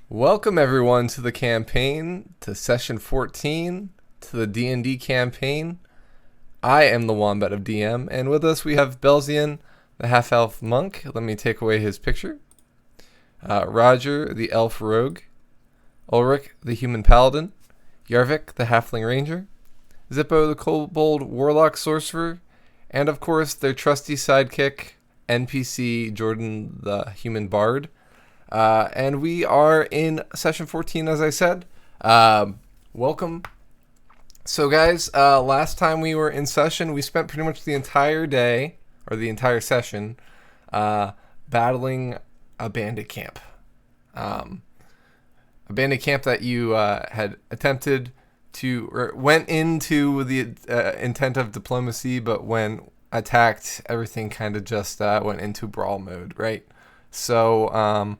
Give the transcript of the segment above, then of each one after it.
Welcome everyone to the campaign, to session 14, to the D&D campaign. I am the Wombat of DM, and with us we have Belzian, the half-elf monk. Let me take away his picture. Roger, the elf rogue. Ulrich, the human paladin. Yarvik, the halfling ranger. Zippo, the kobold warlock sorcerer. And of course, their trusty sidekick, NPC Jordan, the human bard. And we are in session 14, as I said. Welcome. So, guys, last time we were in session, we spent pretty much the entire day, or the entire session, battling a bandit camp. A bandit camp that you had attempted to, or went into with the intent of diplomacy, but when attacked, everything kind of just went into brawl mode, right? So,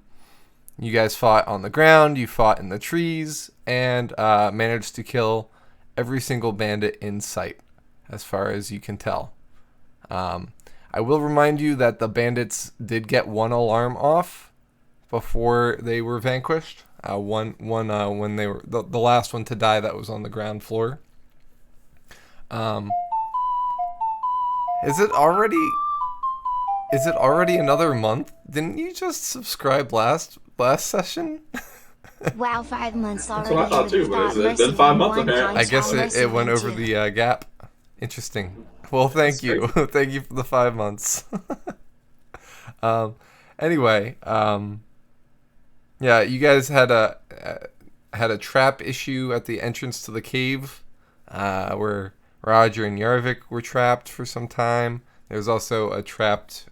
you guys fought on the ground, you fought in the trees, and managed to kill every single bandit in sight, as far as you can tell. I will remind you that the bandits did get one alarm off before they were vanquished. One when they were the last one to die that was on the ground floor. Is it already another month? Didn't you just subscribe last session? Wow, 5 months That's already. what I thought too, but it's been 5 months apparently. I guess it went over the gap. Interesting. Well, thank you. Thank you for the 5 months. Anyway, yeah, you guys had a trap issue at the entrance to the cave, where Roger and Yarvik were trapped for some time. There's also a trapped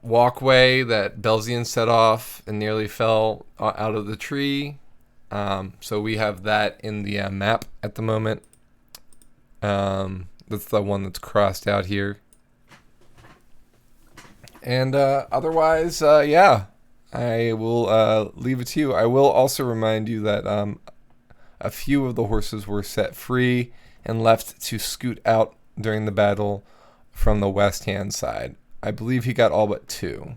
walkway that Belzian set off and nearly fell out of the tree. So we have that in the map at the moment. That's the one that's crossed out here. And otherwise, yeah, I will leave it to you. I will also remind you that a few of the horses were set free and left to scoot out during the battle from the west-hand side. I believe he got all but two.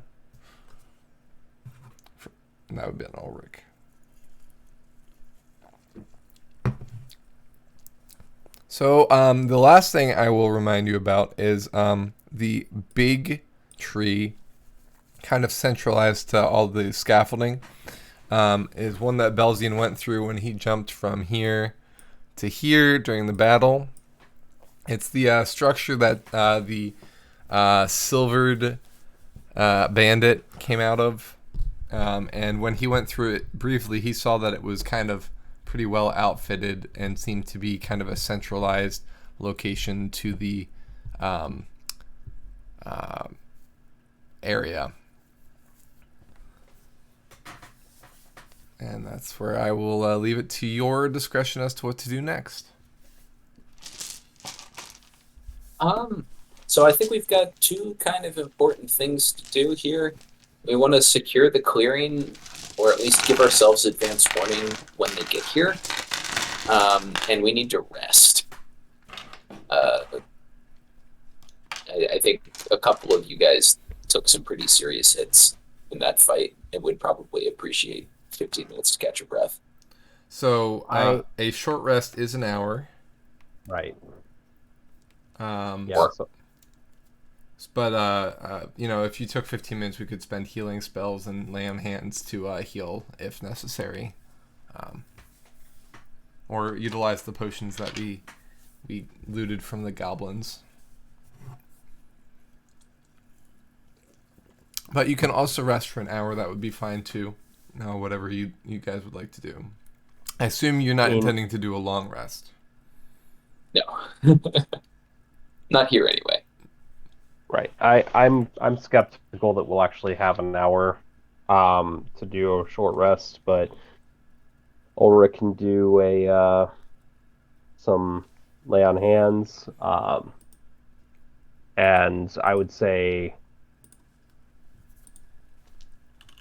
And that would be an Ulrich. So the last thing I will remind you about is the big tree, kind of centralized to all the scaffolding, is one that Belzian went through when he jumped from here to here during the battle. It's the structure that the silvered bandit came out of, and when he went through it briefly, he saw that it was kind of pretty well outfitted and seemed to be kind of a centralized location to the area. And that's where I will leave it to your discretion as to what to do next. So I think we've got two kind of important things to do here. We want to secure the clearing, or at least give ourselves advance warning when they get here. And we need to rest. I think a couple of you guys took some pretty serious hits in that fight and would probably appreciate 15 minutes to catch your breath. So a short rest is an hour. Right. Yeah. But if you took 15 minutes, we could spend healing spells and lay on hands to heal if necessary, or utilize the potions that we looted from the goblins. But you can also rest for an hour. That would be fine too. No, whatever you guys would like to do. I assume you're not intending to do a long rest. No. Not here anyway. Right. I'm skeptical that we'll actually have an hour to do a short rest, but Ulrich can do some lay on hands, and I would say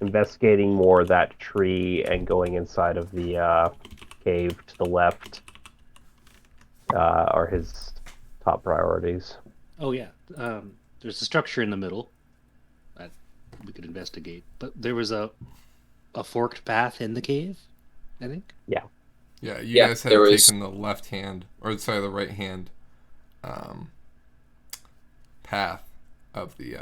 investigating more that tree and going inside of the cave to the left are his top priorities. Oh yeah, there's a structure in the middle. we could investigate. But there was a forked path in the cave, I think. Yeah, you Yeah, guys had there was- taken the left hand, or sorry, the right hand path of the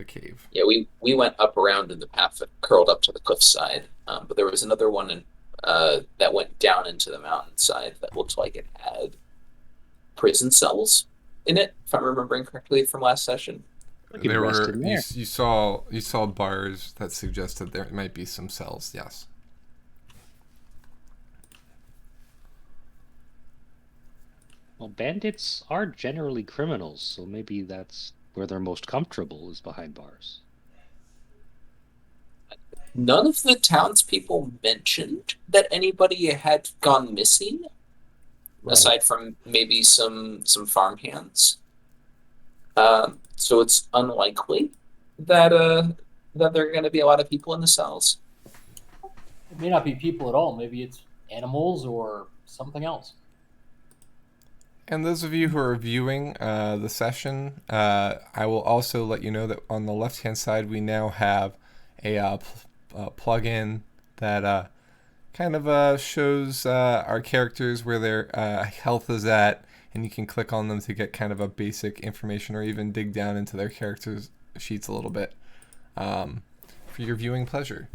cave. Yeah, we went up around in the path that curled up to the cliffside, but there was another one that went down into the mountainside that looked like it had prison cells in it, if I'm remembering correctly from last session. We could There rest were in there. you saw bars that suggested there might be some cells. Yes. Well, bandits are generally criminals, so maybe that's where they're most comfortable, is behind bars. None of the townspeople mentioned that anybody had gone missing, aside from maybe some farmhands. So it's unlikely that that there are going to be a lot of people in the cells. It may not be people at all. Maybe it's animals or something else. And those of you who are viewing the session, I will also let you know that on the left-hand side we now have a plug-in that kind of shows our characters where their health is at, and you can click on them to get kind of a basic information or even dig down into their characters' sheets a little bit for your viewing pleasure.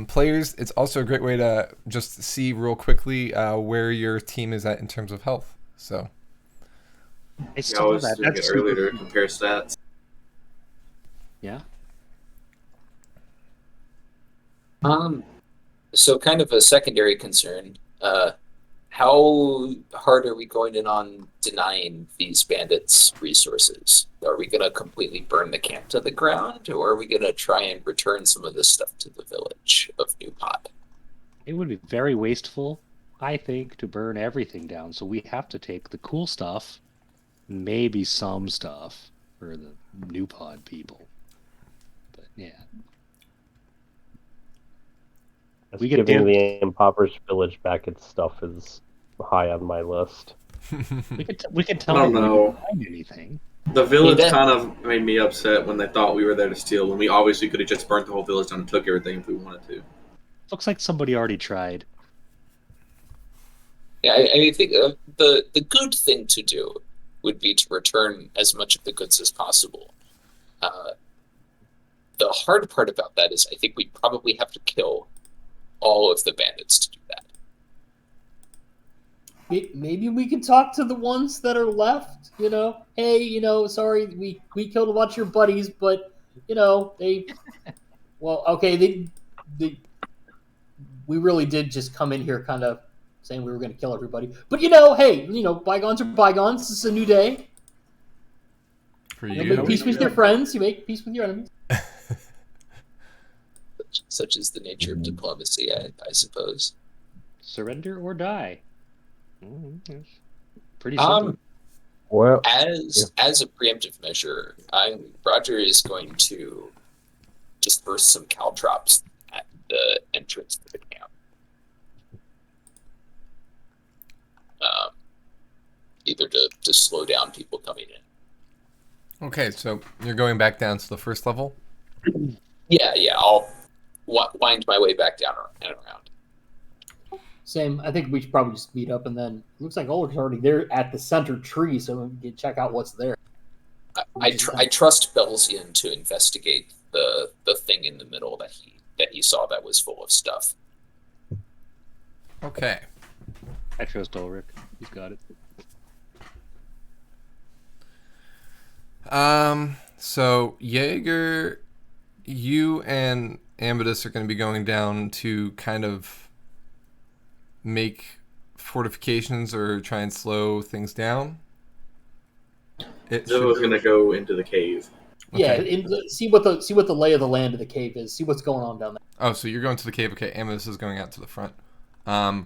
Players, it's also a great way to just see real quickly where your team is at in terms of health. So I I was doing it That's earlier super to compare stats. Yeah. So kind of a secondary concern. How hard are we going in on denying these bandits resources? Are we going to completely burn the camp to the ground, or are we going to try and return some of this stuff to the village of New Pot? It would be very wasteful, I think, to burn everything down. So we have to take the cool stuff, maybe some stuff for the new pod people. But yeah, Just We could giving do- the impoverished village back its stuff is high on my list. we could tell I don't them we know. didn't find anything. The village that- kind of made me upset when they thought we were there to steal, when we obviously could have just burnt the whole village down and took everything if we wanted to. Looks like somebody already tried. Yeah, I think the good thing to do would be to return as much of the goods as possible. The hard part about that is I think we probably have to kill all of the bandits to do that. Maybe we can talk to the ones that are left. Hey, sorry, we killed a bunch of your buddies, but they. Well, okay, they. We really did just come in here, kind of saying we were going to kill everybody. But hey, bygones are bygones. This is a new day. for You you, make peace with your friends. You make peace with your enemies. Such is the nature of diplomacy, I suppose. Surrender or die. Yes. Pretty simple. Well, As a preemptive measure, Roger is going to disperse some caltrops at the entrance to the camp. Either to slow down people coming in. Okay, so you're going back down to the first level. Yeah, I'll wind my way back down and around. Same. I think we should probably just meet up, and then it looks like Ulrich's already there at the center tree, so we can check out what's there. I trust Belzian to investigate the thing in the middle that he saw that was full of stuff. Okay. I trust Ulrich. He's got it. So Jaeger, you and Amidus are going to be going down to kind of make fortifications or try and slow things down. Zilla's going to go into the cave. Yeah, Okay. see what the lay of the land of the cave is. See what's going on down there. Oh, so you're going to the cave. Okay, Amidus is going out to the front. All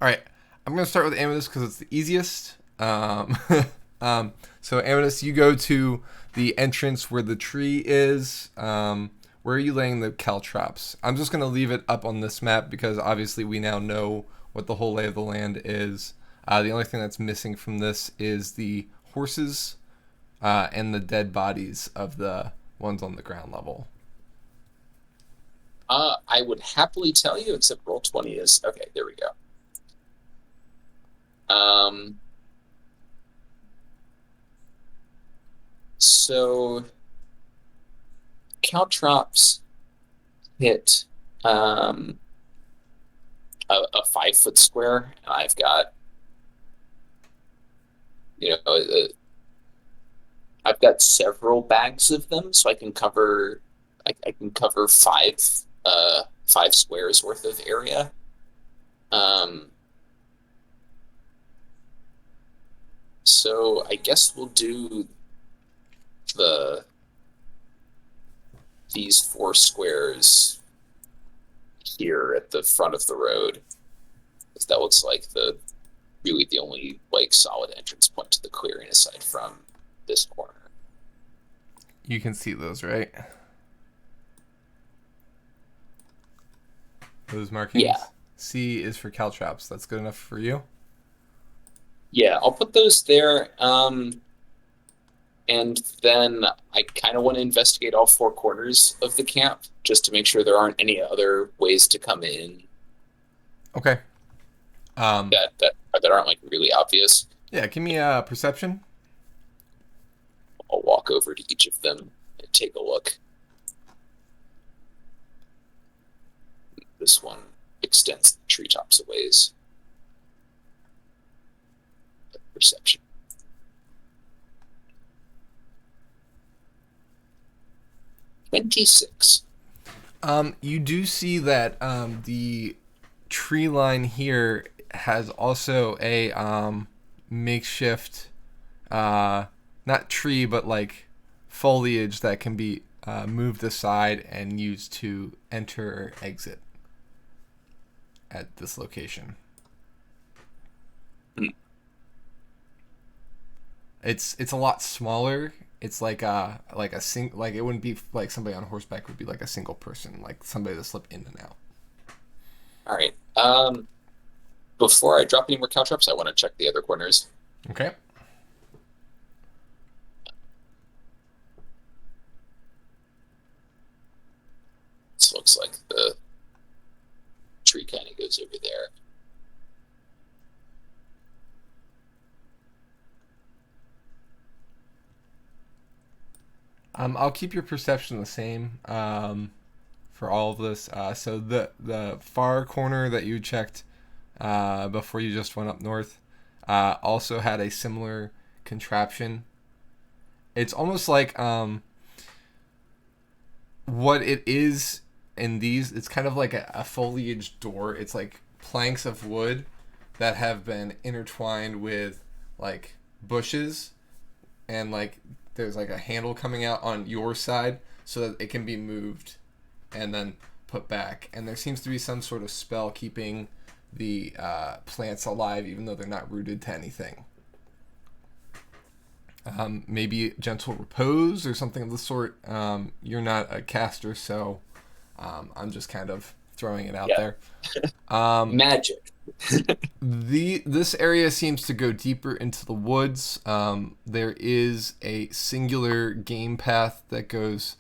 right, I'm going to start with Amidus because it's the easiest. So Amidus, you go to the entrance where the tree is. Where are you laying the caltrops? I'm just going to leave it up on this map because obviously we now know what the whole lay of the land is. The only thing that's missing from this is the horses and the dead bodies of the ones on the ground level. I would happily tell you, except roll 20 is okay. There we go. So caltrops hit a 5-foot square, and I've got I've got several bags of them, so I can cover I can cover 5 squares worth of area. So I guess we'll do these 4 squares here at the front of the road, because that looks like really the only like solid entrance point to the clearing aside from this corner. You can see those, right? Those markings? Yeah. C is for caltrops. That's good enough for you? Yeah, I'll put those there. And then I kind of want to investigate all 4 corners of the camp just to make sure there aren't any other ways to come in. Okay. That aren't like really obvious. Yeah, give me a perception. I'll walk over to each of them and take a look. This one extends the treetops a ways. Perception. $26. You do see that the tree line here has also a makeshift, not tree, but like foliage that can be moved aside and used to enter or exit at this location. It's a lot smaller. It's like a it wouldn't be like somebody on horseback. It would be like a single person, like somebody to slip in and out. All right. Before I drop any more caltrops, I want to check the other corners. Okay. This looks like the tree kind of goes over there. I'll keep your perception the same for all of this. So the far corner that you checked before you just went up north also had a similar contraption. It's almost like what it is in these. It's kind of like a foliage door. It's like planks of wood that have been intertwined with like bushes, and like there's like a handle coming out on your side so that it can be moved and then put back. And there seems to be some sort of spell keeping the plants alive, even though they're not rooted to anything. Maybe gentle repose or something of the sort. You're not a caster, so I'm just kind of throwing it out there. Magic. This area seems to go deeper into the woods. There is a singular game path that goes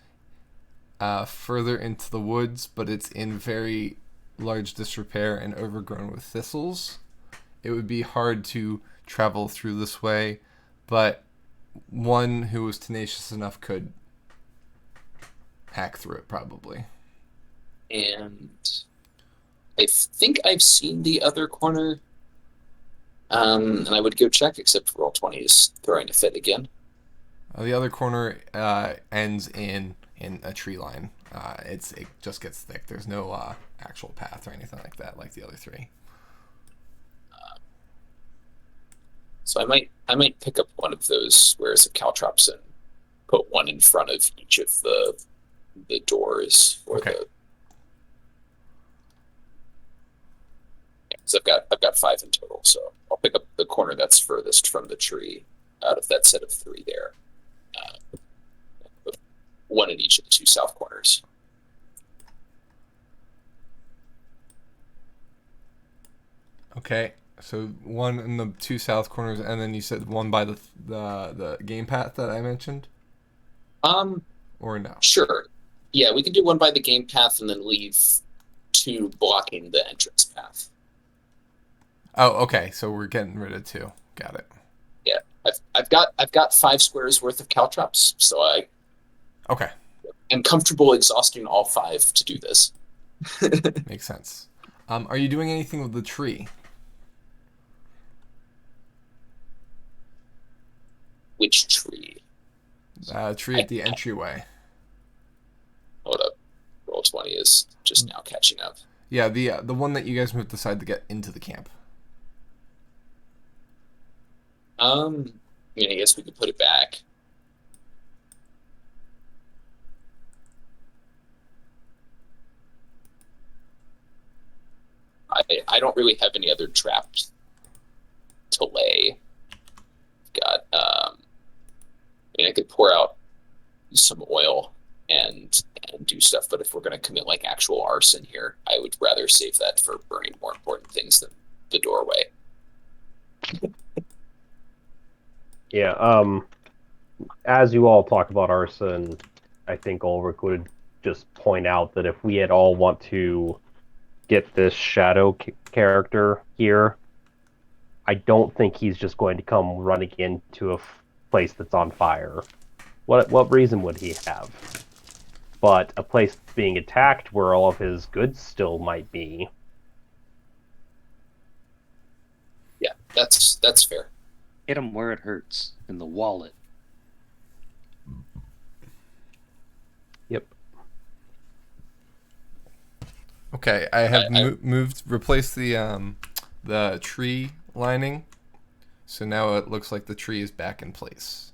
further into the woods, but it's in very large disrepair and overgrown with thistles. It would be hard to travel through this way, but one who was tenacious enough could hack through it probably. And I think I've seen the other corner, and I would go check, except for roll 20 is throwing a fit again. The other corner ends in a tree line. It just gets thick. There's no actual path or anything like that, like the other 3. So I might pick up one of those squares of caltrops and put one in front of each of the doors or Okay. Because I've got 5 in total, so I'll pick up the corner that's furthest from the tree out of that set of 3 there. One in each of the 2 south corners. Okay. So one in the two south corners, and then you said one by the game path that I mentioned, Um, or no? sure. Yeah, we can do one by the game path and then leave two blocking the entrance path. Oh, okay. So we're getting rid of two. Got it. Yeah, I've got 5 squares worth of caltrops, so I Okay, am comfortable exhausting all 5 to do this. makes sense. Are you doing anything with the tree? Which tree? Tree at the entryway. Hold up. Roll 20 is just now catching up. Yeah, the one that you guys moved aside to get into the camp. I mean, I guess we could put it back. I don't really have any other traps to lay. Got I mean, I could pour out some oil and do stuff, but if we're gonna commit like actual arson here, I would rather save that for burning more important things than the doorway. Yeah. As you all talk about arson, I think Ulrich would just point out that if we at all want to get this shadow character here, I don't think he's just going to come running into a place that's on fire. What reason would he have? But a place being attacked where all of his goods still might be. Yeah, that's fair. Hit him where it hurts, in the wallet. Yep. Okay, I have replaced the tree lining, so now it looks like the tree is back in place.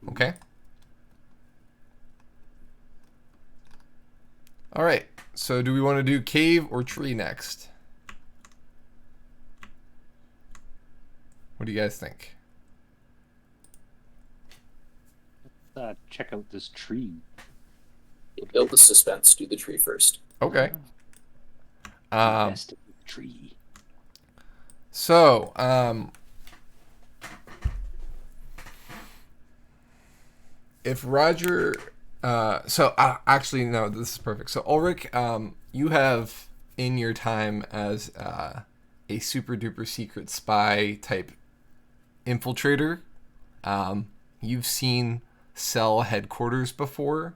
Okay. All right. So do we want to do cave or tree next? What do you guys think? Check out this tree. Build the suspense. Do the tree first. Okay. Investigate the tree. So, if Roger, actually, no, this is perfect. So, Ulrich, you have in your time as a super duper secret spy type infiltrator, you've seen cell headquarters before.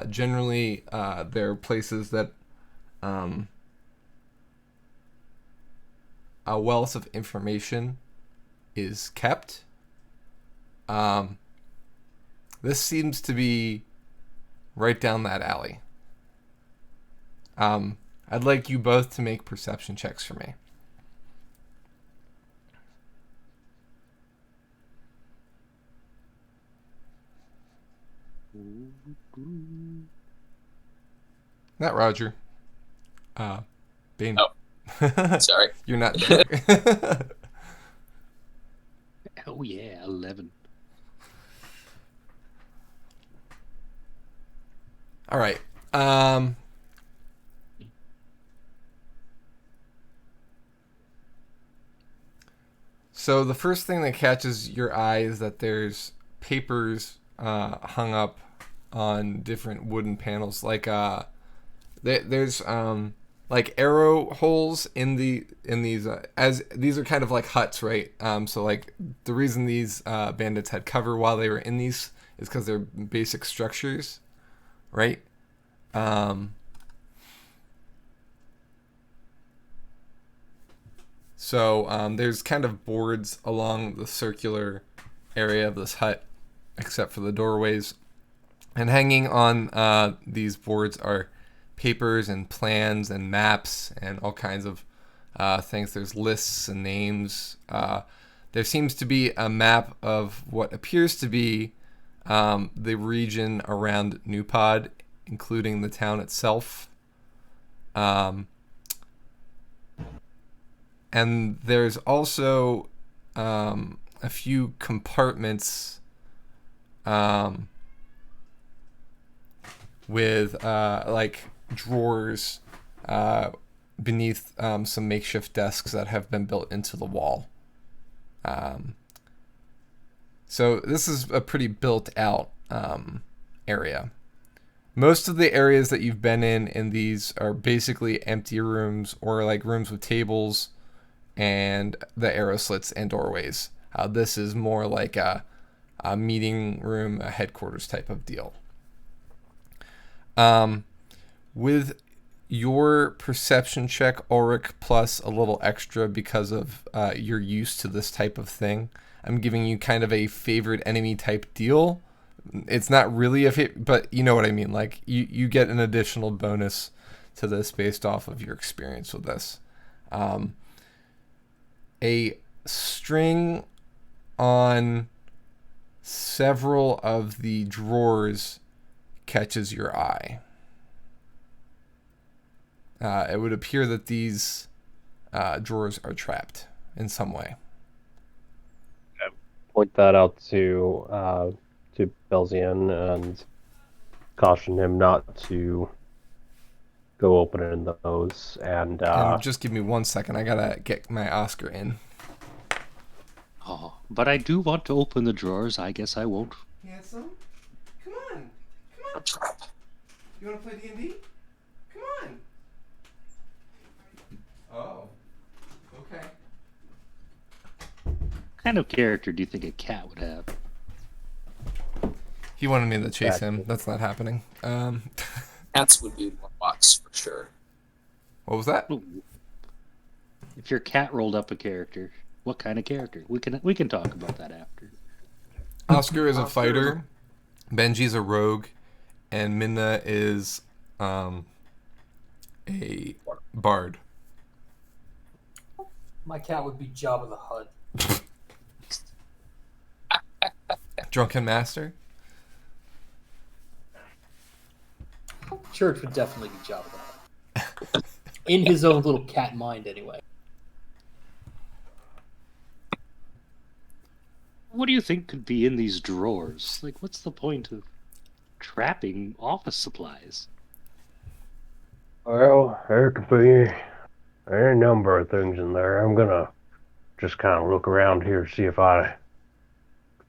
Generally, they're places that a wealth of information is kept. This seems to be right down that alley. I'd like you both to make perception checks for me. Not Roger. Bane. Oh, sorry. You're not there. Oh yeah, 11. All right. So the first thing that catches your eye is that there's papers hung up on different wooden panels. Like there's like arrow holes in these as these are kind of like huts, right? So like the reason these bandits had cover while they were in these is because they're basic structures, right? So there's kind of boards along the circular area of this hut, except for the doorways. And hanging on these boards are papers and plans and maps and all kinds of things. There's lists and names. There seems to be a map of what appears to be the region around Newpod, including the town itself. And there's also a few compartments with like drawers beneath some makeshift desks that have been built into the wall. So this is a pretty built out area. Most of the areas that you've been in these are basically empty rooms or like rooms with tables and the arrow slits and doorways. This is more like a meeting room, a headquarters type of deal. With your perception check, Ulrich, plus a little extra because of you're used to this type of thing, I'm giving you kind of a favorite enemy type deal. It's not really but you know what I mean. Like you get an additional bonus to this based off of your experience with this. A string on several of the drawers catches your eye. It would appear that these drawers are trapped in some way. Point that out to Belzian and caution him not to go opening those. And just give me 1 second. I gotta get my Oscar in. Oh, but I do want to open the drawers. I guess I won't. Handsome, come on. You want to play D&D? Come on. Oh, okay. What kind of character do you think a cat would have? He wanted me to chase him. That's not happening. Cats would be more bots for sure. What was that? If your cat rolled up a character, what kind of character? We can talk about that after. Oscar is a fighter. Benji's a rogue, and Minna is a bard. My cat would be Jabba the Hutt. Drunken master. Church would definitely be Jabba the Hutt. In his own little cat mind, anyway. What do you think could be in these drawers? Like, what's the point of trapping office supplies? well, there could be a number of things in there. I'm gonna just kind of look around here, see if I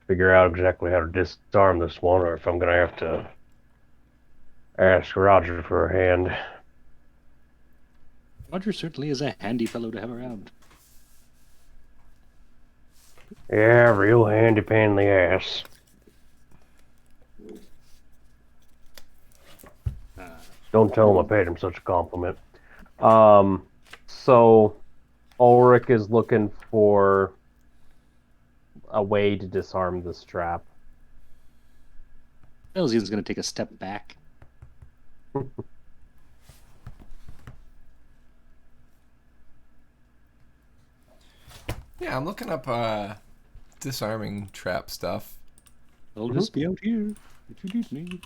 figure out exactly how to disarm this one, or if I'm gonna have to ask Roger for a hand. Roger certainly is a handy fellow to have around. Yeah, real handy pain in the ass. Don't tell him I paid him such a compliment. So Ulrich is looking for a way to disarm this trap. Belzian's going to take a step back. Yeah, I'm looking up disarming trap stuff. I'll just be out here if you need me.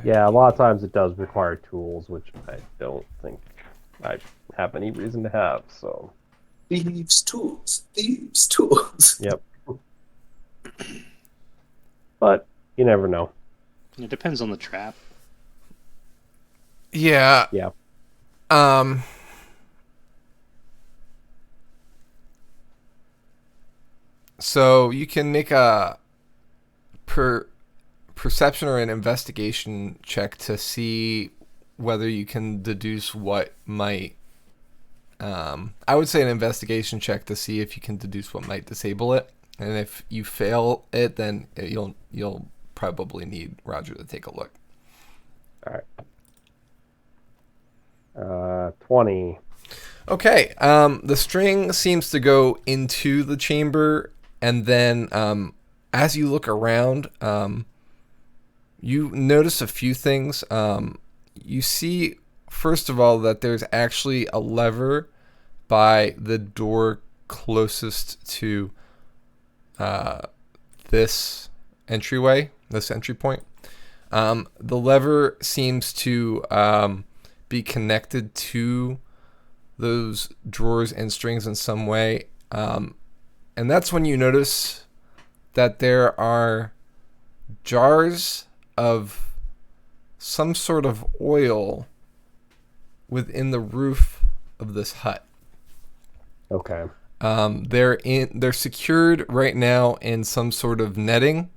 Yeah, a lot of times it does require tools, which I don't think I have any reason to have, so. Thieves' tools. Thieves' tools. Yep. But you never know. It depends on the trap. Yeah. Yeah. So you can make a perception or an investigation check to see whether you can deduce what might. I would say an investigation check to see if you can deduce what might disable it, and if you fail it, then you'll probably need Roger to take a look. All right. 20. Okay. The string seems to go into the chamber, and then as you look around, you notice a few things. You see, first of all, that there's actually a lever by the door closest to this entryway, this entry point. The lever seems to be connected to those drawers and strings in some way. And that's when you notice that there are jars of some sort of oil within the roof of this hut. Okay. They're secured right now in some sort of netting,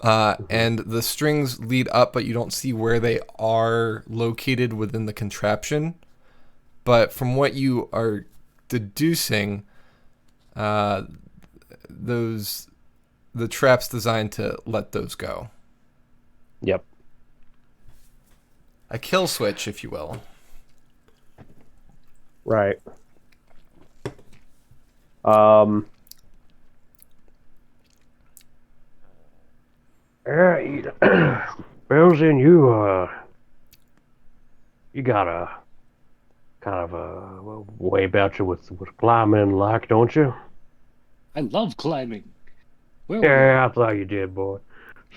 and the strings lead up, but you don't see where they are located within the contraption. But from what you are deducing, the trap's designed to let those go. Yep. A kill switch, if you will. Right. Yeah, Belgian, you got a kind of a way about you with climbing, like, don't you? I love climbing. Where Yeah, I thought you did, boy.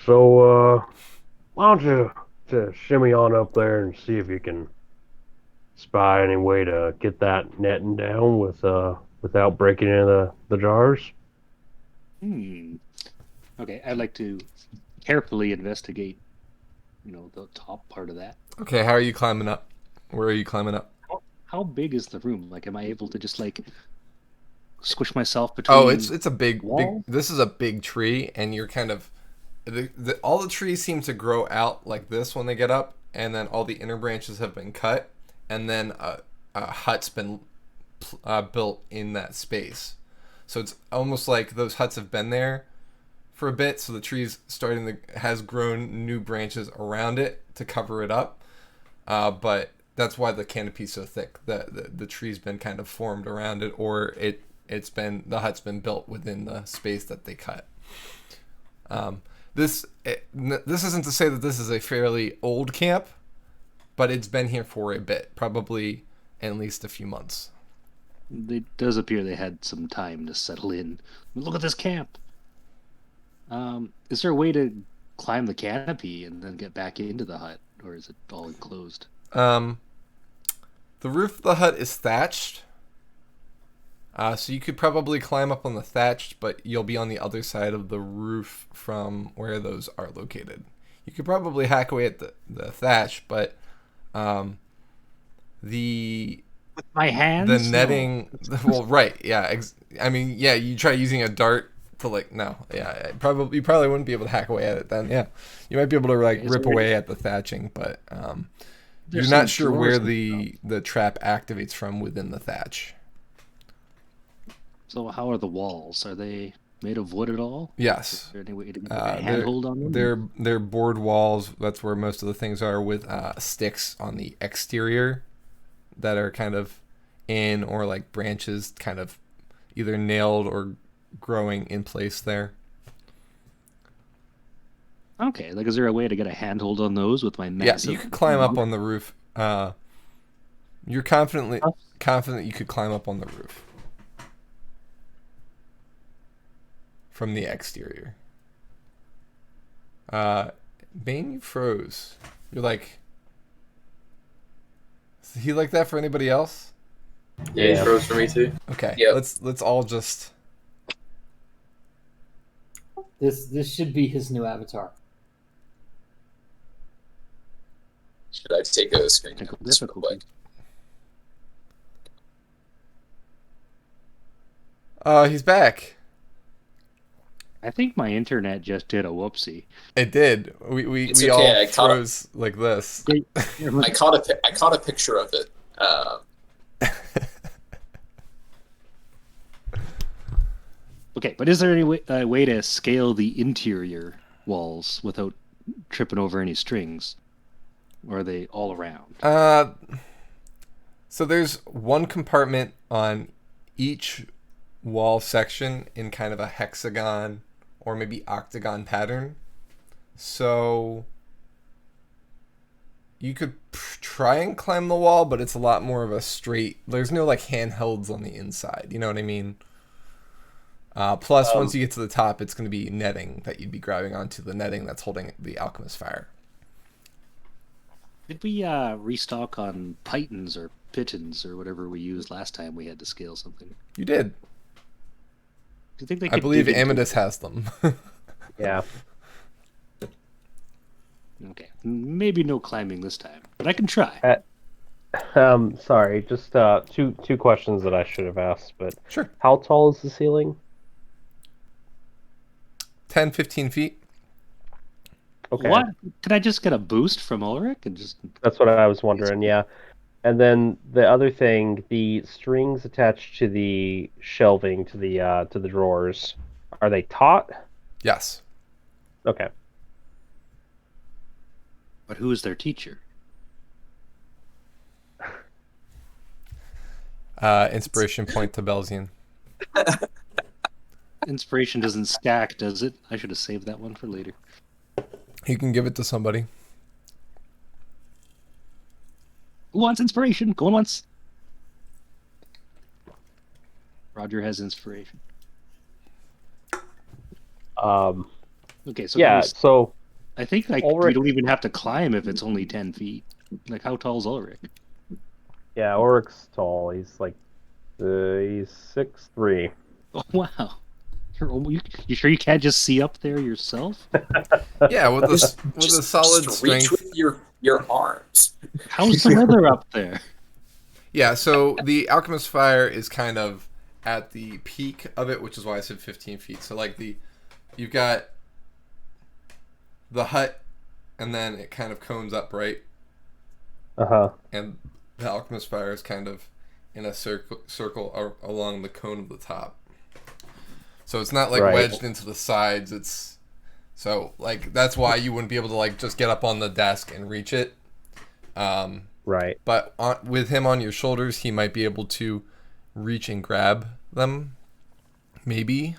So, why don't you just shimmy on up there and see if you can spy any way to get that netting down without breaking into the jars? Okay, I'd like to carefully investigate, the top part of that. Okay, how are you climbing up? Where are you climbing up? How big is the room? Like, am I able to just squish myself between? Oh, it's a big. walls? This is a big tree, and you're kind of all the trees seem to grow out like this when they get up, and then all the inner branches have been cut, and then a hut's been built in that space. So it's almost like those huts have been there for a bit, so the tree's has grown new branches around it to cover it up. But that's why the canopy's so thick. The tree's been kind of formed around it, or the hut's been built within the space that they cut. This isn't to say that this is a fairly old camp, but it's been here for a bit, probably at least a few months. It does appear they had some time to settle in. Look at this camp. Is there a way to climb the canopy and then get back into the hut, or is it all enclosed? The roof of the hut is thatched, so you could probably climb up on the thatched, but you'll be on the other side of the roof from where those are located. You could probably hack away at the thatch, but the With my hands? the netting, well, right, yeah. You try using a dart to you probably wouldn't be able to hack away at it then. Yeah, you might be able to rip away at the thatching, but you're not sure where the trap activates from within the thatch. So how are the walls? Are they made of wood at all? Yes. Is there any way to get a handhold on them? They're board walls. That's where most of the things are, with sticks on the exterior that are kind of in, or like branches kind of either nailed or growing in place there. Okay, is there a way to get a handhold on those with my massive... Yeah, you could climb up on the roof. You're confident you could climb up on the roof from the exterior. Bane, you froze. You're like... Is he like that for anybody else? Yeah, he froze for me too. Okay, Yep. let's all just... This should be his new avatar. Should I take a screen Technical real quick? He's back. I think my internet just did a whoopsie. It did. We It's we okay, all I caught froze like this. I caught a picture of it. Okay, but is there any way to scale the interior walls without tripping over any strings? Or are they all around? So there's one compartment on each wall section in kind of a hexagon or maybe octagon pattern. So you could try and climb the wall, but it's a lot more of a straight... There's no handhelds on the inside, you know what I mean? Plus, once you get to the top, it's going to be netting that you'd be grabbing onto, the netting that's holding the alchemist fire. Did we restock on pitons or pitons or whatever we used last time we had to scale something? You did. you think they I could believe dig into- Amethyst has them. Yeah. Okay, maybe no climbing this time, but I can try. Sorry, just two questions that I should have asked, but Sure. how tall is the ceiling? 10, 15 feet. Okay. What? Could I just get a boost from Ulrich and just? That's what I was wondering, yeah. And then the other thing, the strings attached to the shelving to the drawers, are they taut? Yes. Okay. But who is their teacher? Inspiration point to Belzian. Inspiration doesn't stack, does it? I should have saved that one for later. You can give it to somebody. Who wants inspiration? Going once. Roger has inspiration. Okay, so Yeah, guys, so I think we Ulrich- don't even have to climb if it's only 10 feet. Like, how tall is Ulrich? yeah, Ulrich's tall. He's like he's 6'3". Oh, wow. You sure you can't just see up there yourself? Yeah, with a solid Just reach strength. with your arms. How's the weather up there? Yeah, so the Alchemist Fire is kind of at the peak of it, which is why I said 15 feet. So like you've got the hut, and then it kind of cones up, right? Uh-huh. And the Alchemist Fire is kind of in a circle along the cone of the top. So it's not like Right. wedged into the sides. It's so like that's why you wouldn't be able to like just get up on the desk and reach it. Right. But with him on your shoulders, he might be able to reach and grab them. Maybe.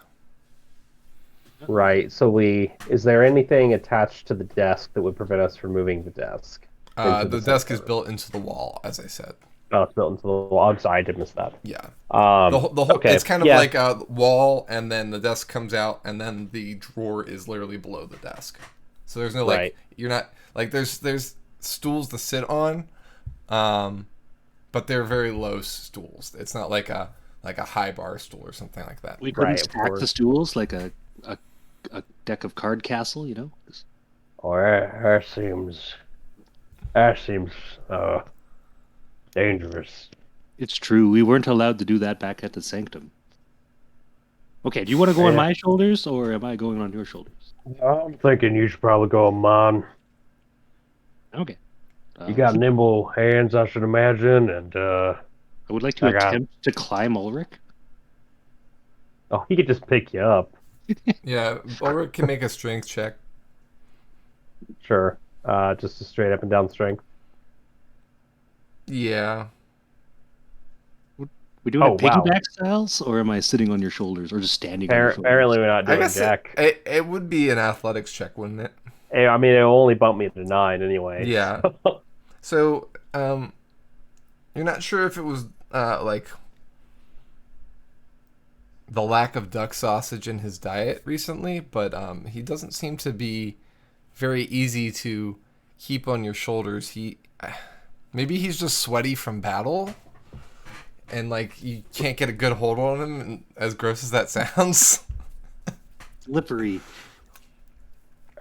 Right. So is there anything attached to the desk that would prevent us from moving the desk? into The desk is center? built into the wall, as I said. Oh, it's built into the wall. I'm sorry, I did miss that. Yeah. The The whole okay. it's kind of yeah. like a wall, and then the desk comes out, and then the drawer is literally below the desk. So there's no like Right. you're not like there's stools to sit on, but they're very low stools. It's not like a high bar stool or something like that. We couldn't Right, of stack the course. stools like a deck of card castle, you know? Oh, that seems dangerous. It's true. We weren't allowed to do that back at the sanctum. Okay, do you want to go on Yeah. my shoulders, or am I going on your shoulders? I'm thinking you should probably go on mine. Okay. You got nimble hands, I should imagine, and I would like to I got- attempt to climb Ulrich. oh, he could just pick you up. Yeah, or it can make a strength check. Sure. Just a straight up and down strength. Yeah. We doing Oh, it wow. piggyback styles, or am I sitting on your shoulders, or just standing on your shoulders? Apparently, we're not I doing guess jack. it would be an athletics check, wouldn't it? Hey, I mean, it'll only bump me to 9 anyway. Yeah. So, you're not sure if it was like the lack of duck sausage in his diet recently, but he doesn't seem to be very easy to keep on your shoulders. Maybe he's just sweaty from battle, and like you can't get a good hold on him. And as gross as that sounds. Slippery.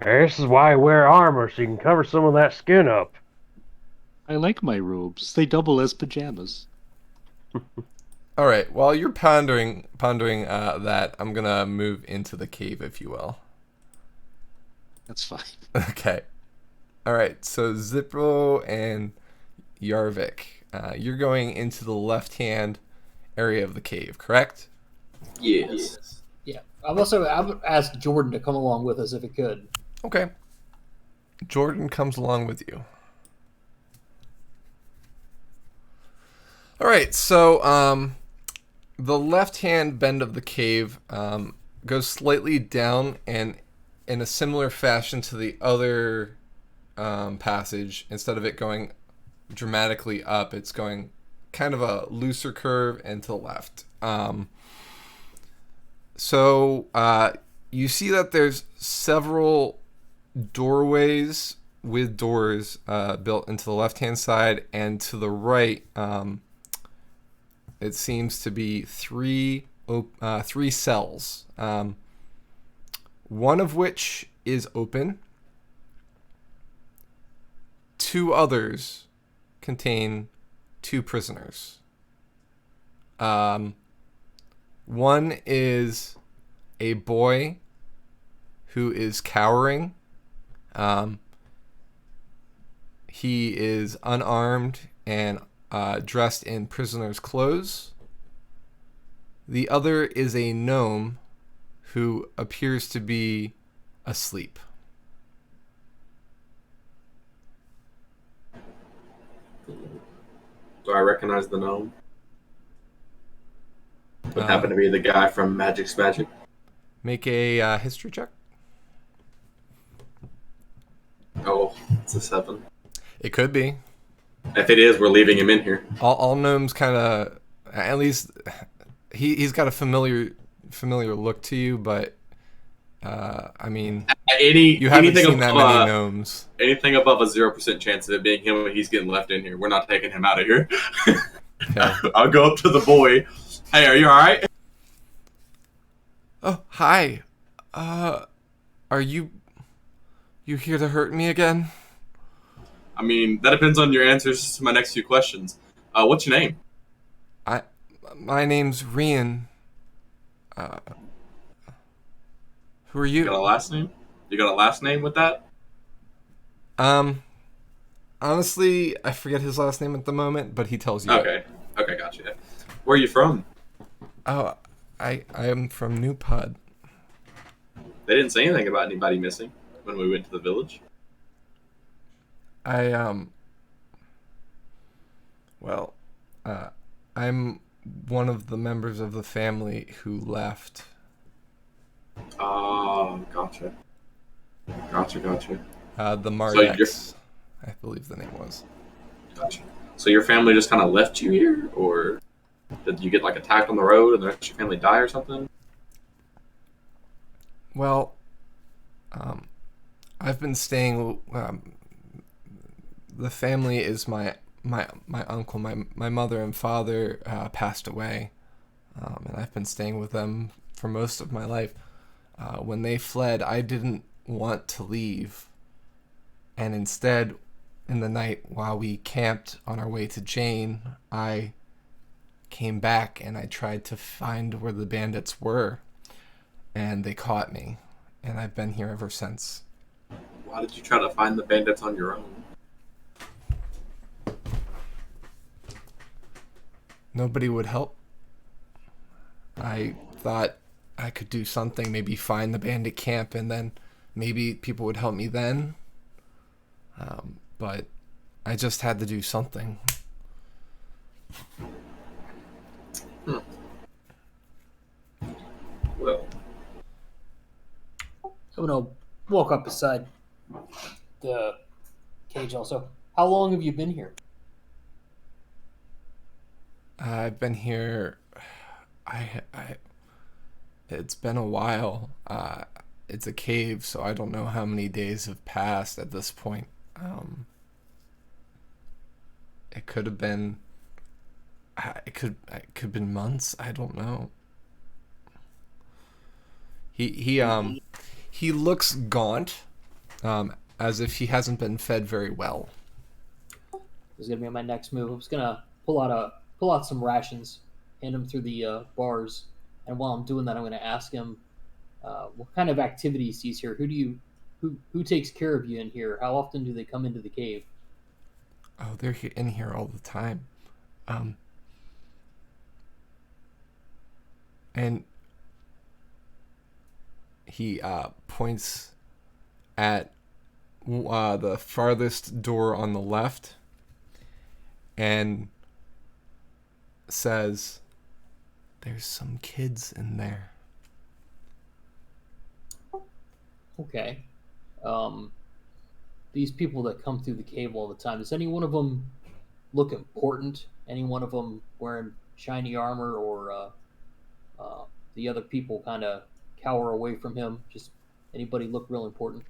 This is why I wear armor, so you can cover some of that skin up. I like my robes. They double as pajamas. All right. While you're pondering that, I'm gonna move into the cave, if you will. That's fine. Okay. All right. So Zippo and Yarvik, you're going into the left-hand area of the cave, correct? Yes. Yeah. I would ask Jordan to come along with us if he could. Okay. Jordan comes along with you. All right. So the left-hand bend of the cave goes slightly down, and in a similar fashion to the other passage, instead of it going dramatically up, it's going kind of a looser curve and to the left. So you see that there's several doorways with doors built into the left-hand side, and to the right it seems to be 3 three cells. One of which is open. Two others contain two prisoners. One is a boy who is cowering. He is unarmed and dressed in prisoner's clothes. The other is a gnome who appears to be asleep. Do I recognize the gnome? Would happen to be the guy from Magic's Magic. Make a history check. Oh, it's a 7. It could be. If it is, we're leaving him in here. All gnomes kind of, at least, he's got a familiar look to you, but I mean, you haven't seen that many gnomes. Anything above a 0% chance of it being him when he's getting left in here, we're not taking him out of here. Okay. I'll go up to the boy. Hey, are you all right? Oh, hi. Are you here to hurt me again? I mean, that depends on your answers to my next few questions. What's your name? My name's Rian. Who are you? You got a last name? You got a last name with that? Honestly, I forget his last name at the moment, but he tells you. Okay, gotcha. Where are you from? Oh, I am from New Pud. They didn't say anything about anybody missing when we went to the village. I'm one of the members of the family who left. Oh, gotcha. The Mardex, I believe the name was. Gotcha. So your family just kind of left you here, or did you get like attacked on the road and the rest of your family die or something? Well, I've been staying. The family is my uncle, my mother and father passed away, and I've been staying with them for most of my life. When they fled, I didn't want to leave, and instead, in the night while we camped on our way to Jane, I came back and I tried to find where the bandits were, and they caught me, and I've been here ever since. Why did you try to find the bandits on your own? Nobody would help. I thought I could do something, maybe find the bandit camp, and then maybe people would help me then. But I just had to do something. Well, I'm gonna walk up beside the cage also. How long have you been here? I've been here. It's been a while. It's a cave, so I don't know how many days have passed at this point. It could have been. It could have been months. I don't know. He looks gaunt, as if he hasn't been fed very well. This is gonna be my next move. I'm just gonna pull out some rations, hand them through the bars, and while I'm doing that, I'm gonna ask him what kind of activities he's here. Who takes care of you in here? How often do they come into the cave? Oh, they're in here all the time. And he points at the farthest door on the left and says, "There's some kids in there." Okay. These people that come through the cave all the time, does any one of them look important? Any one of them wearing shiny armor, or the other people kind of cower away from him? Just anybody look real important?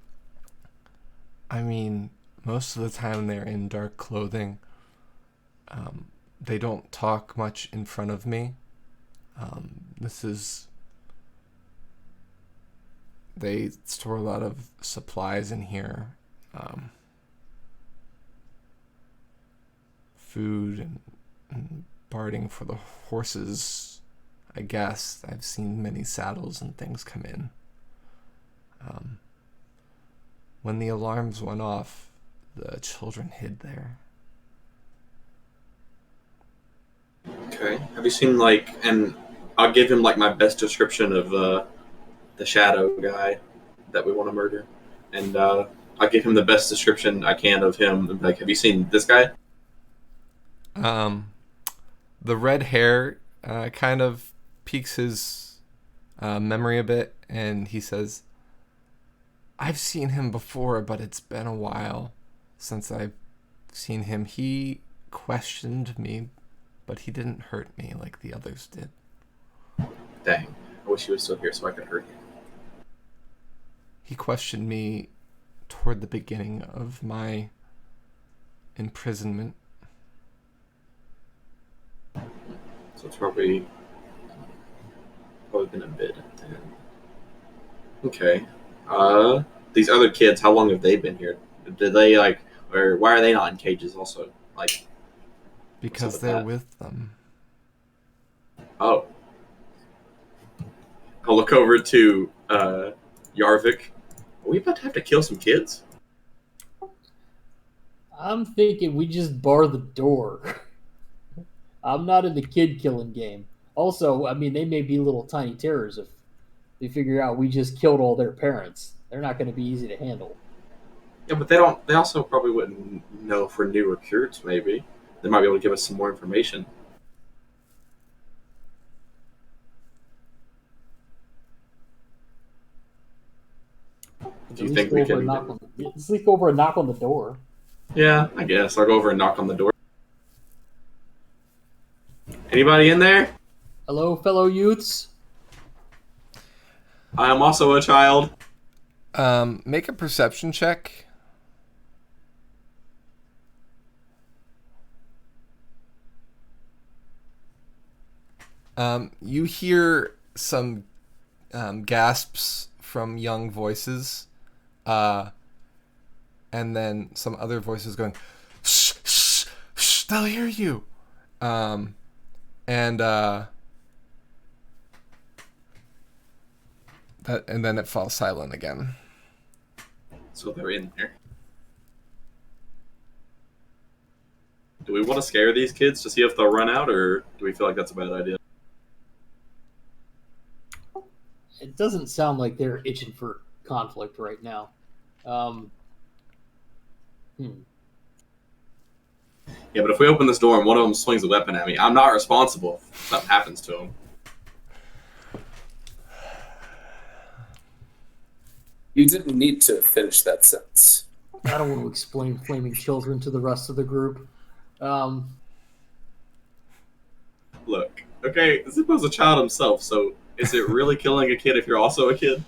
I mean, most of the time they're in dark clothing. They don't talk much in front of me. This is... They store a lot of supplies in here. Food and barding for the horses, I guess. I've seen many saddles and things come in. When the alarms went off, the children hid there. Okay. Have you seen and I'll give him my best description of the shadow guy that we want to murder, and I'll give him the best description I can of him. Have you seen this guy? The red hair kind of piques his memory a bit, and he says, I've seen him before, but it's been a while since I've seen him. He questioned me, but he didn't hurt me like the others did. Dang. I wish he was still here so I could hurt him. He questioned me toward the beginning of my imprisonment. So it's probably been a bit then. Okay. These other kids, how long have they been here? Did they or why are they not in cages also? Because they're with them. Oh. I'll look over to Yarvik. Are we about to have to kill some kids? I'm thinking we just bar the door. I'm not in the kid killing game. Also, I mean, they may be little tiny terrors if they figure out we just killed all their parents. They're not going to be easy to handle. Yeah, but they also probably wouldn't know for new recruits, maybe. They might be able to give us some more information. Do you think we can... Let's leak over and knock on the door. Yeah, I guess. I'll go over and knock on the door. Anybody in there? Hello, fellow youths. I am also a child. Make a perception check. You hear some gasps from young voices, and then some other voices going, shh, shh, shh, they'll hear you. And then it falls silent again. So they're in there. Do we want to scare these kids to see if they'll run out, or do we feel like that's a bad idea? It doesn't sound like they're itching for conflict right now. Yeah, but if we open this door and one of them swings a weapon at me, I'm not responsible if something happens to him. You didn't need to finish that sentence. I don't want to explain flaming children to the rest of the group. Look, okay, Zippo's a child himself, so is it really killing a kid if you're also a kid?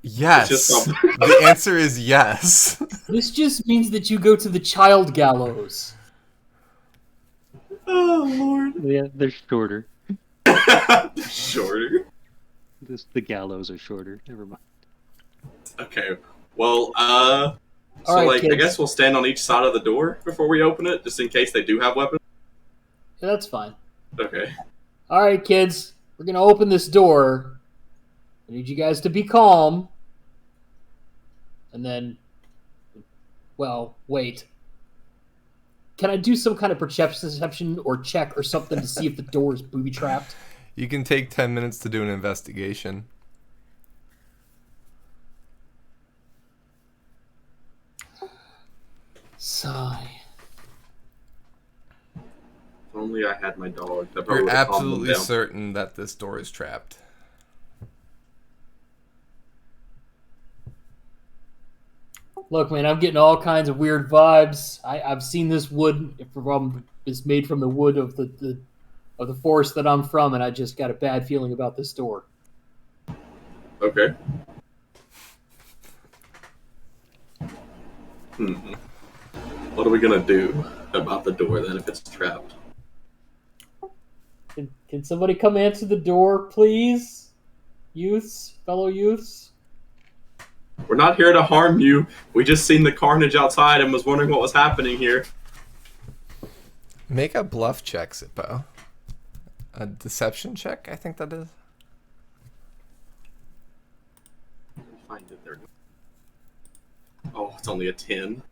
Yes. The answer is yes. This just means that you go to the child gallows. Oh, Lord. Yeah, they're shorter. Shorter? The gallows are shorter. Never mind. Okay, well, All right, I kids. guess we'll stand on each side of the door before we open it, just in case they do have weapons. Yeah, that's fine. Okay. All right, kids. We're going to open this door. I need you guys to be calm. And then... Well, wait. Can I do some kind of perception or check or something to see if the door is booby-trapped? You can take 10 minutes to do an investigation. Sigh. If only I had my dog. That probably You're would've calmed them absolutely down. certain that this door is trapped. Look, man, I'm getting all kinds of weird vibes. I've seen this wood is made from the wood of the forest that I'm from, and I just got a bad feeling about this door. Okay. What are we gonna do about the door then if it's trapped? Can somebody come answer the door, please? Youths, fellow youths. We're not here to harm you. We just seen the carnage outside and was wondering what was happening here. Make a bluff check, Zippo. A deception check, I think that is. Find it there. Oh, it's only a 10.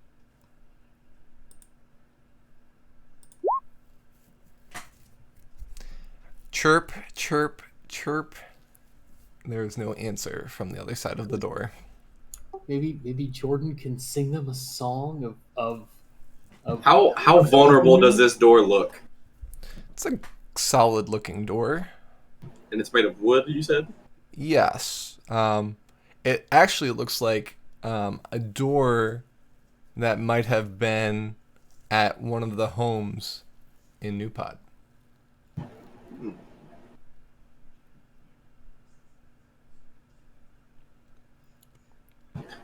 Chirp, chirp, chirp. There is no answer from the other side of the door. Maybe Jordan can sing them a song of How vulnerable does this door look? It's a solid looking door. And it's made of wood, you said? Yes. It actually looks like a door that might have been at one of the homes in New Pod.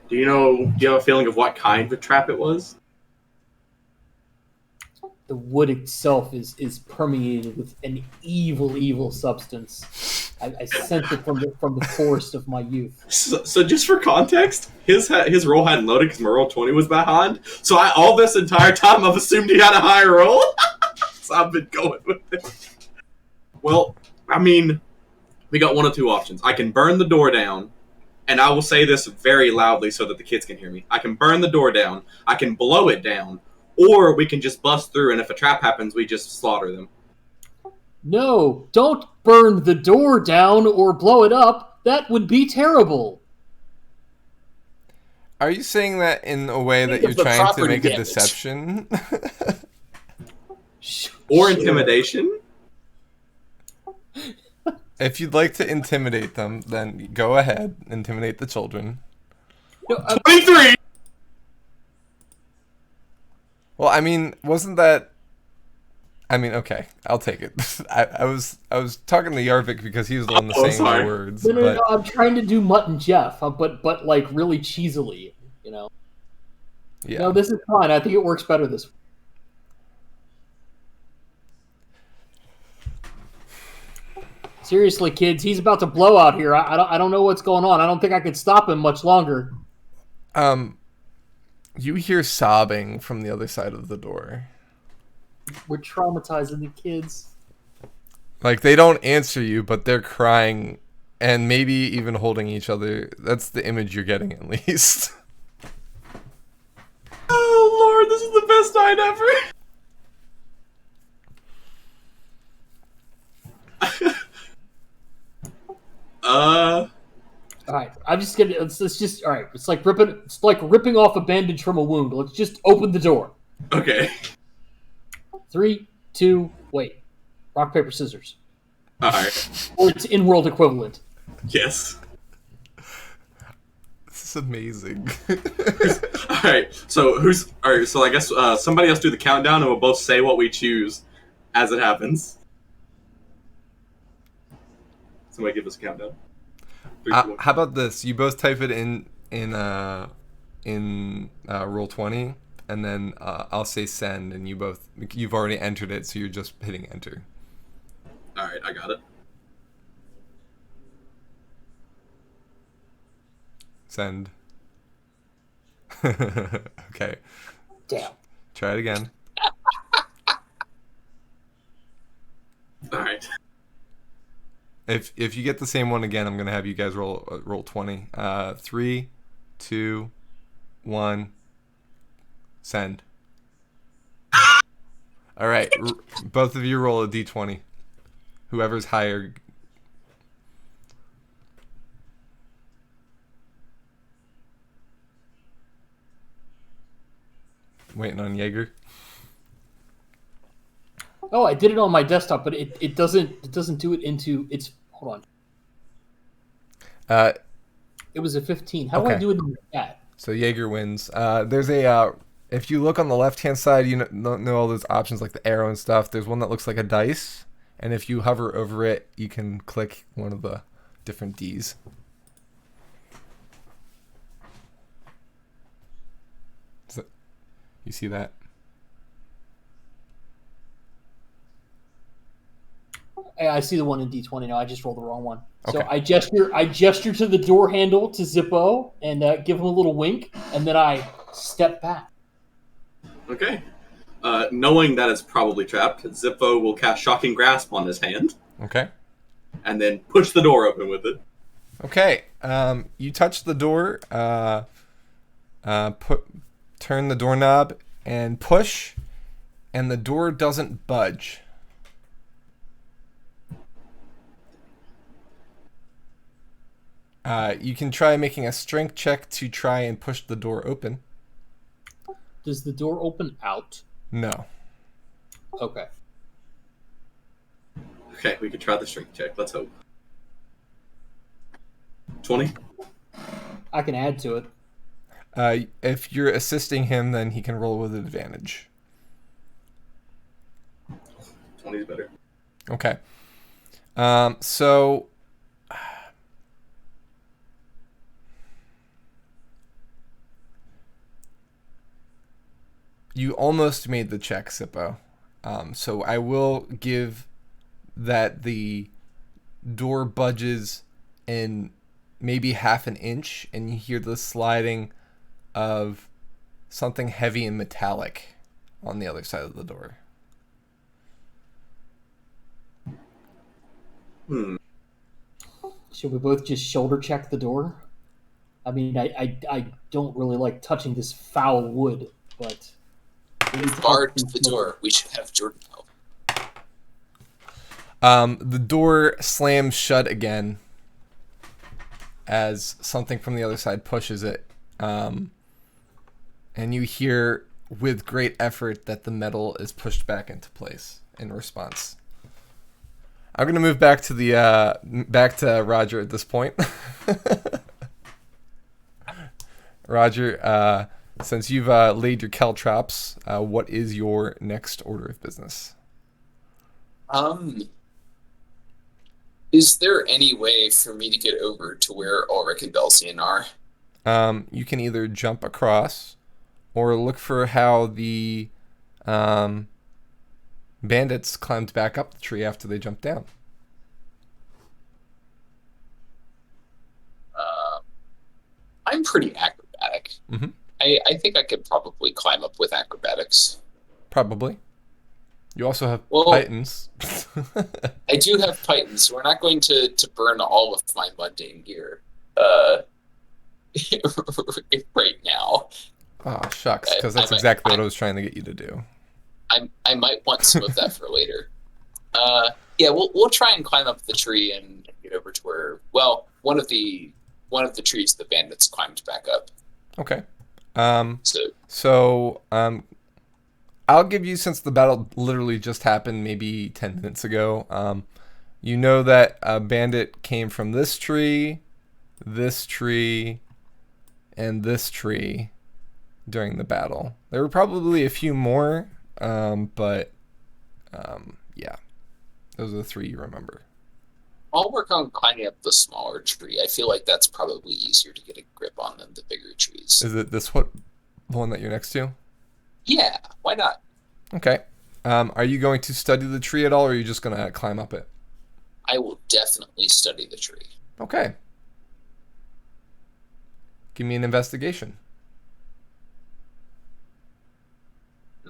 Do you have a feeling of what kind of trap it was? the wood itself is permeated with an evil substance. I sense it from the forest of my youth. So just for context, his roll hadn't loaded because my roll 20 was behind. So all this entire time I've assumed he had a high roll. So I've been going with it. Well, I mean, we got one of two options. I can burn the door down, and I will say this very loudly so that the kids can hear me. I can burn the door down, I can blow it down, or we can just bust through, and if a trap happens, we just slaughter them. No, don't burn the door down or blow it up. That would be terrible. Are you saying that in a way that you're trying to make a deception? Or intimidation? If you'd like to intimidate them, then go ahead. Intimidate the children. No, 23! Well, I mean, wasn't that... I mean, okay, I'll take it. I was talking to Yarvik because he was the one saying the words. No, I'm trying to do Mutt and Jeff, but like really cheesily, you know. Yeah. No, this is fine. I think it works better this way. Seriously, kids, he's about to blow out here. I don't know what's going on. I don't think I can stop him much longer. You hear sobbing from the other side of the door. We're traumatizing the kids. Like, they don't answer you, but they're crying and maybe even holding each other. That's the image you're getting, at least. Oh, Lord, this is the best night ever! All right, I'm just gonna. Let's just. All right, it's like ripping off a bandage from a wound. Let's just open the door. Okay. 3, 2, wait. Rock, paper, scissors. Alright. Or its in-world equivalent. Yes. This is amazing. Alright, so I guess somebody else do the countdown and we'll both say what we choose as it happens. Somebody give us a countdown. 3, 2, 1. How about this? You both type it in roll 20, and then I'll say send, and you've already entered it, so you're just hitting enter. Alright, I got it. Send. Okay. Damn. Try it again. Alright. If you get the same one again, I'm gonna have you guys roll 20. 3, 2, 1. Send. All right, both of you roll a d20. Whoever's higher. Waiting on Jaeger. Oh, I did it on my desktop, but it doesn't do it into its. Hold on. It was a 15. How do I do it in the chat? So Jaeger wins. There's a if you look on the left-hand side, you know all those options like the arrow and stuff. There's one that looks like a dice, and if you hover over it, you can click one of the different Ds. You see that? I see the one in D20 now. I just rolled the wrong one. So Okay. I gesture to the door handle to Zippo and give him a little wink, and then I step back. Okay. Knowing that it's probably trapped, Zippo will cast Shocking Grasp on his hand Okay. and then push the door open with it. Okay. You touch the door, turn the doorknob and push, and the door doesn't budge. You can try making a strength check to try and push the door open. Does the door open out? No. Okay. Okay, we could try the strength check. Let's hope. 20? I can add to it. If you're assisting him, then he can roll with advantage. 20 is better. Okay. So you almost made the check, Sippo. So I will give that the door budges in maybe half an inch, and you hear the sliding of something heavy and metallic on the other side of the door. Should we both just shoulder check the door? I mean, I don't really like touching this foul wood, but We've barred the door. We should have Jordan help. The door slams shut again as something from the other side pushes it. And you hear with great effort that the metal is pushed back into place in response. I'm going to move back to back to Roger at this point. Roger, since you've laid your caltrops, what is your next order of business? Is there any way for me to get over to where Ulrich and Belsian are? You can either jump across or look for how the bandits climbed back up the tree after they jumped down. I'm pretty acrobatic. Mm-hmm. I think I could probably climb up with acrobatics. Probably. You also have Well, Titans. I do have Titans, so we're not going to burn all of my mundane gear right now. Oh, shucks, because that's exactly what I was trying to get you to do. I might want some of that for later. Yeah, we'll try and climb up the tree and get over to where, well, one of the trees the bandits climbed back up. Okay. So I'll give you, since the battle literally just happened maybe 10 minutes ago, you know that a bandit came from this tree, and this tree during the battle. There were probably a few more, but yeah, those are the three you remember. I'll work on climbing up the smaller tree. I feel like that's probably easier to get a grip on than the bigger trees. Is it the one that you're next to? Yeah, why not? Okay. Are you going to study the tree at all, or are you just going to climb up it? I will definitely study the tree. Okay. Give me an investigation.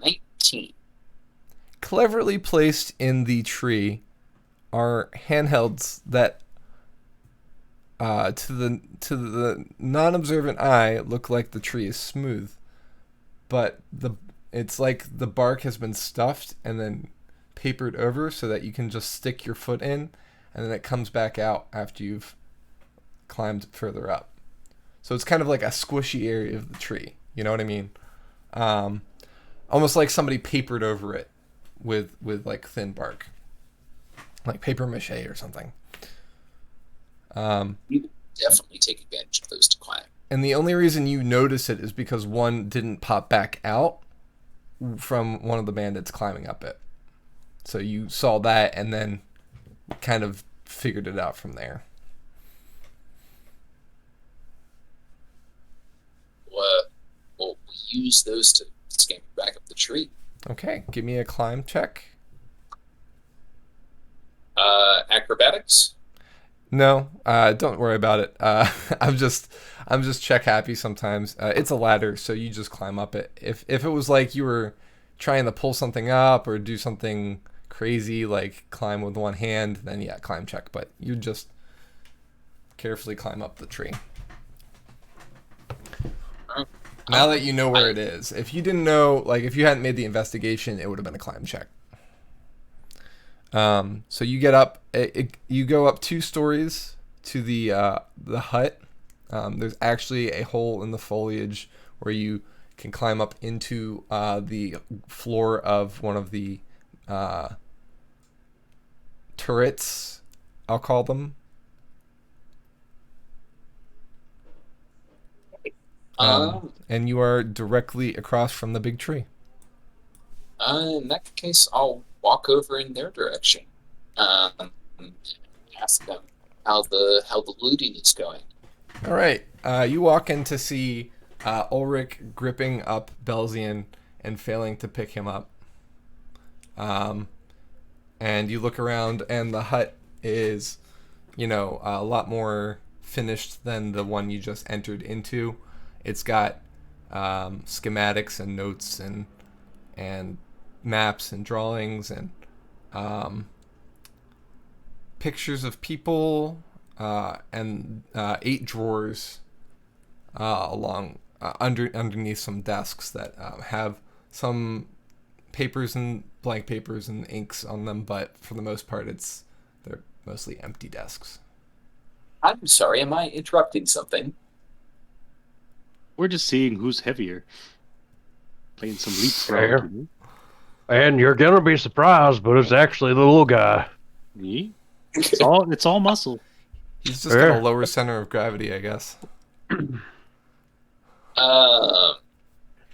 19. Cleverly placed in the tree are handhelds that to the non-observant eye look like the tree is smooth, but it's like the bark has been stuffed and then papered over so that you can just stick your foot in and then it comes back out after you've climbed further up. So it's kind of like a squishy area of the tree. You know what I mean? Almost like somebody papered over it with like thin bark, like paper mache or something. You definitely take advantage of those to climb. And the only reason you notice it is because one didn't pop back out from one of the bandits climbing up it. So you saw that and then kind of figured it out from there. We'll use those to scamper back up the tree. Okay, give me a climb check. acrobatics? No, don't worry about it. I'm just check happy sometimes. It's a ladder, so you just climb up it. If it was like you were trying to pull something up or do something crazy like climb with one hand, then yeah, climb check. But you just carefully climb up the tree. Now that you know where it is, if you didn't know, like if you hadn't made the investigation, it would have been a climb check. So you get up, you go up 2 stories to the hut. There's actually a hole in the foliage where you can climb up into the floor of one of the turrets, I'll call them. And you are directly across from the big tree. In that case, I'll walk over in their direction. Ask them how the looting is going. All right. You walk in to see Ulrich gripping up Belzian and failing to pick him up. And you look around, and the hut is, a lot more finished than the one you just entered into. It's got schematics and notes and maps and drawings and pictures of people and 8 drawers underneath some desks that have some papers and blank papers and inks on them, but for the most part they're mostly empty desks. I'm sorry, am I interrupting something? We're just seeing who's heavier. Playing some leapfrog. You know? And you're gonna be surprised, but it's actually the little guy. Yeah. It's all muscle. He's just got a lower center of gravity, I guess.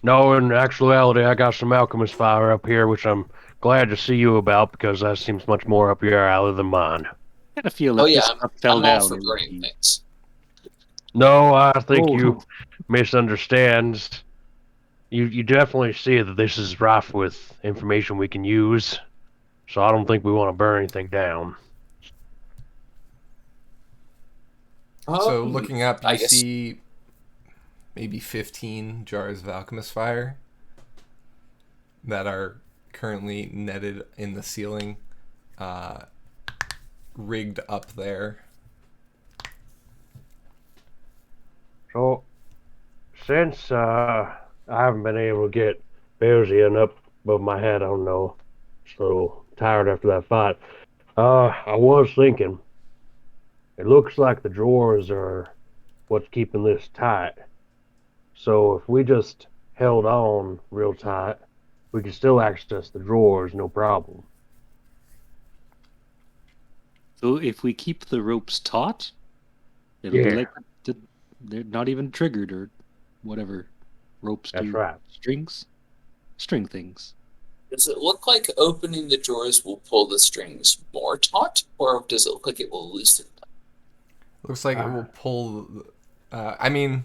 No, in actuality, I got some alchemist fire up here, which I'm glad to see you about because that seems much more up your alley than mine. I had a feel that this stuff fell I'm down. all for burning things. No, I think you misunderstand. You definitely see that this is rife with information we can use, so I don't think we want to burn anything down. So looking up, you see maybe 15 jars of alchemist fire that are currently netted in the ceiling, rigged up there. So, since I haven't been able to get Belzian up above my head, I don't know, so tired after that fight, I was thinking, it looks like the drawers are what's keeping this tight. So if we just held on real tight, we could still access the drawers, no problem. So if we keep the ropes taut, it'll be like they're not even triggered or whatever ropes do. That's right. String things. Does it look like opening the drawers will pull the strings more taut, or does it look like it will loosen them? Looks like it will pull. I mean,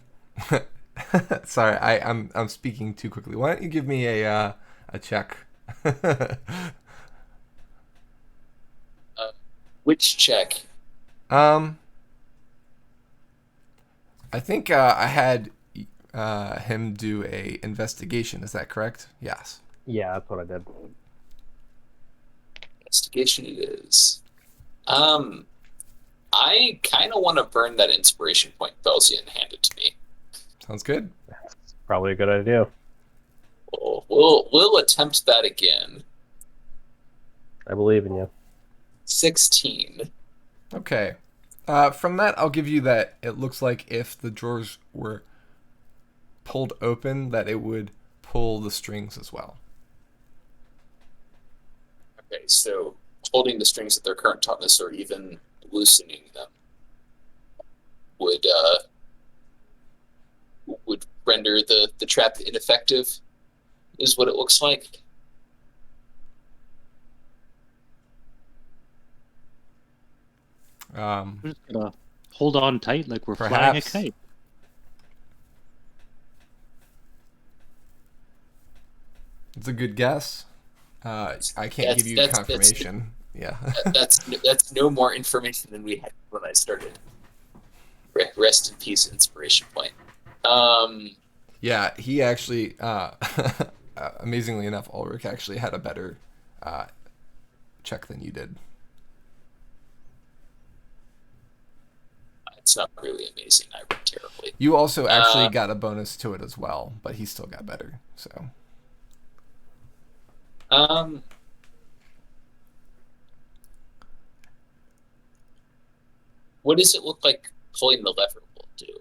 sorry, I'm speaking too quickly. Why don't you give me a check? Which check? I think I had him do a investigation. Is that correct? Yes. Yeah, that's what I did. Investigation it is. I kind of want to burn that inspiration point Belzian handed to me. Sounds good. That's probably a good idea. We'll attempt that again. I believe in you. 16. Okay. From that, I'll give you that it looks like if the drawers were pulled open, that it would pull the strings as well. Okay, so holding the strings at their current tautness or even loosening them would render the trap ineffective, is what it looks like. We're just gonna hold on tight like we're flying a Perhaps. kite. It's a good guess. I can't give you confirmation. Yeah. That's no more information than we had when I started. Rest in peace, inspiration point. Yeah, he actually, amazingly enough, Ulrich actually had a better check than you did. It's not really amazing. I rolled terribly. You also actually got a bonus to it as well, but he still got better. So. What does it look like pulling the lever will do?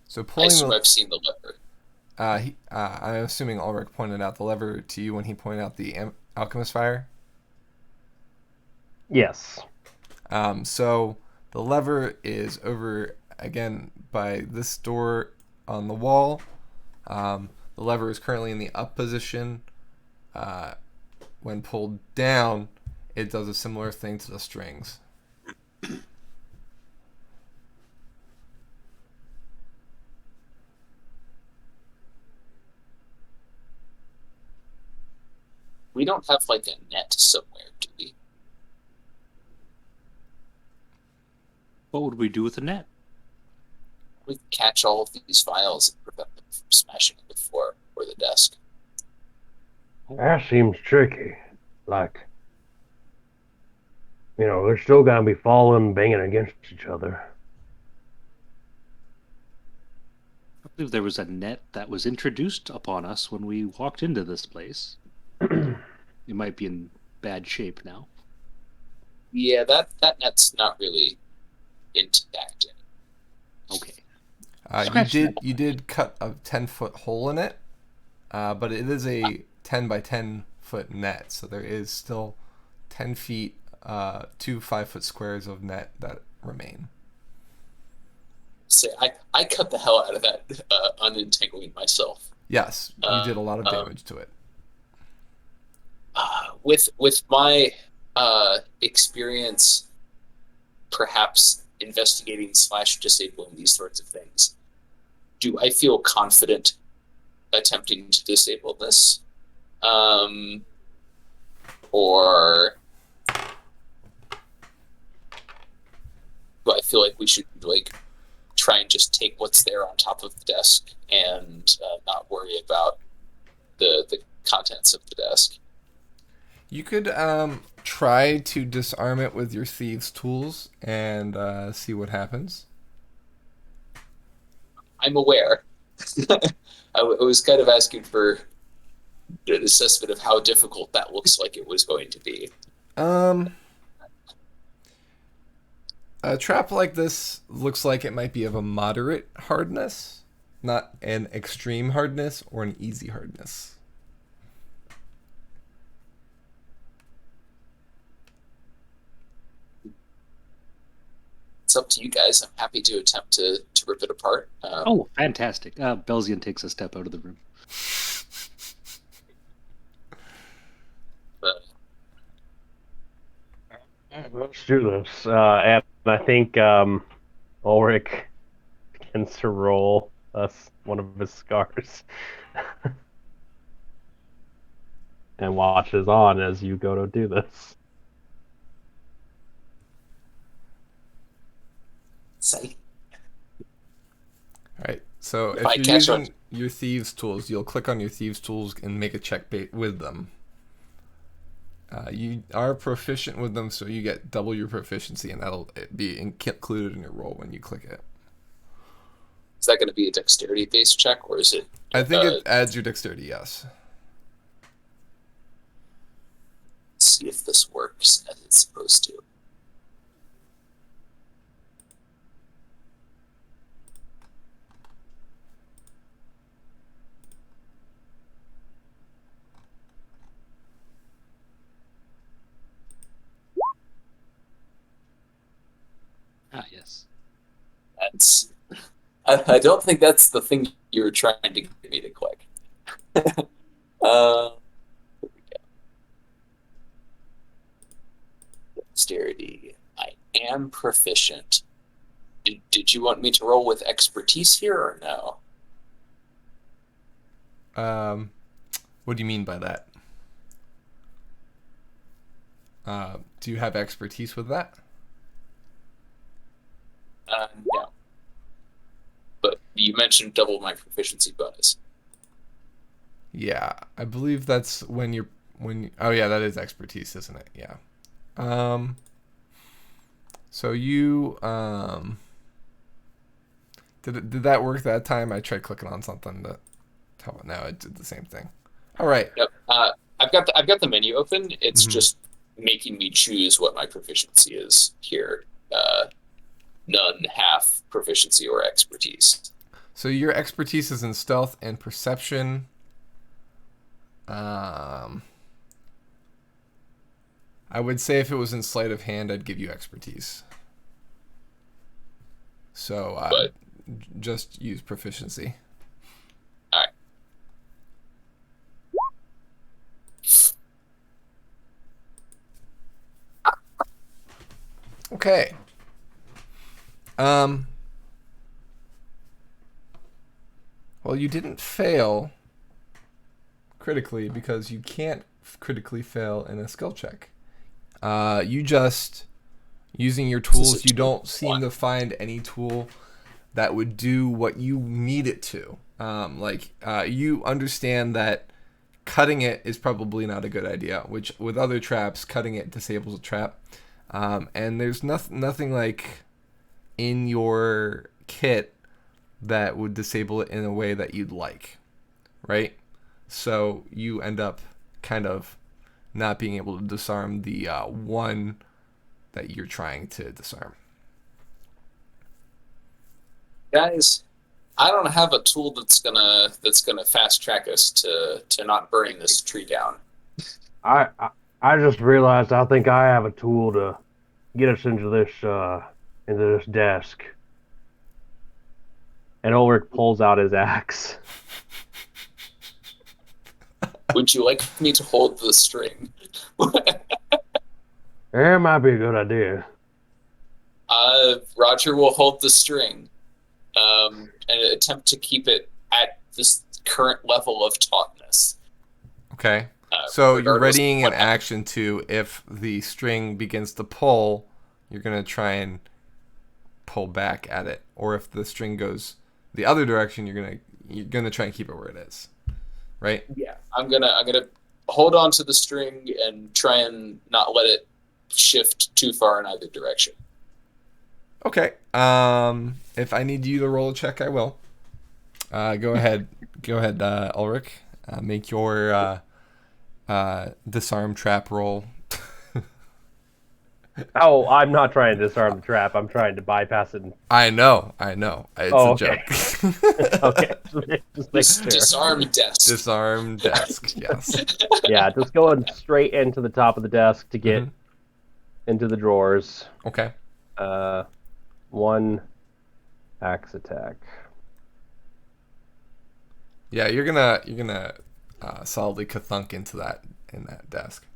So I pulling assume the. I've seen the lever. I'm assuming Ulrich pointed out the lever to you when he pointed out the alchemist fire. Yes. So the lever is over again by this door on the wall. The lever is currently in the up position. When pulled down, it does a similar thing to the strings. We don't have like a net somewhere, do we? What would we do with the net? We can catch all of these files and prevent them from smashing on the floor or the desk. That seems tricky. Like, they're still gonna be falling, banging against each other. I believe there was a net that was introduced upon us when we walked into this place. It might be in bad shape now. Yeah, that net's not really intact. Okay. You did cut a 10-foot hole in it, but it is a 10 by 10-foot net, so there is still 10 feet, 2 5-foot squares of net that remain. So I cut the hell out of that unentangling myself. Yes, you did a lot of damage to it. With my experience, perhaps investigating / disabling these sorts of things, do I feel confident attempting to disable this? Or do I feel like we should try and just take what's there on top of the desk and not worry about the contents of the desk? You could try to disarm it with your thieves' tools and see what happens. I'm aware. I was kind of asking for an assessment of how difficult that looks like it was going to be. A trap like this looks like it might be of a moderate hardness, not an extreme hardness or an easy hardness. It's up to you guys. I'm happy to attempt to rip it apart. Oh, fantastic. Belzian takes a step out of the room. But Let's do this. And I think Ulrich begins to roll us one of his scars. And watches on as you go to do this. say, All right. So If I if you're catch using your thieves' tools, you'll click on your thieves' tools and make a check with them. You are proficient with them, so you get double your proficiency, and that'll be included in your roll when you click it. is that going to be a dexterity-based check, or is it? I think it adds your dexterity, yes. See if this works as it's supposed to. Ah, yes. That's. I don't think that's the thing you were trying to get me to click. Here we go. Dexterity. I am proficient. Did you want me to roll with expertise here or no? What do you mean by that? Do you have expertise with that? No. But you mentioned double my proficiency bonus. Yeah, I believe that's oh yeah, that is expertise, isn't it? Yeah. So you did that work that time? I tried clicking on something to tell it. No, it did the same thing. All right. Yep. I've got the menu open. It's just making me choose what my proficiency is here. None, half proficiency, or expertise. So your expertise is in stealth and perception. I would say if it was in sleight of hand, I'd give you expertise. So just use proficiency. All right. Okay. Well, you didn't fail critically because you can't critically fail in a skill check. You just using your tools. You don't seem to find any tool that would do what you need it to. You understand that cutting it is probably not a good idea. Which with other traps, cutting it disables a trap. And there's nothing like in your kit that would disable it in a way that you'd like, right? So you end up kind of not being able to disarm the one that you're trying to disarm. Guys, I don't have a tool that's gonna fast track us to not burning this tree down. I just realized I think I have a tool to get us into this desk. And Ulrich pulls out his axe. Would you like me to hold the string? It might be a good idea. Roger will hold the string and attempt to keep it at this current level of tautness. Okay. So you're readying an action to, if the string begins to pull, you're going to try and pull back at it. Or if the string goes the other direction, you're gonna try and keep it where it is. Right? Yeah. I'm gonna hold on to the string and try and not let it shift too far in either direction. Okay. If I need you to roll a check, I will. Go ahead. Go ahead, Ulrich. Make your disarm trap roll. Oh, I'm not trying to disarm the trap. I'm trying to bypass it. I know. It's a joke. Okay. Just make sure. Disarm desk. Disarm desk, yes. Yeah, just going straight into the top of the desk to get into the drawers. Okay. One axe attack. Yeah, you're gonna solidly kathunk into that in that desk.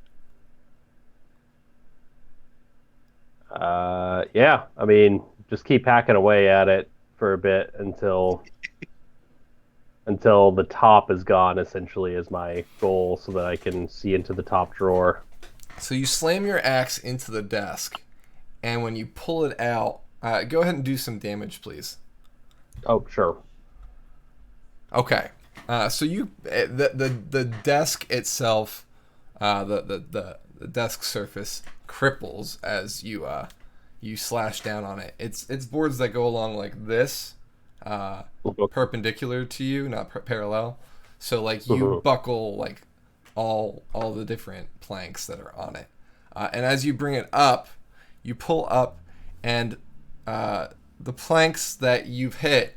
Yeah, I mean, just keep hacking away at it for a bit until the top is gone, essentially, is my goal, so that I can see into the top drawer. So you slam your axe into the desk, and when you pull it out, go ahead and do some damage, please. Oh, sure. Okay. So you the desk itself, the desk surface cripples as you slash down on it. It's boards that go along like this, perpendicular to you, not parallel. So like you buckle like all the different planks that are on it, and as you bring it up, you pull up, and the planks that you've hit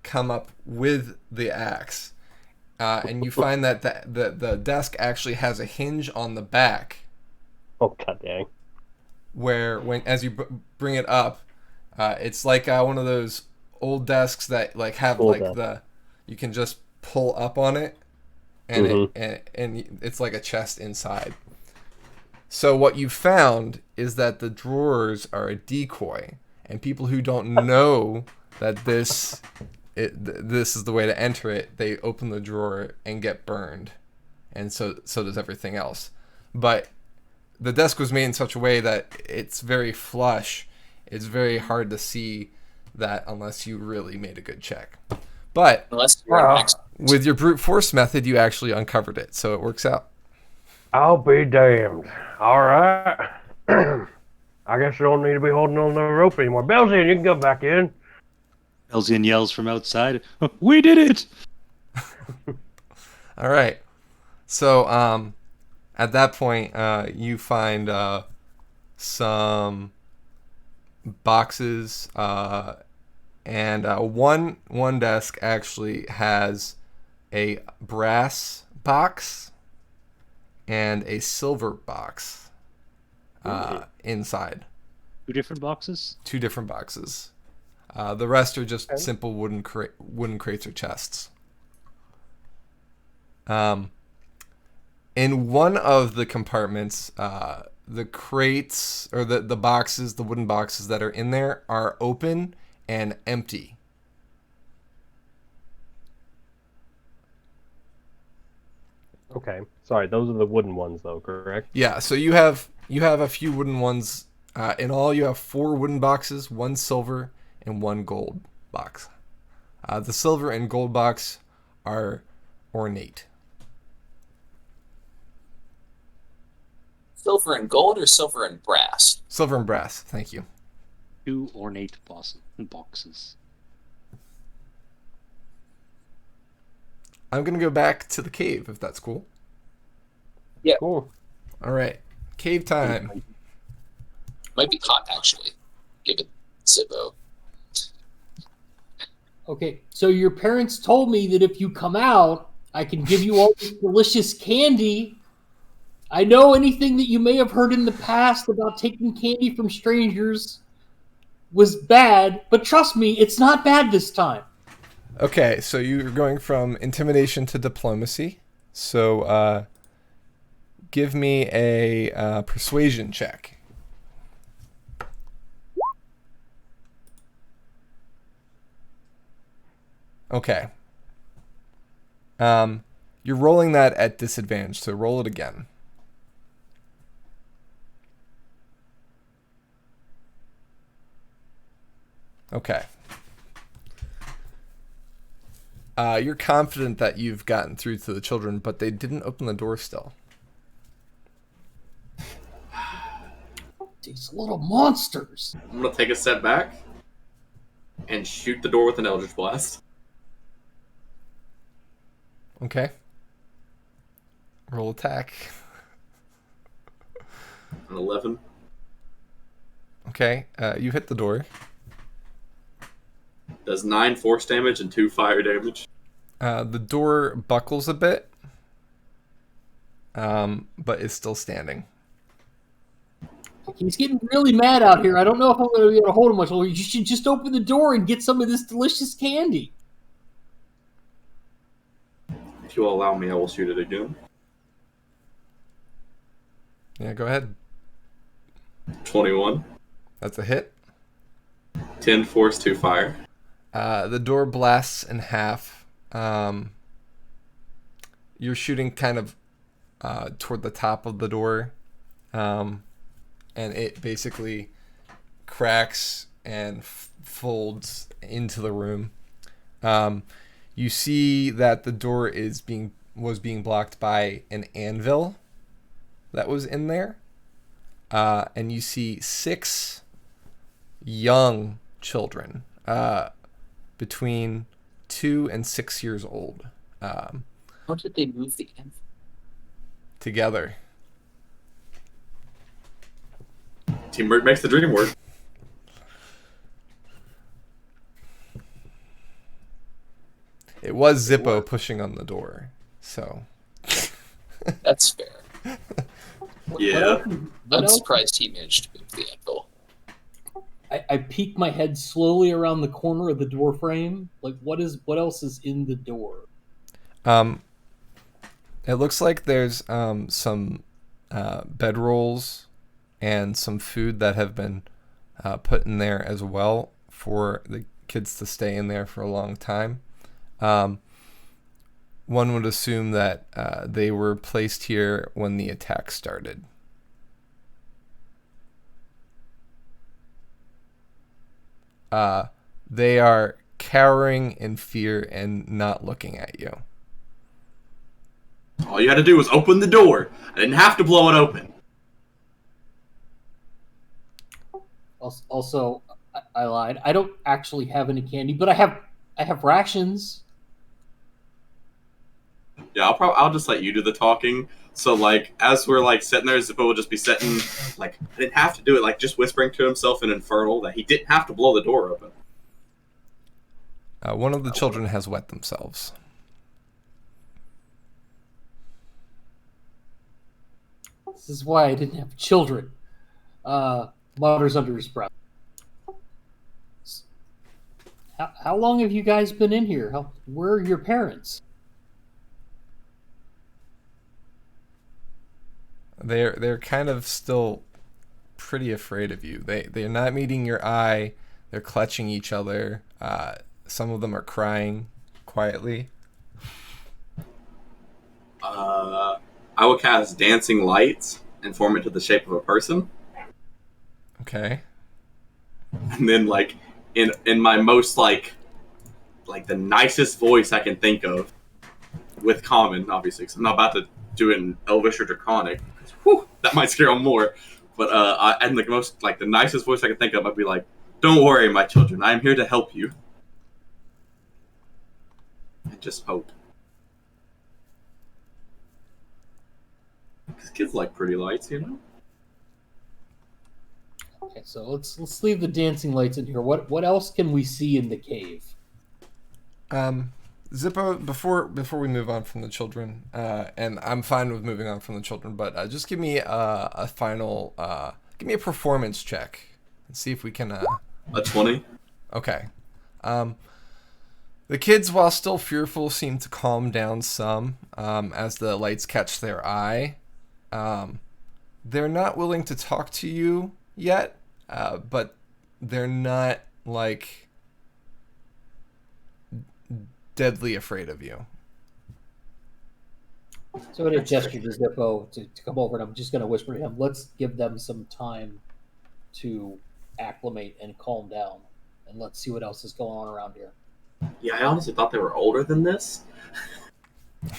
come up with the axe. And you find that the desk actually has a hinge on the back. Oh, god dang. Where as you bring it up, it's like one of those old desks that like have you can just pull up on it, and and it's like a chest inside. So what you found is that the drawers are a decoy, and people who don't know that this is the way to enter it, they open the drawer and get burned, and so does everything else. But the desk was made in such a way that it's very flush. It's very hard to see that unless you really made a good check. But Unless you're an expert. with your brute force method, you actually uncovered it, so it works out. I'll be damned. All right. I guess you don't need to be holding on the rope anymore. Belzy, you can go back in. Elzian yells from outside, "We did it!" All right. So at that point, you find some boxes, and one desk actually has a brass box and a silver box inside. 2 different boxes? 2 different boxes. The rest are just simple wooden crates or chests. In one of the compartments, the crates or the boxes, the wooden boxes that are in there are open and empty. Okay. Sorry, those are the wooden ones, though, correct? Yeah, so you have a few wooden ones. In all, you have 4 wooden boxes, 1 silver and 1 gold box. The silver and gold box are ornate. Silver and gold or silver and brass? Silver and brass, thank you. 2 ornate boxes. I'm going to go back to the cave, if that's cool. Yeah. Cool. All right, cave time. Might be hot, actually. Give it Zippo. Okay, so your parents told me that if you come out, I can give you all this delicious candy. I know anything that you may have heard in the past about taking candy from strangers was bad, but trust me, it's not bad this time. Okay, so you're going from intimidation to diplomacy. So give me a persuasion check. Okay. You're rolling that at disadvantage, so roll it again. Okay. You're confident that you've gotten through to the children, but they didn't open the door still. These little monsters. I'm gonna take a step back and shoot the door with an Eldritch Blast. Okay. Roll attack. An 11. Okay. You hit the door. Does 9 force damage and 2 fire damage. The door buckles a bit, but is still standing. He's getting really mad out here. I don't know if I'm going to be able to hold him much longer. You should just open the door and get some of this delicious candy. If you will allow me, I will shoot it again. Yeah, go ahead. 21. That's a hit. 10 force, 2 fire. The door blasts in half. You're shooting kind of toward the top of the door, and it basically cracks and folds into the room. You see that the door was being blocked by an anvil that was in there, and you see 6 young children, between 2 and 6 years old, How did they move the anvil? together. Teamwork makes the dream work. It was Zippo pushing on the door, so. That's fair. Yeah. I'm else? surprised he managed to move the anvil. I peek my head slowly around the corner of the door frame. Like, what else is in the door? It looks like there's some bedrolls and some food that have been put in there as well for the kids to stay in there for a long time. One would assume that they were placed here when the attack started. They are cowering in fear and not looking at you. All you had to do was open the door. I didn't have to blow it open. Also, I lied. I don't actually have any candy, but I have rations. Yeah, I'll just let you do the talking. So, like, as we're, like, sitting there, Zippo will just be sitting, like, I didn't have to do it, like, just whispering to himself in Infernal that he didn't have to blow the door open. One of the children has wet themselves. This is why I didn't have children. Mutters under his breath. How long have you guys been in here? Where are your parents? They're kind of still pretty afraid of you. They're not meeting your eye. They're clutching each other. Some of them are crying quietly. I will cast Dancing Lights and form it to the shape of a person. Okay. And then, like, in my most, like the nicest voice I can think of, with Common, obviously, because I'm not about to do it in Elvish or Draconic. Whew, that might scare them more. But and the nicest voice I can think of, I'd be like, "Don't worry, my children. I am here to help you." And just hope. Because kids like pretty lights, you know? Okay, so let's leave the dancing lights in here. What else can we see in the cave? Zippo, before we move on from the children, and I'm fine with moving on from the children, but just give me a final, give me a performance check and see if we can. A 20. Okay. The kids, while still fearful, seem to calm down some as the lights catch their eye. They're not willing to talk to you yet, but they're not, like, deadly afraid of you. So I gesture to Zippo to come over, and I'm just going to whisper to him, let's give them some time to acclimate and calm down, and let's see what else is going on around here. Yeah, I honestly thought they were older than this.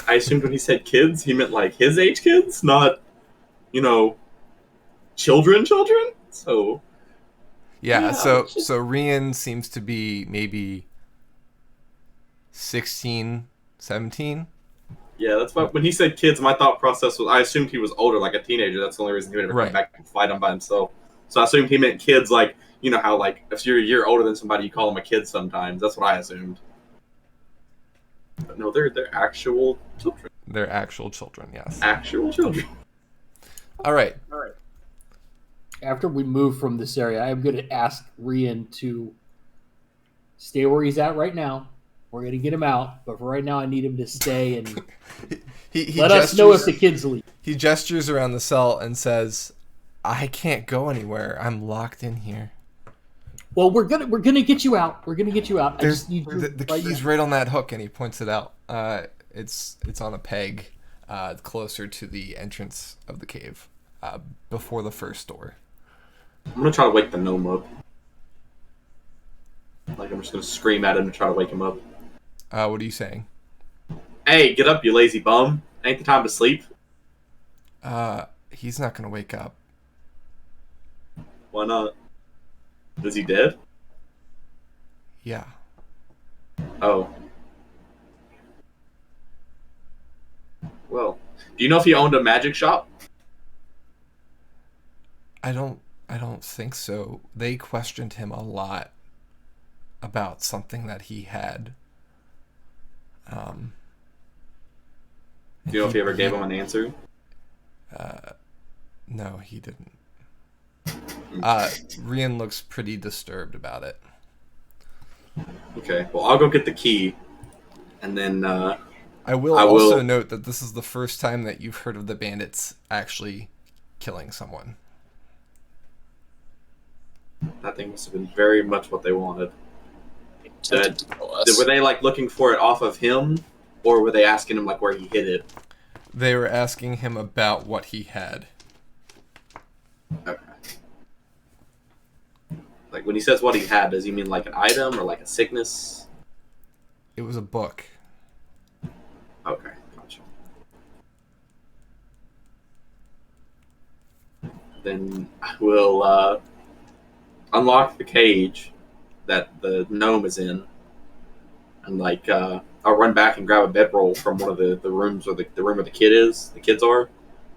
I assumed when he said kids, he meant, like, his age kids, not, children. So... Yeah, so Rian seems to be maybe 16, 17. Yeah, that's why when he said kids, my thought process was I assumed he was older, like a teenager. That's the only reason he would ever come back and fight him by himself. So I assumed he meant kids, like, you know how, like, if you're a year older than somebody, you call them a kid sometimes. That's what I assumed. But no, they're actual children. They're actual children, yes. Actual children. All right. After we move from this area, I'm going to ask Rian to stay where he's at right now. We're going to get him out, but for right now, I need him to stay and he let us know if the kids leave. He gestures around the cell and says, "I can't go anywhere. I'm locked in here." Well, we're gonna get you out. We're gonna get you out. There's the key's right on that hook, and he points it out. It's on a peg, closer to the entrance of the cave, before the first door. I'm gonna try to wake the gnome up. Like, I'm just gonna scream at him to try to wake him up. What are you saying? Hey, get up, you lazy bum! Ain't the time to sleep. He's not gonna wake up. Why not? Is he dead? Yeah. Oh. Well, do you know if he owned a magic shop? I don't think so. They questioned him a lot about something that he had. Do you know if he ever gave him an answer? No, he didn't. Rian looks pretty disturbed about it. Okay, well, I'll go get the key, and then I will also note that this is the first time that you've heard of the bandits actually killing someone. That thing must have been very much what they wanted. Were Were they, like, looking for it off of him, or were they asking him, like, where he hid it? They were asking him about what he had. Okay. Like, when he says what he had, does he mean like an item or like a sickness? It was a book. Okay, gotcha. Then I will unlock the cage that the gnome is in, and like I'll run back and grab a bedroll from one of the rooms where the room where the kids are,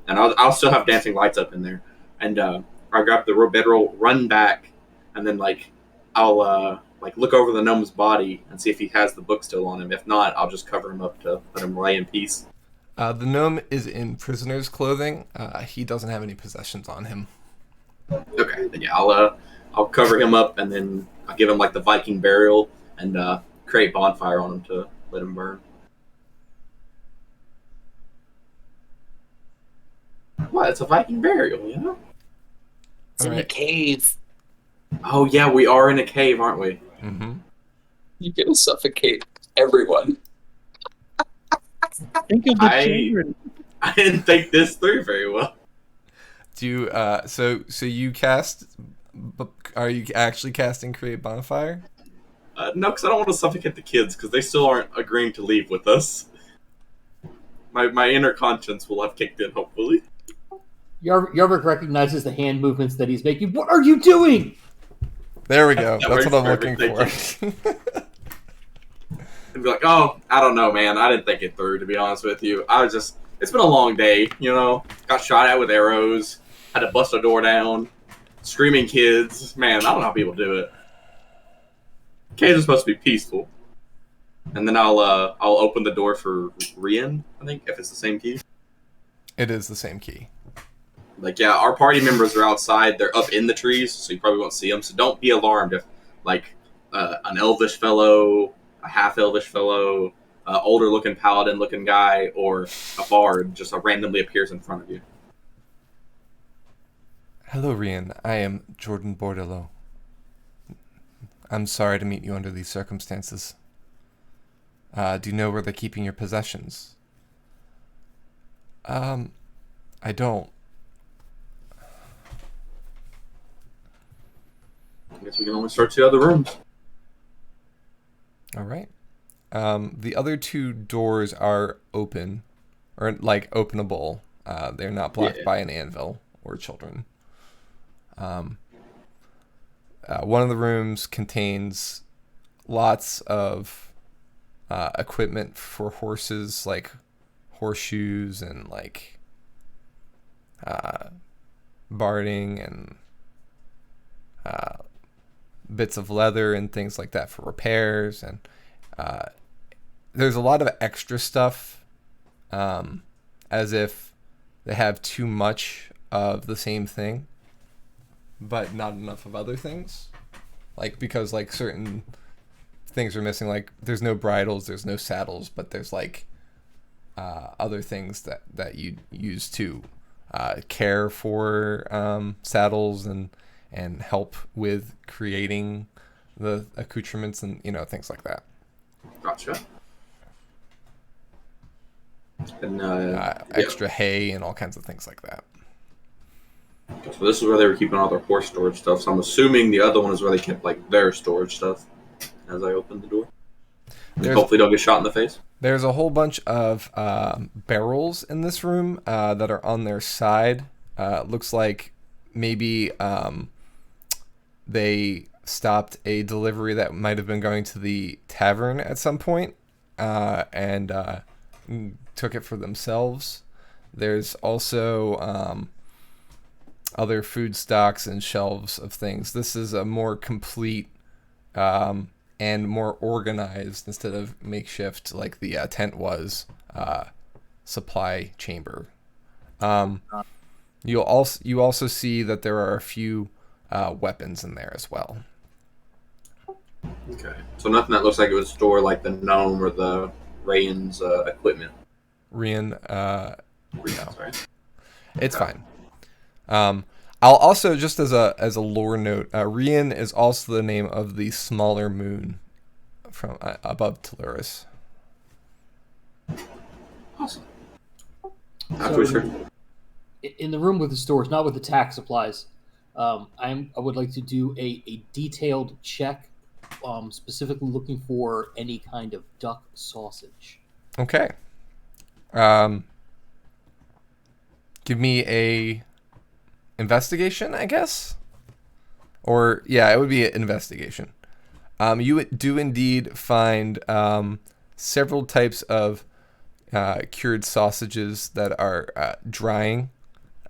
and I'll still have dancing lights up in there, and I'll grab the bedroll, run back, and then like I'll like look over the gnome's body and see if he has the book still on him. If not, I'll just cover him up to let him lay in peace. The gnome is in prisoner's clothing. He doesn't have any possessions on him. Okay, then yeah, I'll cover him up, and then I'll give him like the Viking burial and create bonfire on him to let him burn. What? It's a Viking burial, you know? It's in the cave. Oh yeah, we are in a cave, aren't we? Mm-hmm. You're gonna suffocate everyone. Think of the children. I didn't think this through very well. Do you, so you cast, are you actually casting Create Bonfire? No, because I don't want to suffocate the kids, because they still aren't agreeing to leave with us. My inner conscience will have kicked in, hopefully. Yarvik recognizes the hand movements that he's making. What are you doing? There we go. That That's what I'm works looking perfect, for. And be like, oh, I don't know, man. I didn't think it through, to be honest with you. It's been a long day, you know? Got shot at with arrows, had to bust a door down, screaming kids. Man, I don't know how people do it. Caves are supposed to be peaceful. And then I'll open the door for Rian, I think, if it's the same key. It is the same key. Like, yeah, our party members are outside. They're up in the trees, so you probably won't see them. So don't be alarmed if, like, an elvish fellow, a half-elvish fellow, older-looking paladin-looking guy, or a bard just randomly appears in front of you. Hello, Rian. I am Jordan Bordello. I'm sorry to meet you under these circumstances. Do you know where they're keeping your possessions? I don't. I guess we can only search the other rooms. All right. The other two doors are open, or like openable. They're not blocked by an anvil or children. One of the rooms contains lots of equipment for horses, like horseshoes and like barding and bits of leather and things like that for repairs, and there's a lot of extra stuff, as if they have too much of the same thing but not enough of other things, like because like certain things are missing, like there's no bridles, there's no saddles, but there's like other things that you use to care for saddles and help with creating the accoutrements and, you know, things like that. Gotcha. And extra hay and all kinds of things like that. So this is where they were keeping all their horse storage stuff. So I'm assuming the other one is where they kept like their storage stuff. As I open the door, hopefully don't get shot in the face. There's a whole bunch of barrels in this room that are on their side. Looks like maybe they stopped a delivery that might have been going to the tavern at some point and took it for themselves. There's also other food stocks and shelves of things. This is a more complete and more organized, instead of makeshift like the tent was, supply chamber. You also see that there are a few weapons in there as well. Okay, so nothing that looks like it would store like the gnome or the Rayan's equipment. Rian, No. Sorry. It's fine. I'll also, just as a lore note, Rian is also the name of the smaller moon from above Telluris. Awesome. So, in the room with the stores, not with the tax supplies, I would like to do a detailed check, specifically looking for any kind of duck sausage. Okay. Give me a investigation, I guess. Or yeah, it would be an investigation. You do indeed find several types of cured sausages that are drying,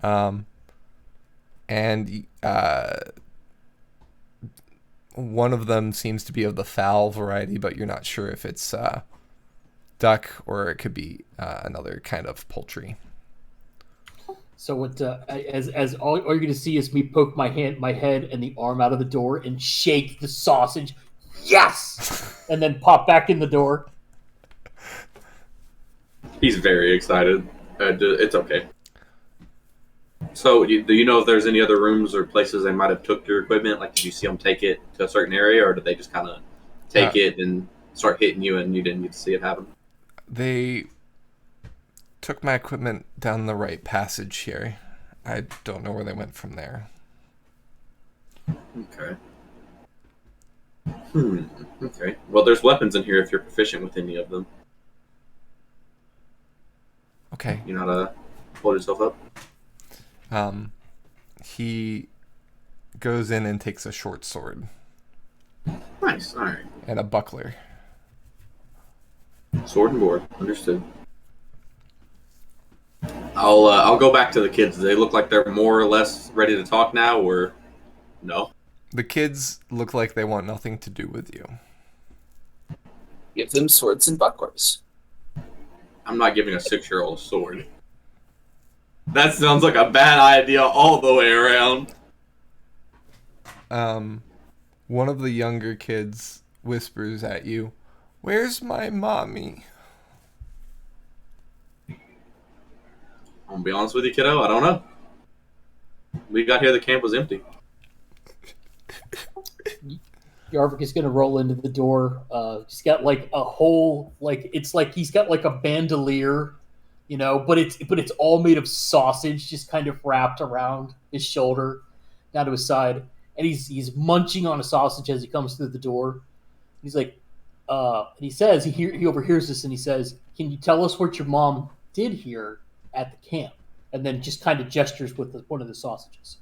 and one of them seems to be of the fowl variety, but you're not sure if it's duck or it could be another kind of poultry. So what? As all you're going to see is me poke my head, and the arm out of the door and shake the sausage. Yes, and then pop back in the door. He's very excited. It's okay. So, do you know if there's any other rooms or places they might have took your equipment? Like, did you see them take it to a certain area, or did they just kind of take it and start hitting you, and you didn't get to see it happen? They took my equipment down the right passage here. I don't know where they went from there. Okay. Okay. Well, there's weapons in here if you're proficient with any of them. Okay. You know how to hold yourself up? He goes in and takes a short sword. Nice. All right. And a buckler. Sword and board. Understood. I'll go back to the kids. They look like they're more or less ready to talk now, or no? The kids look like they want nothing to do with you. Give them swords and bucklers. I'm not giving a 6-year-old a sword. That sounds like a bad idea all the way around. One of the younger kids whispers at you, "Where's my mommy?" I'm gonna be honest with you, kiddo. I don't know. We got here, the camp was empty. Yarvik is going to roll into the door. He's got like a whole, like it's like he's got like a bandolier, but it's all made of sausage, just kind of wrapped around his shoulder, down to his side, and he's munching on a sausage as he comes through the door. He's like, and he says he overhears this and he says, "Can you tell us what your mom did here at the camp?" And then just kind of gestures with one of the sausages.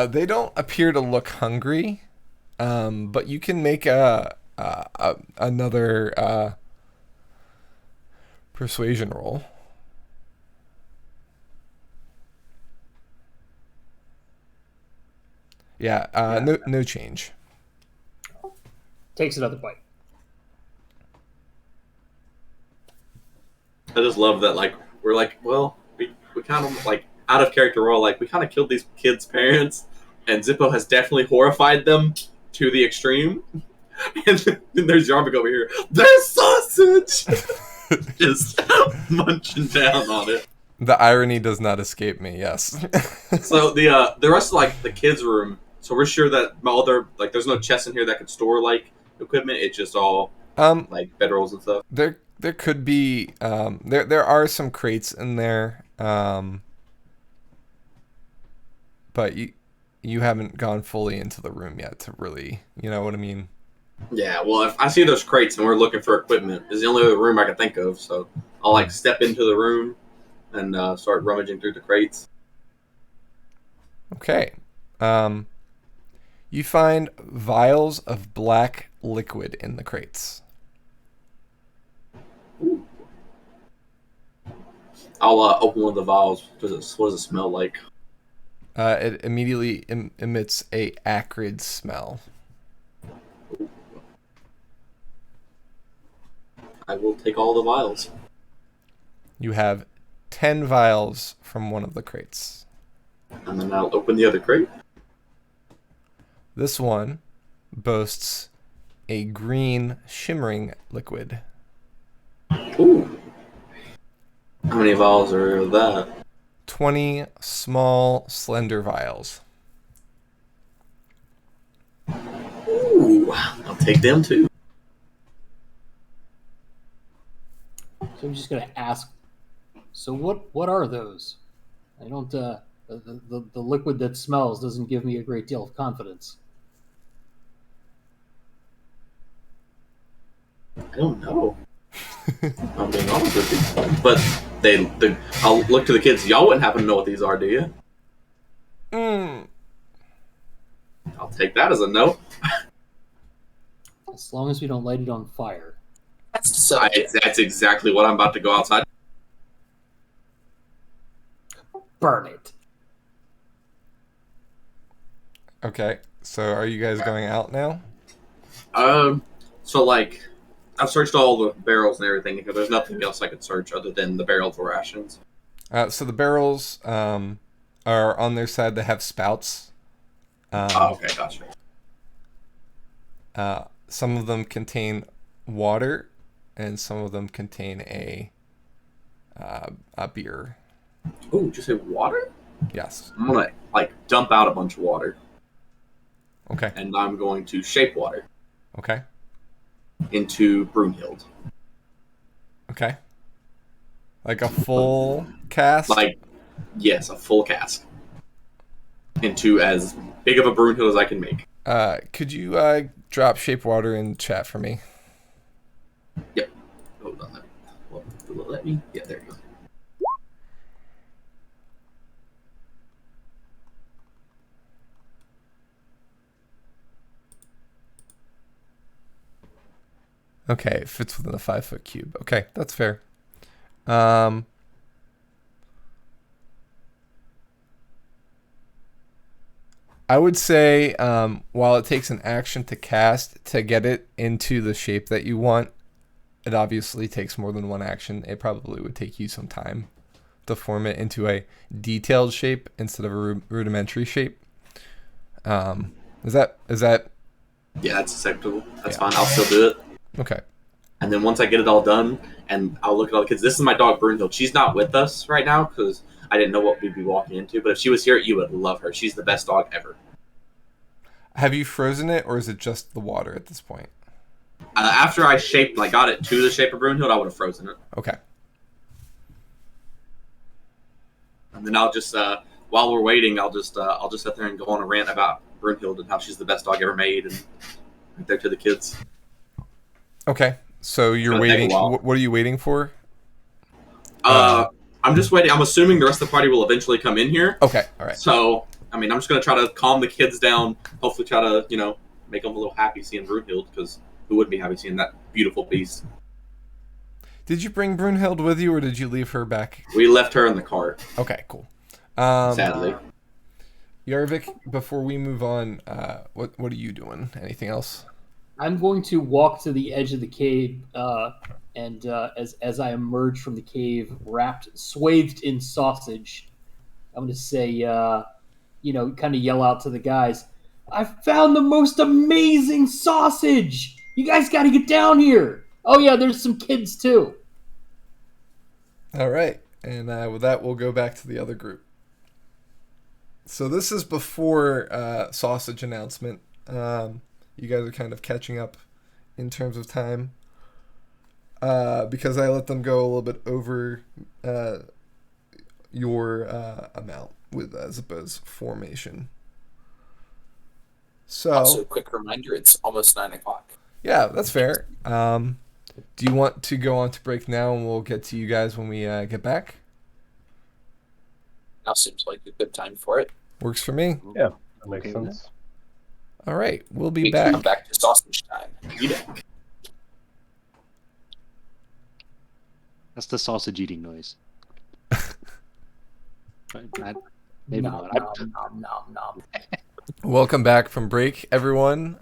They don't appear to look hungry, but you can make another persuasion roll. Yeah, no change. Takes another bite. I just love that, like, we're like, well, we kind of, like, out of character, we're all like, we kind of killed these kids' parents, and Zippo has definitely horrified them to the extreme. And then there's Yarvik over here, there's sausage! Just munching down on it. The irony does not escape me, yes. So the rest of, like, the kids' room, so we're sure that there's no chest in here that could store, like, equipment, it's just all, like, bedrolls and stuff. There could be, there are some crates in there, but you haven't gone fully into the room yet to really, you know what I mean? Yeah, well, if I see those crates and we're looking for equipment, it's the only other room I can think of, so I'll, like, step into the room and start rummaging through the crates. Okay. You find vials of black liquid in the crates. Ooh. I'll open one of the vials. What does it smell like? It immediately emits a acrid smell. I will take all the vials. You have 10 vials from one of the crates. And then I'll open the other crate. This one boasts a green shimmering liquid. Ooh. How many vials are that? 20 small, slender vials. Ooh. I'll take them too. So I'm just gonna ask. So what are those? I don't. The liquid that smells doesn't give me a great deal of confidence. I don't know. I'm being honest with you. But I'll look to the kids. Y'all wouldn't happen to know what these are, do you? I'll take that as a no. As long as we don't light it on fire. That's exactly what I'm about to go outside. Burn it. Okay, so are you guys going out now? So like, I've searched all the barrels and everything because there's nothing else I could search other than the barrels of rations. So the barrels are on their side. They have spouts. Okay, gotcha. Some of them contain water, and some of them contain a beer. Ooh, did you say water? Yes. I'm gonna dump out a bunch of water, Okay. and I'm going to shape water Okay. into Brunhild. Okay. Like a full cast? Yes, a full cask. Into as big of a Brunhild as I can make. Could you drop shape water in chat for me? Yep. Hold on. Will it let me? Yeah, there you go. Okay, it fits within a 5-foot cube. Okay, that's fair. I would say while it takes an action to cast to get it into the shape that you want, it obviously takes more than one action. It probably would take you some time to form it into a detailed shape instead of a rudimentary shape. Is that? Yeah, that's acceptable. That's fine. I'll still do it. Okay. And then once I get it all done, and I'll look at all the kids. This is my dog Brunhild. She's not with us right now because I didn't know what we'd be walking into. But if she was here, you would love her. She's the best dog ever. Have you frozen it, or is it just the water at this point? After I got it to the shape of Brunhild, I would have frozen it. Okay. And then I'll just while we're waiting, I'll just sit there and go on a rant about Brunhild and how she's the best dog ever made, and right there to the kids. Okay. So you're Gonna take waiting. a while. What are you waiting for? I'm just waiting. I'm assuming the rest of the party will eventually come in here. Okay. All right. So, I mean, I'm just going to try to calm the kids down. Hopefully try to, make them a little happy seeing Brunhild, because who wouldn't be happy seeing that beautiful beast? Did you bring Brunhild with you, or did you leave her back? We left her in the cart, Okay, cool. sadly. Yarvik, before we move on, what are you doing? Anything else? I'm going to walk to the edge of the cave, and as I emerge from the cave, swathed in sausage, I'm going to say, kind of yell out to the guys, "I found the most amazing sausage! You guys got to get down here! Oh yeah, there's some kids too." All right, and with that, we'll go back to the other group. So this is before sausage announcement. You guys are kind of catching up in terms of time because I let them go a little bit over your amount with Zippo's formation. So, Also, a quick reminder, it's almost 9 o'clock. Yeah, that's fair. Do you want to go on to break now, and we'll get to you guys when we get back? Now seems like a good time for it. Works for me. Yeah, that makes sense. All right, we'll be We back. come back to sausage time. That's the sausage eating noise. Maybe Nom, not. nom, nom, nom. Welcome back from break, everyone.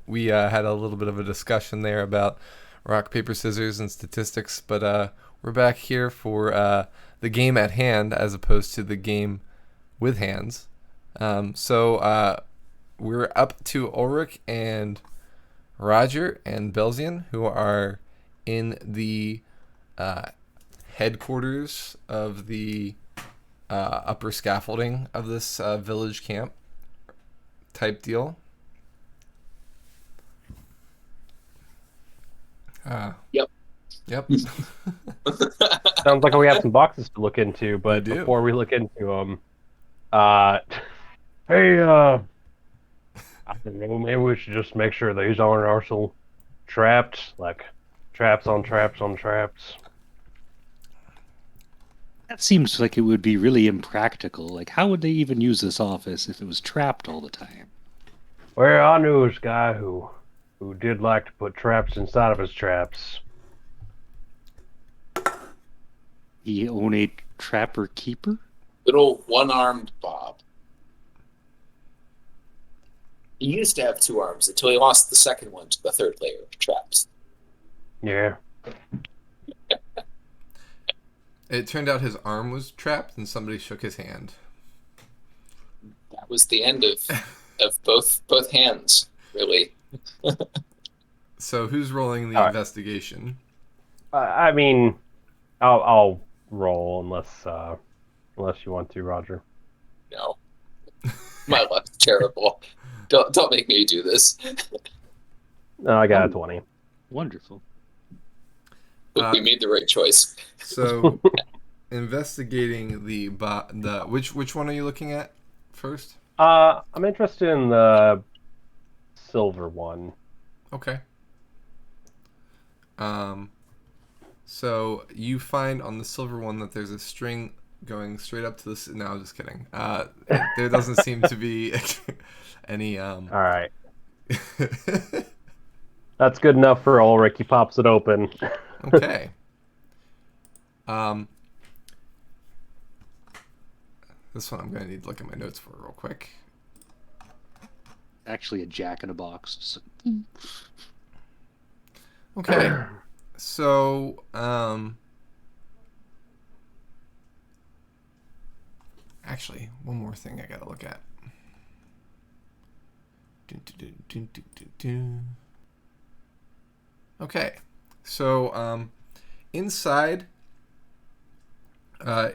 We had a little bit of a discussion there about rock, paper, scissors, and statistics, but we're back here for the game at hand as opposed to the game with hands. So we're up to Ulrich and Roger and Belzian, who are in the headquarters of the upper scaffolding of this village camp type deal. Yep. Sounds like we have some boxes to look into, but We do. before we look into them, Uh, hey, I don't know, maybe we should just make sure these aren't also trapped, like traps on traps on traps. That seems like it would be really impractical. Like, how would they even use this office if it was trapped all the time? Well, I knew this guy who did like to put traps inside of his traps. He owned a trapper keeper? Little one-armed Bob. He used to have two arms until he lost the second one to the third layer of traps. Yeah. It turned out his arm was trapped, and somebody shook his hand. That was the end of both hands, really. So who's rolling the All right. investigation? I mean, I'll roll unless you want to, Roger. No. My luck's terrible. Don't make me do this. No, I got a 20. Wonderful. But we made the right choice. So, investigating the which one are you looking at first? I'm interested in the silver one. Okay. So you find on the silver one that there's a string going straight up to this. No, I'm just kidding. There doesn't seem to be any. All right. That's good enough for Ulrich. He pops it open. Okay. This one I'm going to need to look at my notes for real quick. Actually, a jack in a box. So... Okay. So, actually, one more thing I got to look at. Okay. So, inside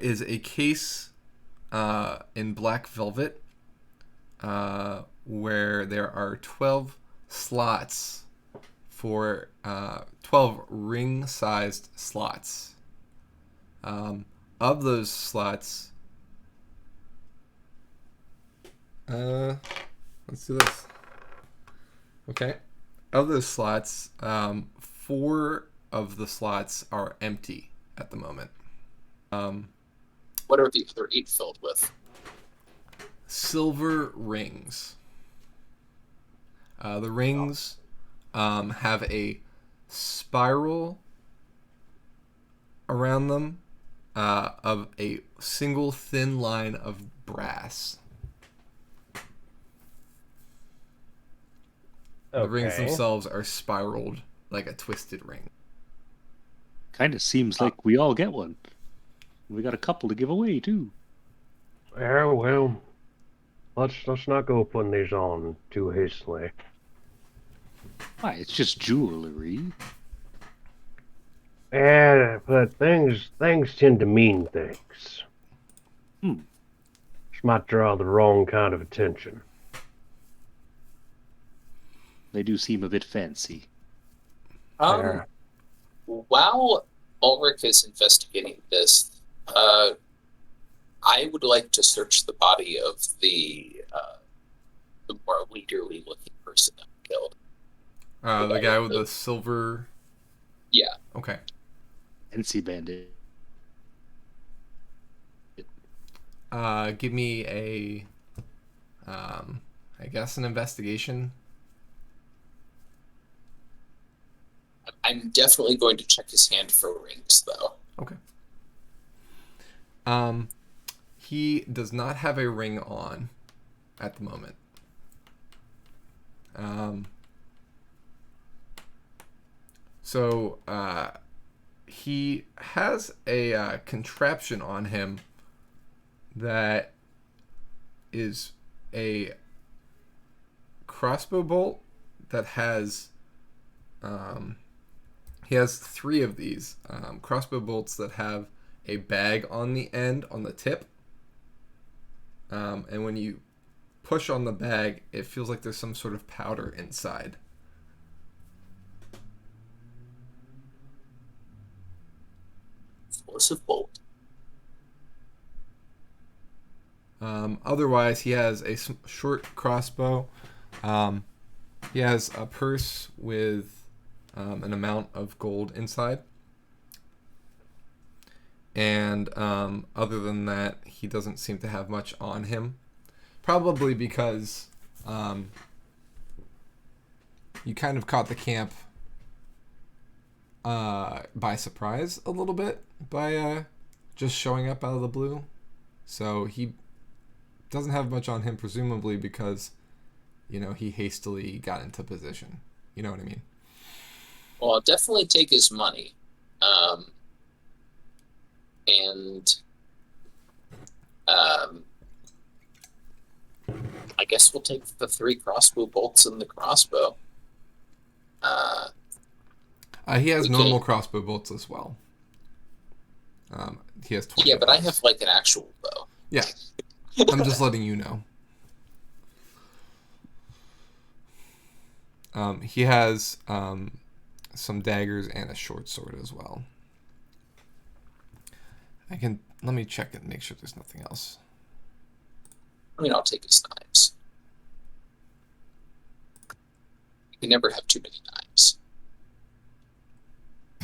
is a case in black velvet where there are 12 slots for 12 ring-sized slots. Of those slots, let's do this. Okay. Of those slots, 4 of the slots are empty at the moment. What are the other 8 filled with? Silver rings. The rings have a spiral around them of a single thin line of brass. The rings themselves are spiraled like a twisted ring. Kind of seems like we all get one. We got a couple to give away, too. Yeah, well, let's not go putting these on too hastily. Why, it's just jewelry. Yeah, but things tend to mean things. This might draw the wrong kind of attention. They do seem a bit fancy. Yeah. While Ulrich is investigating this, I would like to search the body of the more leaderly looking person that we killed. The guy with the silver. Yeah. Okay. NC Bandit. Give me a, I guess an investigation. I'm definitely going to check his hand for rings, though. Okay. He does not have a ring on at the moment. So he has a contraption on him that is a crossbow bolt that has he has 3 of these crossbow bolts that have a bag on the end, on the tip, and when you push on the bag, it feels like there's some sort of powder inside. Explosive bolt. Otherwise, he has a short crossbow. He has a purse with an amount of gold inside. And other than that, he doesn't seem to have much on him. Probably because you kind of caught the camp by surprise a little bit by just showing up out of the blue. So he doesn't have much on him, presumably because, he hastily got into position. You know what I mean? Well, I'll definitely take his money. I guess we'll take the 3 crossbow bolts and the crossbow. He has normal crossbow bolts as well. He has 20. Yeah, but I have like an actual bow. Yeah. I'm just letting you know. He has some daggers and a short sword as well. Let me check and make sure there's nothing else. I mean, I'll take his knives. You can never have too many knives.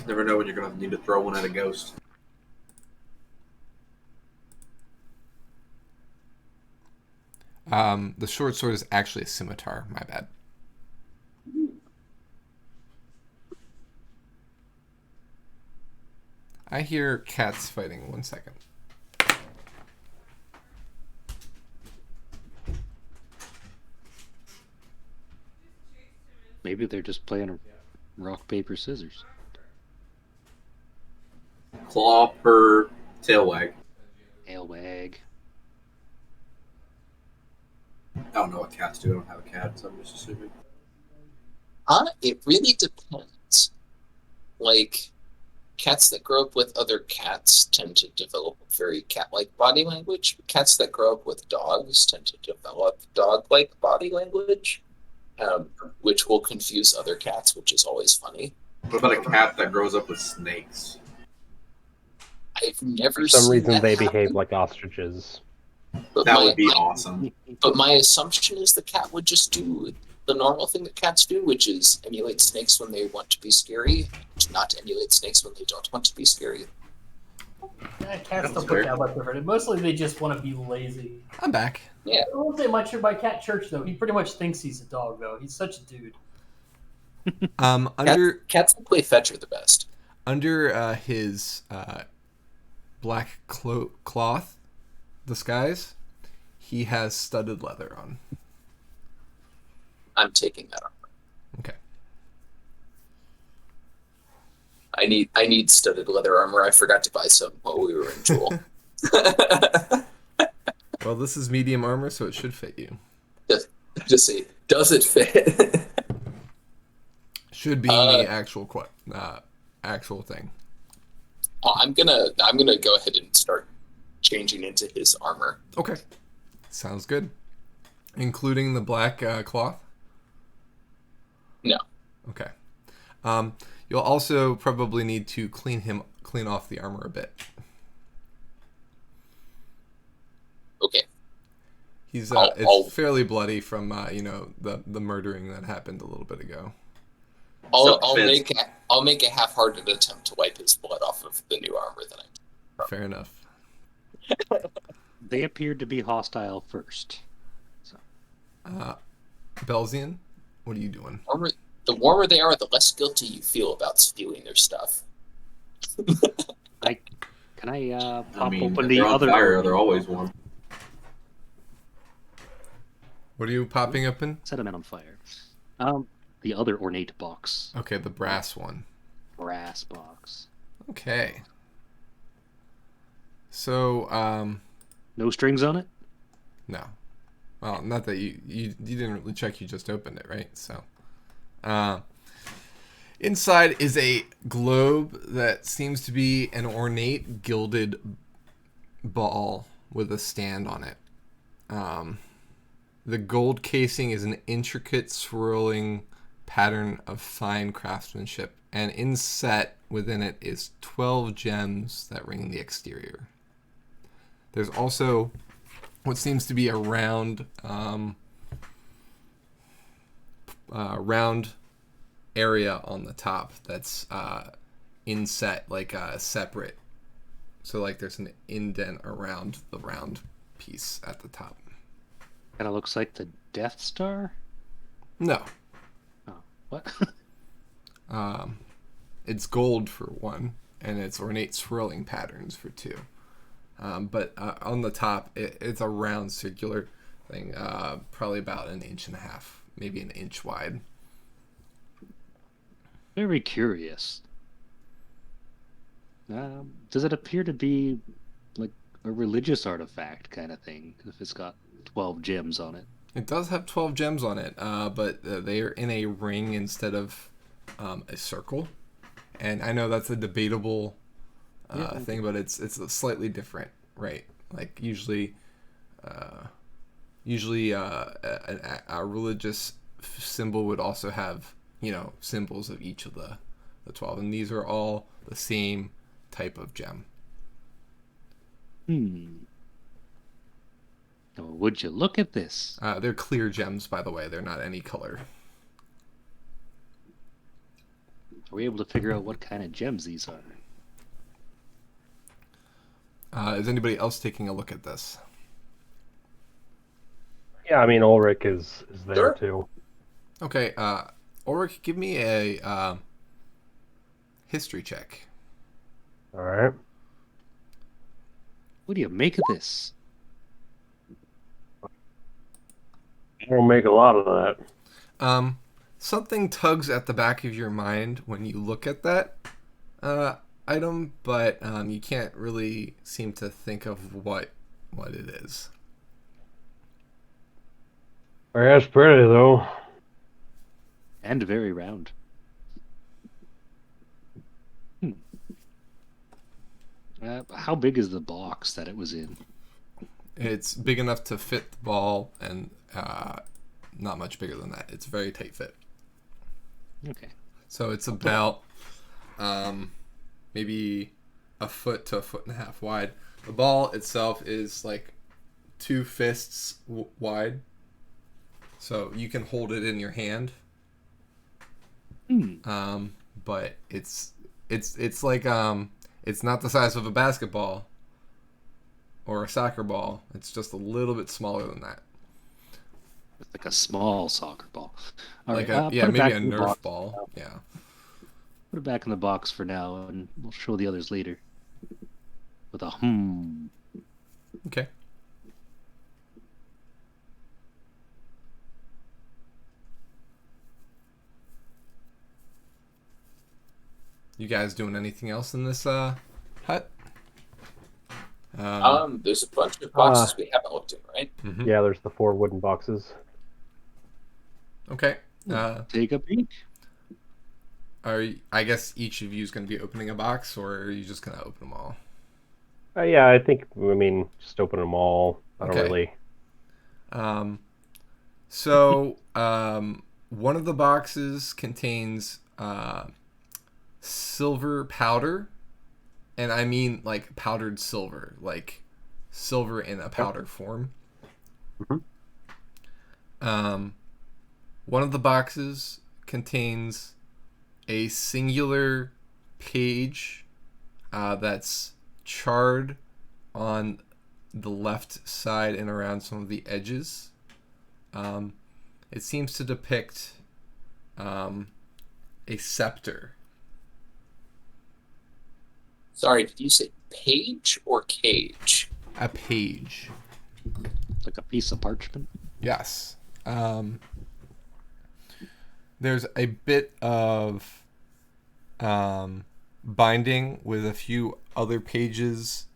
Never know when you're going to need to throw one at a ghost. The short sword is actually a scimitar. My bad. I hear cats fighting. 1 second. Maybe they're just playing rock, paper, scissors. Claw per tail wag. Tail wag. I don't know what cats do. I don't have a cat, so I'm just assuming. It really depends. Like, cats that grow up with other cats tend to develop very cat-like body language. Cats that grow up with dogs tend to develop dog-like body language, which will confuse other cats, which is always funny. What about a cat that grows up with snakes? I've never For some seen reason, that they happen, behave like ostriches. but That would be awesome. But my assumption is the cat would just do the normal thing that cats do, which is emulate snakes when they want to be scary, not emulate snakes when they don't want to be scary. Cats don't put that much different. Mostly they just want to be lazy. I'm back. Yeah. I won't say much for my cat Church, though. He pretty much thinks he's a dog, though. He's such a dude. Cats that play fetch are the best. Under his black cloth disguise, he has studded leather on. I'm taking that armor. Okay. I need studded leather armor. I forgot to buy some while we were in Jewel. Well, this is medium armor, so it should fit you. Just see, does it fit? Should be the actual thing. I'm gonna go ahead and start changing into his armor. Okay. Sounds good. Including the black cloth? No. Okay. You'll also probably need to clean off the armor a bit. Okay. He's I'll it's fairly bloody from the murdering that happened a little bit ago. I'll make a half-hearted attempt to wipe his blood off of the new armor that I'm. Fair enough. They appeared to be hostile first. So. Belzian, what are you doing? The warmer they are, the less guilty you feel about stealing their stuff. Can I pop I mean, open if the they're on other? fire, they're always warm. What are you popping open? Set them on fire. The other ornate box. Okay, the brass one. Brass box. Okay. So, No strings on it? no. Well, not that you didn't really check, you just opened it, right? So, inside is a globe that seems to be an ornate gilded ball with a stand on it. The gold casing is an intricate swirling pattern of fine craftsmanship, and inset within it is 12 gems that ring the exterior. There's also what seems to be a round round area on the top that's inset, like separate. So like there's an indent around the round piece at the top. Kind of looks like the Death Star. No. Oh, what? It's gold for one, and it's ornate swirling patterns for two. But on the top, it's a round circular thing, probably about 1.5 inches, maybe 1 inch wide. Very curious. Does it appear to be like a religious artifact kind of thing? If it's got 12 gems on it. It does have 12 gems on it, but they are in a ring instead of a circle. And I know that's a debatable thing, but it's slightly different, right? Like usually a religious symbol would also have, symbols of each of the 12, and these are all the same type of gem. Oh, would you look at this? They're clear gems, by the way. They're not any color. Are we able to figure out what kind of gems these are? Is anybody else taking a look at this? Yeah, I mean Ulrich is there Sure. too. Okay, Ulrich, give me a history check. All right. What do you make of this? I don't make a lot of that. Something tugs at the back of your mind when you look at that item, but you can't really seem to think of what it is. That's pretty though. And very round. How big is the box that it was in? It's big enough to fit the ball, and not much bigger than that. It's a very tight fit. Okay. So it's about maybe 1 foot to 1.5 feet wide. The ball itself is like 2 fists wide, so you can hold it in your hand. But it's like it's not the size of a basketball or a soccer ball. It's just a little bit smaller than that. It's like a small soccer ball. All Like right, maybe back a in the Nerf box. ball. Yeah. Put it back in the box for now, and we'll show the others later. With a Okay. You guys doing anything else in this hut? There's a bunch of boxes we haven't looked in, right? Mhm. Yeah, there's the 4 wooden boxes. Okay. Take a peek. I guess each of you is going to be opening a box, or are you just going to open them all? Yeah, I think, just open them all. I don't Okay. really. So one of the boxes contains silver powder, and I mean like powdered silver, like silver in a powder form. One of the boxes contains a singular page that's charred on the left side and around some of the edges. It seems to depict a scepter. Sorry, did you say page or cage? A page. Like a piece of parchment. Yes. There's a bit of binding with a few other pages,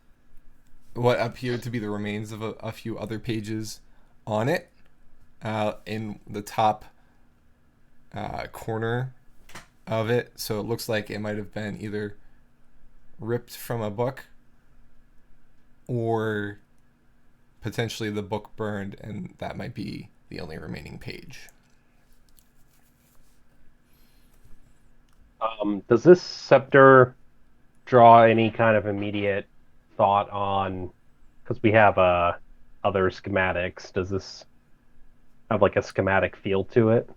what appear to be the remains of a few other pages on it, in the top corner of it. So it looks like it might have been either ripped from a book or potentially the book burned, and that might be the only remaining page. Does this scepter draw any kind of immediate thought on? Because we have other schematics. Does this have like a schematic feel to it?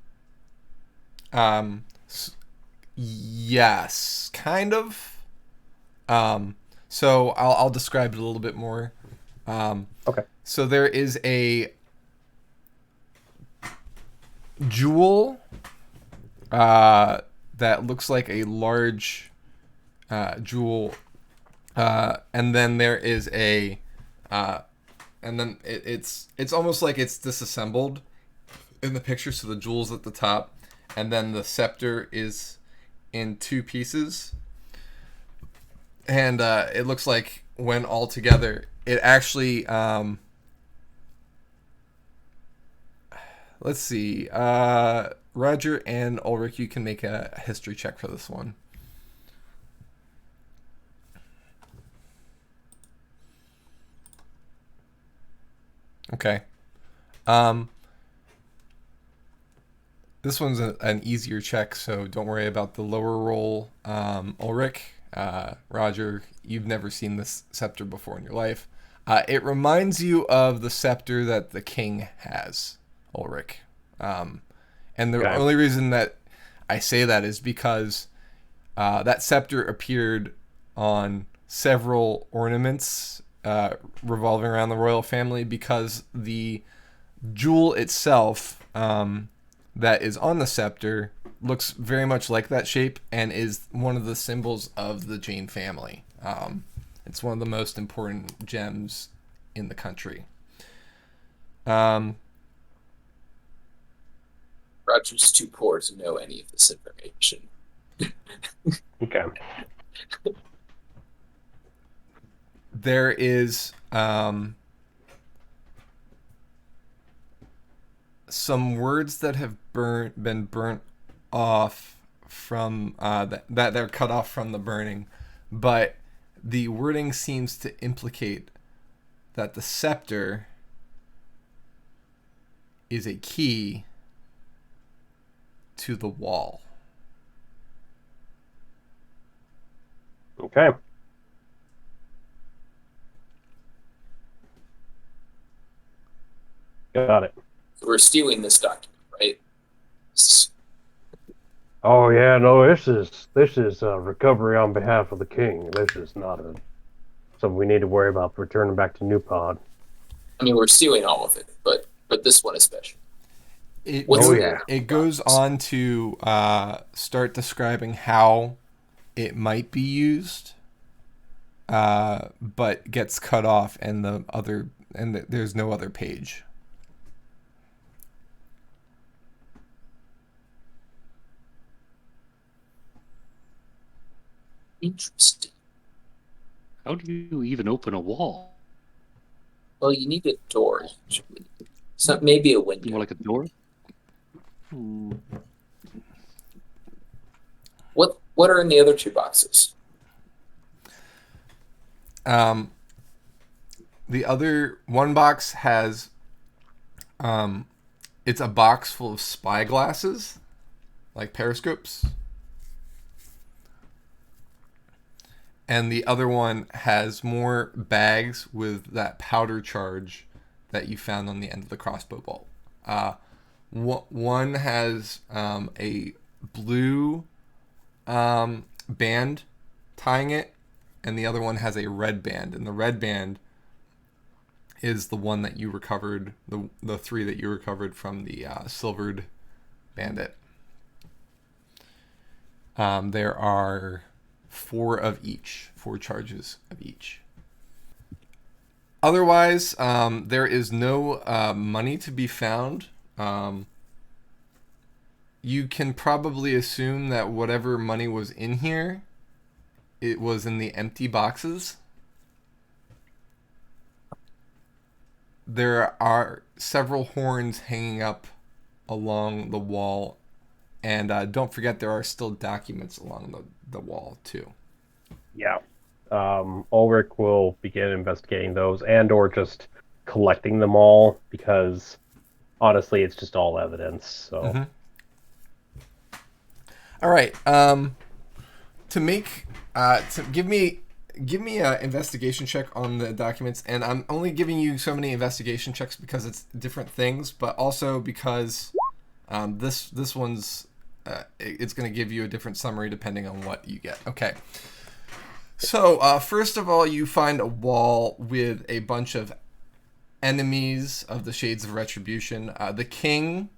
Yes, kind of. So I'll describe it a little bit more. Okay. So there is a jewel that looks like a large jewel, and then there is a, and then it's almost like it's disassembled in the picture. So the jewel's at the top, and then the scepter is in two pieces, and it looks like when all together, it actually. Let's see. Roger and Ulrich, you can make a history check for this one. Okay. This one's an easier check, so don't worry about the lower roll. Ulrich, Roger, you've never seen this scepter before in your life. It reminds you of the scepter that the king has, Ulrich. And the only reason that I say that is because that scepter appeared on several ornaments revolving around the royal family, because the jewel itself that is on the scepter looks very much like that shape and is one of the symbols of the Jane family. It's one of the most important gems in the country. Roger's too poor to know any of this information. Okay. There is some words that have been burnt off from that they're cut off from the burning, but the wording seems to implicate that the scepter is a key to the wall. Okay. Got it. We're stealing this document, right? Oh yeah, no, this is recovery on behalf of the king. This is not something we need to worry about returning back to New Pod. I mean, we're stealing all of it, but this one is special. It It goes on to start describing how it might be used, but gets cut off, and there's no other page. Interesting. How do you even open a wall? Well, you need a door. So maybe a window. More like a door? What are in the other two boxes? The other one box has it's a box full of spy glasses, like periscopes. And the other one has more bags with that powder charge that you found on the end of the crossbow bolt. One has a blue band tying it, and the other one has a red band. And the red band is the one that you recovered, the three that you recovered from the silvered bandit. There are four charges of each. Otherwise, there is no money to be found. You can probably assume that whatever money was in here, it was in the empty boxes. There are several horns hanging up along the wall, and don't forget there are still documents along the wall too. Yeah. Ulrich will begin investigating those and or just collecting them all, because honestly it's just all evidence. So All right. To give me give me an investigation check on the documents, and I'm only giving you so many investigation checks because it's different things, but also because this one's it's going to give you a different summary depending on what you get. Okay. So first of all, you find a wall with a bunch of enemies of the Shades of Retribution. The king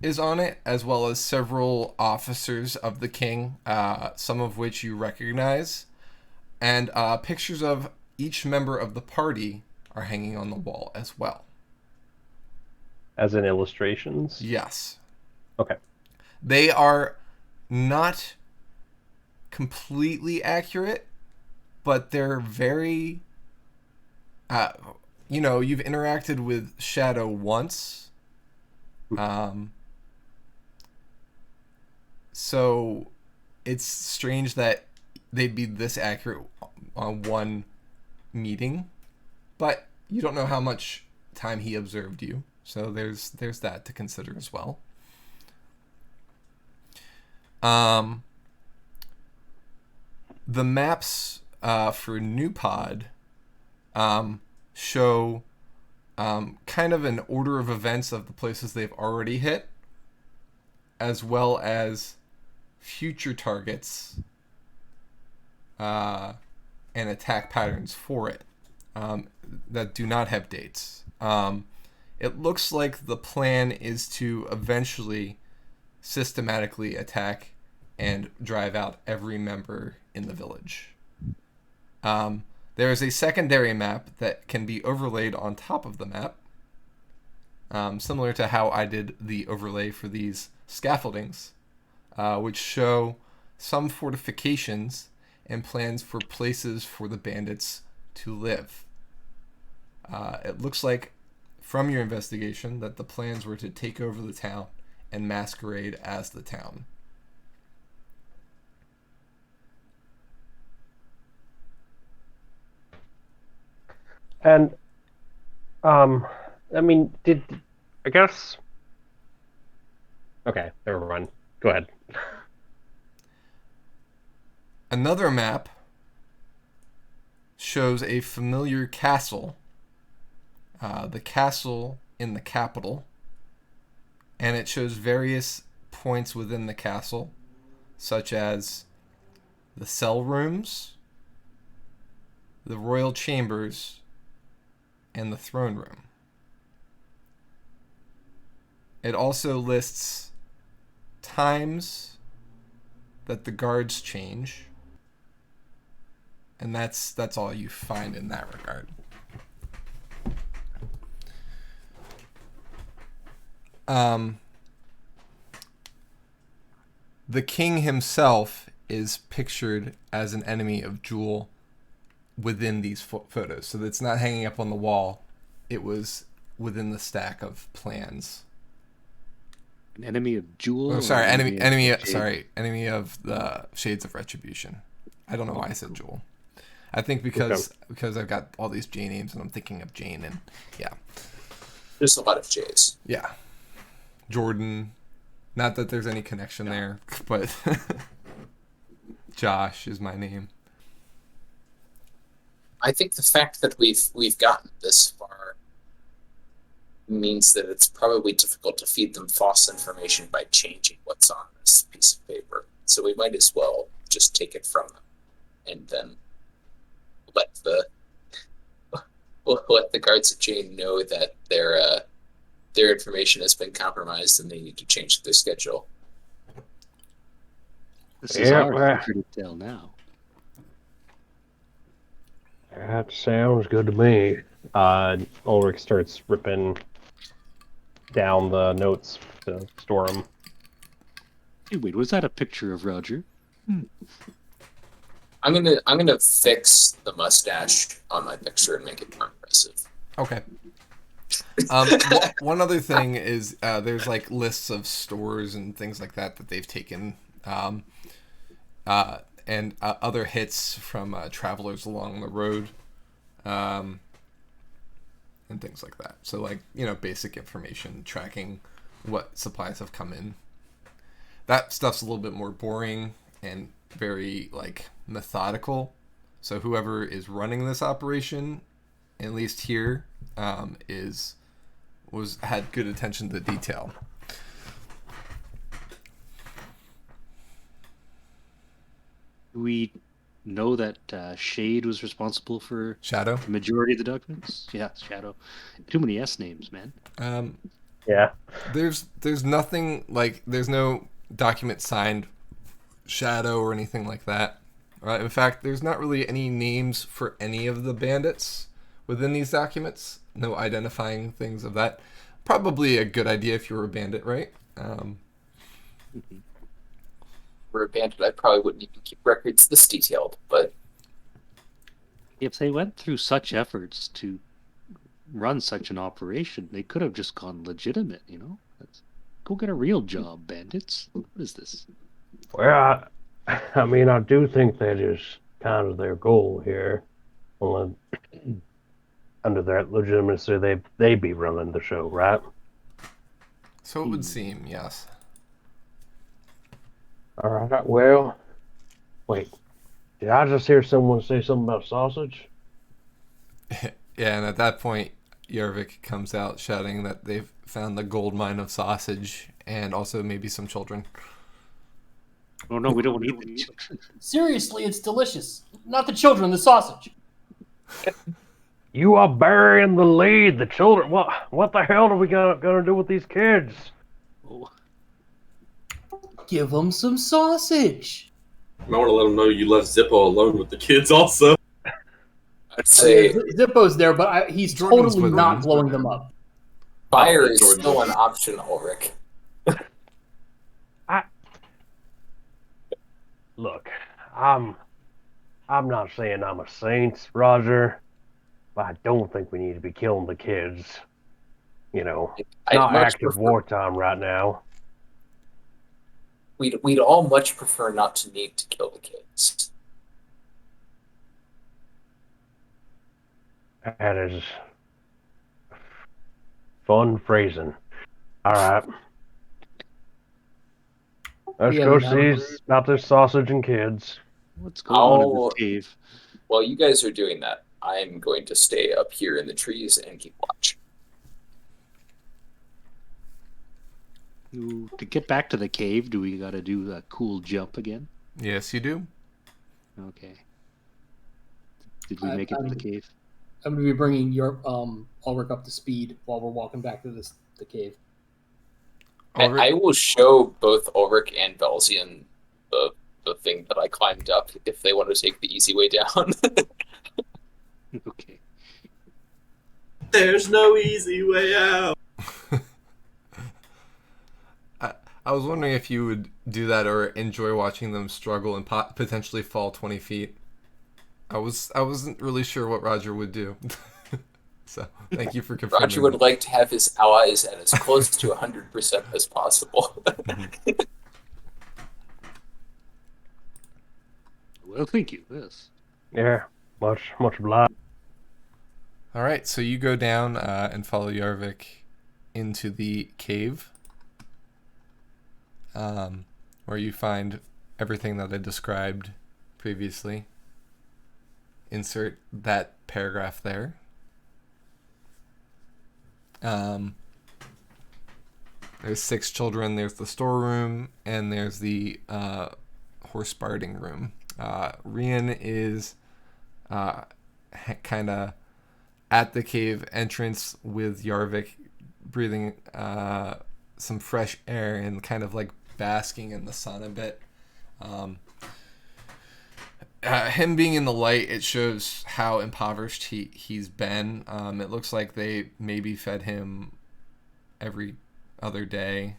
is on it, as well as several officers of the king, some of which you recognize. And pictures of each member of the party are hanging on the wall as well. As in illustrations? Yes. Okay. They are not completely accurate, but they're very... you've interacted with Shadow once. So it's strange that they'd be this accurate on one meeting, but you don't know how much time he observed you, so there's that to consider as well. The maps for New Pod show kind of an order of events of the places they've already hit, as well as future targets and attack patterns for it that do not have dates. It looks like the plan is to eventually systematically attack and drive out every member in the village. There is a secondary map that can be overlaid on top of the map, similar to how I did the overlay for these scaffoldings, which show some fortifications and plans for places for the bandits to live. It looks like, from your investigation, that the plans were to take over the town and masquerade as the town. And, I guess... Okay, never mind. Go ahead. Another map shows a familiar castle, the castle in the capital, and it shows various points within the castle, such as the cell rooms, the royal chambers, and the throne room. It also lists times that the guards change, and that's all you find in that regard. The king himself is pictured as an enemy of Jewel within these photos, so it's not hanging up on the wall. It was within the stack of plans. An enemy of Jewel? Oh, sorry, enemy of the Shades of Retribution. I don't know why I said Jewel. I think because I've got all these J names and I'm thinking of Jane, and yeah. There's a lot of J's. Yeah. Jordan. Not that there's any connection there, but Josh is my name. I think the fact that we've gotten this far means that it's probably difficult to feed them false information by changing what's on this piece of paper. So we might as well just take it from them and then let the guards at Jane know that their information has been compromised and they need to change their schedule. This is our secret to tell now. That sounds good to me. Ulrich starts ripping down the notes to store them. Hey, wait, was that a picture of Roger? I'm gonna fix the mustache on my picture and make it more impressive. Okay. One other thing is there's like lists of stores and things like that they've taken, and other hits from travelers along the road, and things like that. So like, basic information, tracking what supplies have come in. That stuff's a little bit more boring and very like methodical. So whoever is running this operation, at least here, had good attention to detail. Do we know that Shade was responsible for Shadow. the majority of the documents? Yeah, Shadow. Too many S names, man. Yeah. There's nothing like there's no document signed Shadow or anything like that. In fact, there's not really any names for any of the bandits within these documents. No identifying things of that. Probably a good idea if you were a bandit, right? For a bandit, I probably wouldn't even keep records this detailed, but If they went through such efforts to run such an operation, they could have just gone legitimate, you know? Go get a real job, bandits. What is this? Well, I mean, I do think that is kind of their goal here. Well, under that legitimacy, they be running the show, right? So it would seem, yes. All right. Well, wait. Did I just hear someone say something about sausage? Yeah, and at that point, Yarvik comes out shouting that they've found the gold mine of sausage and also maybe some children. Oh no, we don't need the children. Seriously, it's delicious. Not the children, the sausage. You are burying the lead. The children. What the hell are we gonna do with these kids? Oh, Give them some sausage. I want to let them know you left Zippo alone with the kids also. I'd say Zippo's there, but he's Jordan's totally with not him. blowing them up. fire Oh, is Jordan. still an option, Ulrich. Look, I'm not saying I'm a saint, Roger, but I don't think we need to be killing the kids. You know, I'd not much active prefer- wartime right now. We'd all much prefer not to need to kill the kids. That is fun phrasing. All right. Let's Yeah, go but see about this sausage and kids. what's going on in I'll- this cave? While you guys are doing that, I'm going to stay up here in the trees and keep watch. To get back to the cave, do we got to do a cool jump again? Yes, you do. Okay. Did we I- make it to I'm- the cave? I'm going to be bringing your Ulrich up to speed while we're walking back to the cave. Ulrich- I will show both Ulrich and Velzian the thing that I climbed up if they want to take the easy way down. Okay. There's no easy way out. I was wondering if you would do that or enjoy watching them struggle and potentially fall 20 feet. I wasn't really sure what Roger would do. So thank you for confirming. Roger would like to have his allies at as close to 100% as possible. Well, thank you. Yes. Yeah, much obliged. All right, so you go down and follow Yarvik into the cave, where you find everything that I described previously. Insert that paragraph there. There's 6 children. There's the storeroom, and there's the horse barding room. Rian is kind of at the cave entrance with Yarvik, breathing some fresh air and kind of like basking in the sun a bit. Him being in the light, it shows how impoverished he's been. It looks like they maybe fed him every other day.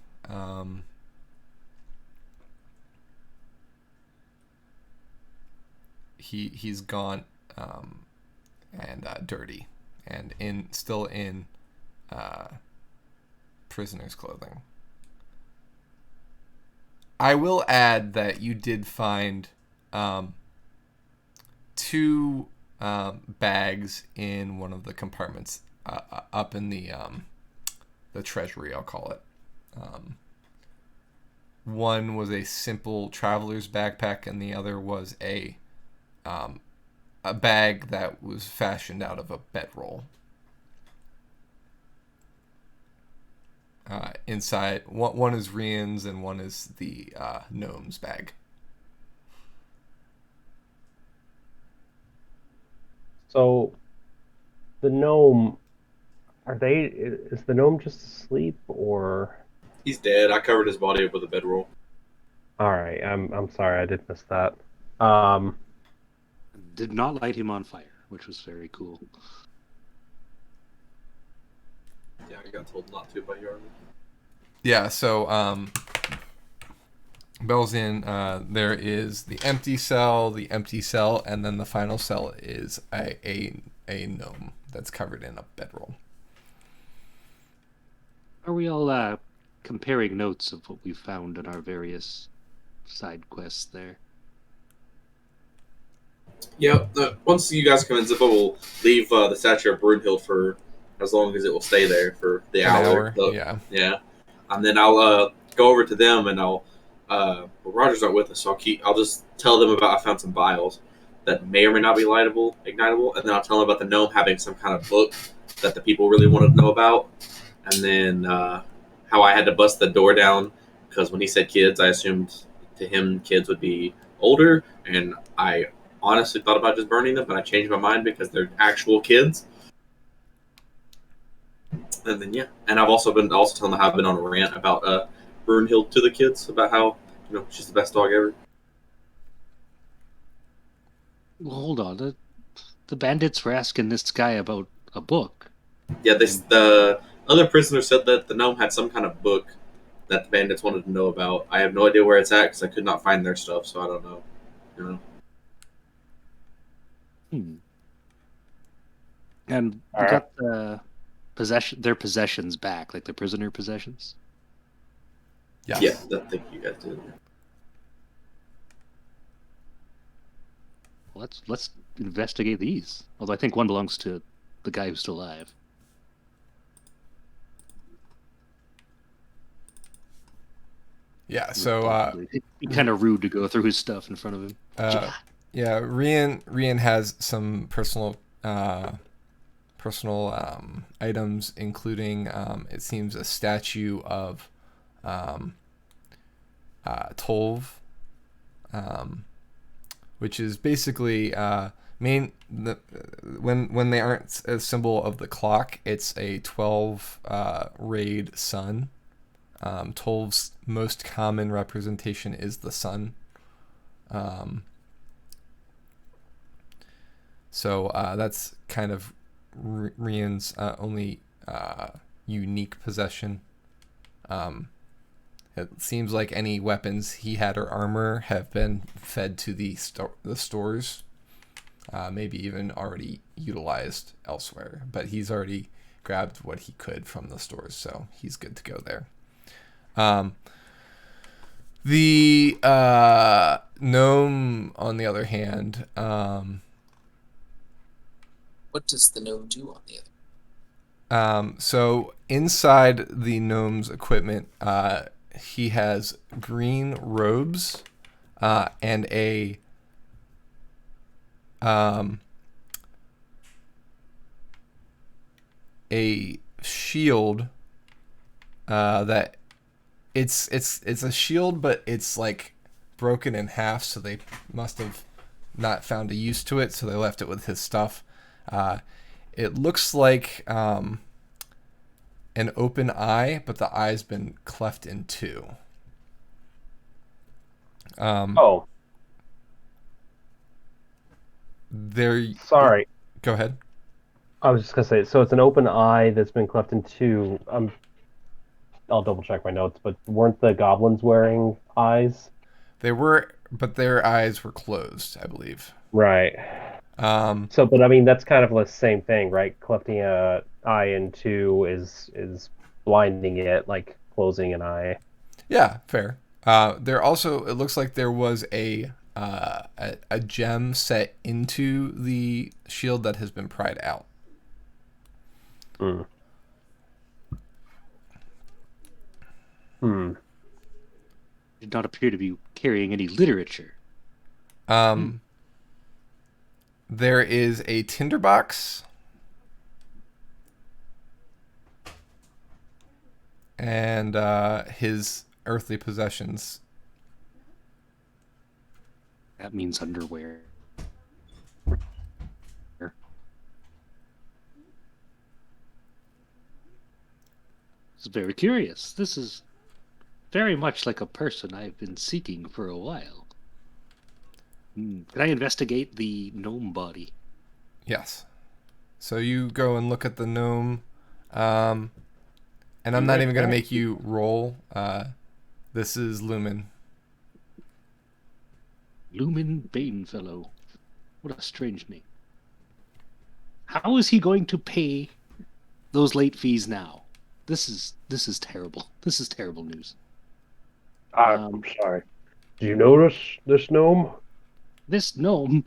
He's gaunt and dirty, and still in prisoner's clothing. I will add that you did find 2 bags in one of the compartments up in the treasury, I'll call it. One was a simple traveler's backpack, and the other was a a bag that was fashioned out of a bedroll. Inside, one is Rian's and one is the gnome's bag. So, the gnome, is the gnome just asleep, or? He's dead. I covered his body up with a bedroll. Alright, I'm sorry, I did miss that. Um, Did not light him on fire, which was very cool. Yeah, I got told not to by Yarvin. Yeah, so Belzian, there is the empty cell, and then the final cell is a gnome that's covered in a bedroll. Are we all comparing notes of what we found in our various side quests there? Yeah, once you guys come in, Zippo will leave the statue of Brunhild for as long as it will stay there for the An hour, So, yeah. Yeah. And then I'll go over to them and I'll well, Roger's not with us, so I'll just tell them about I found some vials that may or may not be ignitable, and then I'll tell them about the gnome having some kind of book that the people really wanted to know about, and then how I had to bust the door down because when he said kids, I assumed to him kids would be older, and I honestly thought about just burning them, but I changed my mind because they're actual kids. And then and I've also telling them how I've been on a rant about Brunhild to the kids about how she's the best dog ever. Well, hold on. The bandits were asking this guy about a book. Yeah, the other prisoner said that the gnome had some kind of book that the bandits wanted to know about. I have no idea where it's at because I could not find their stuff, so I don't know. And we got their possessions back, like the prisoner possessions. Yes. Yeah, I think you guys did. Well, let's investigate these. Although I think one belongs to the guy who's still alive. Yeah, so it'd be kind of rude to go through his stuff in front of him. yeah, Rian has some personal items, including it seems a statue of Tolv, which is basically when they aren't a symbol of the clock, it's a 12 rayed sun. Tolv's most common representation is the sun. So that's kind of Rian's only unique possession. It seems like any weapons he had or armor have been fed to the stores, maybe even already utilized elsewhere. But he's already grabbed what he could from the stores, so he's good to go there. The gnome, on the other hand, What does the gnome do on the other? So inside the gnome's equipment, he has green robes and a shield that it's a shield, but it's like broken in half, so they must have not found a use to it, so they left it with his stuff. It looks like an open eye, but the eye's been cleft in two. Sorry. Go ahead. I was just gonna say, so it's an open eye that's been cleft in two. I'll double check my notes, but weren't the goblins wearing eyes? They were, but their eyes were closed, I believe. Right. But I mean, that's kind of the same thing, right? Clefting a eye in two is blinding it, like closing an eye. Yeah, fair. There also, it looks like there was a gem set into the shield that has been pried out. Did not appear to be carrying any literature. There is a tinderbox. And his earthly possessions. That means underwear. It's very curious. This is very much like a person I've been seeking for a while. Can I investigate the gnome body? Yes. So you go and look at the gnome. And I'm not even going to make you roll. This is Lumen. Lumen Banefellow. What a strange name. How is he going to pay those late fees now? This is terrible. This is terrible news. I'm sorry. Do you notice this gnome? This gnome?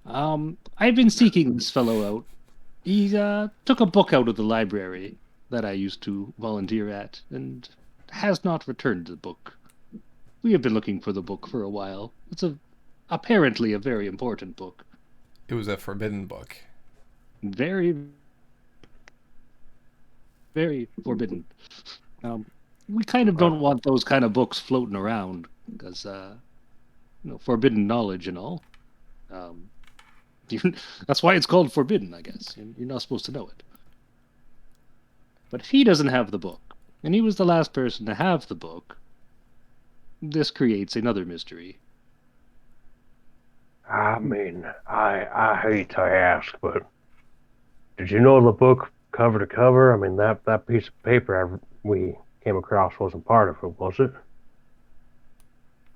I've been seeking this fellow out. He took a book out of the library that I used to volunteer at, and has not returned the book. We have been looking for the book for a while. It's apparently a very important book. It was a forbidden book. Very, very forbidden. We kind of don't want those kind of books floating around, because, forbidden knowledge and all. That's why it's called forbidden, I guess. You're not supposed to know it. But if he doesn't have the book, and he was the last person to have the book, this creates another mystery. I mean, I hate to ask, but did you know the book cover to cover? I mean, that piece of paper we came across wasn't part of it, was it?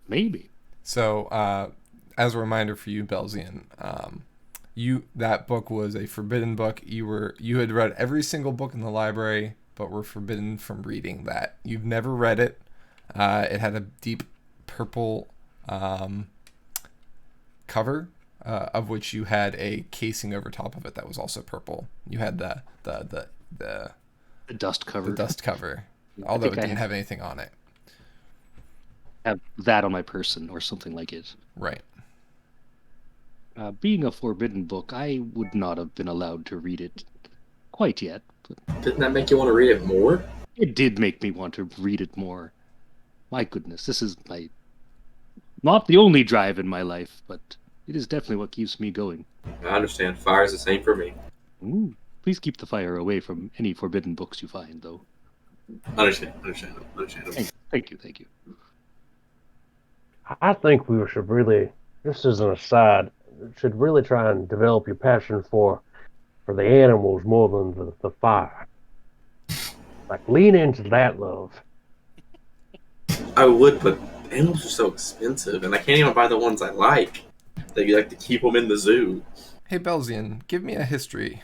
Maybe. So, as a reminder for you, Belzian, that book was a forbidden book. You had read every single book in the library, but were forbidden from reading that. You've never read it. It had a deep purple cover, of which you had a casing over top of it that was also purple. You had the dust cover. The dust cover, although it didn't have anything on it. Have that on my person or something like it. Right. Being a forbidden book, I would not have been allowed to read it quite yet. But didn't that make you want to read it more? It did make me want to read it more. My goodness, this is not the only drive in my life, but it is definitely what keeps me going. I understand. Fire's the same for me. Ooh, please keep the fire away from any forbidden books you find, though. Understand. Thank you. I think we should really, just as an aside, should really try and develop your passion for the animals more than the fire. Like, lean into that love. I would, but animals are so expensive, and I can't even buy the ones I like. They like to keep them in the zoo. Hey, Belzian, give me a history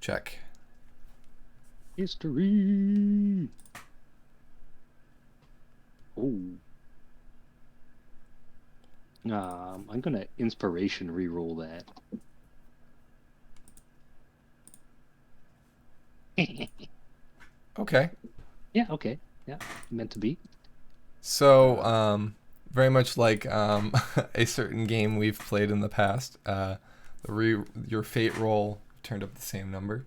check. History. Oh. I'm gonna inspiration re-roll that. Okay. Yeah, okay. Yeah, meant to be. So, very much like a certain game we've played in the past, your fate roll turned up the same number.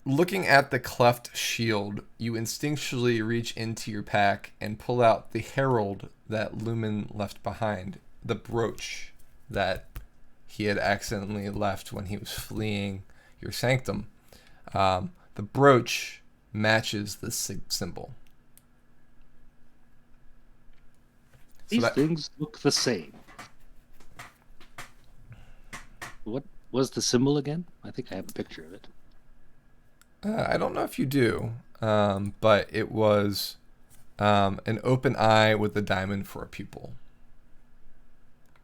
Looking at the cleft shield, you instinctually reach into your pack and pull out the herald that Lumen left behind, the brooch that he had accidentally left when he was fleeing your sanctum. The brooch matches the symbol. These things look the same. What was the symbol again? I think I have a picture of it. I don't know if you do, but it was an open eye with a diamond for a pupil.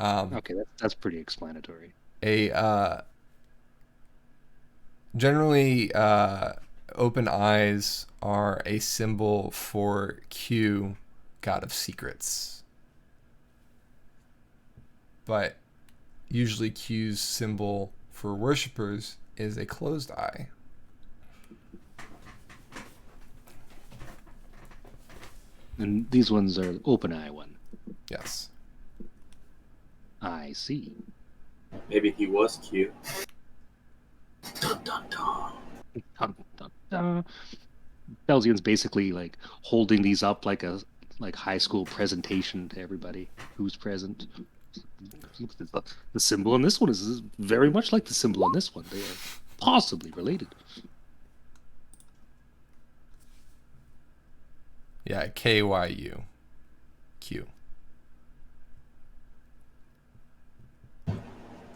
Okay, that's pretty explanatory. Generally, open eyes are a symbol for Q, god of secrets. But usually Q's symbol for worshippers is a closed eye. And these ones are open eye one. Yes. I see. Maybe he was cute. Dun, dun, dun. Dun, dun, dun. Belgian's basically like holding these up like a high school presentation to everybody who's present. Look at the symbol on this one is very much like the symbol on this one. They are possibly related. Yeah, KYU. Q.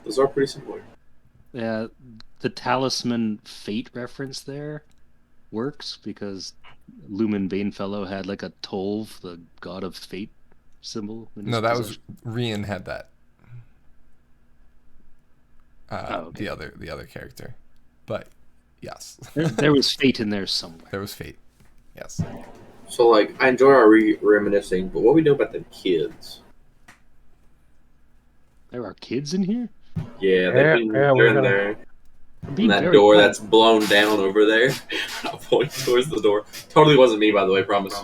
Those are pretty similar. The talisman fate reference there works because Lumen Banefellow had like a Tolv, the god of fate symbol. In his No, that possession. was Rian had that. Okay. The other character, but yes, There was fate in there somewhere. there was fate. Yes. So, like, I enjoy our reminiscing, but what we do about the kids? There are kids in here. Yeah, Yeah, they're in gonna- there. I'm And being that very door quiet. that's blown down over there. I'll point towards the door. Totally wasn't me, by the way, promise.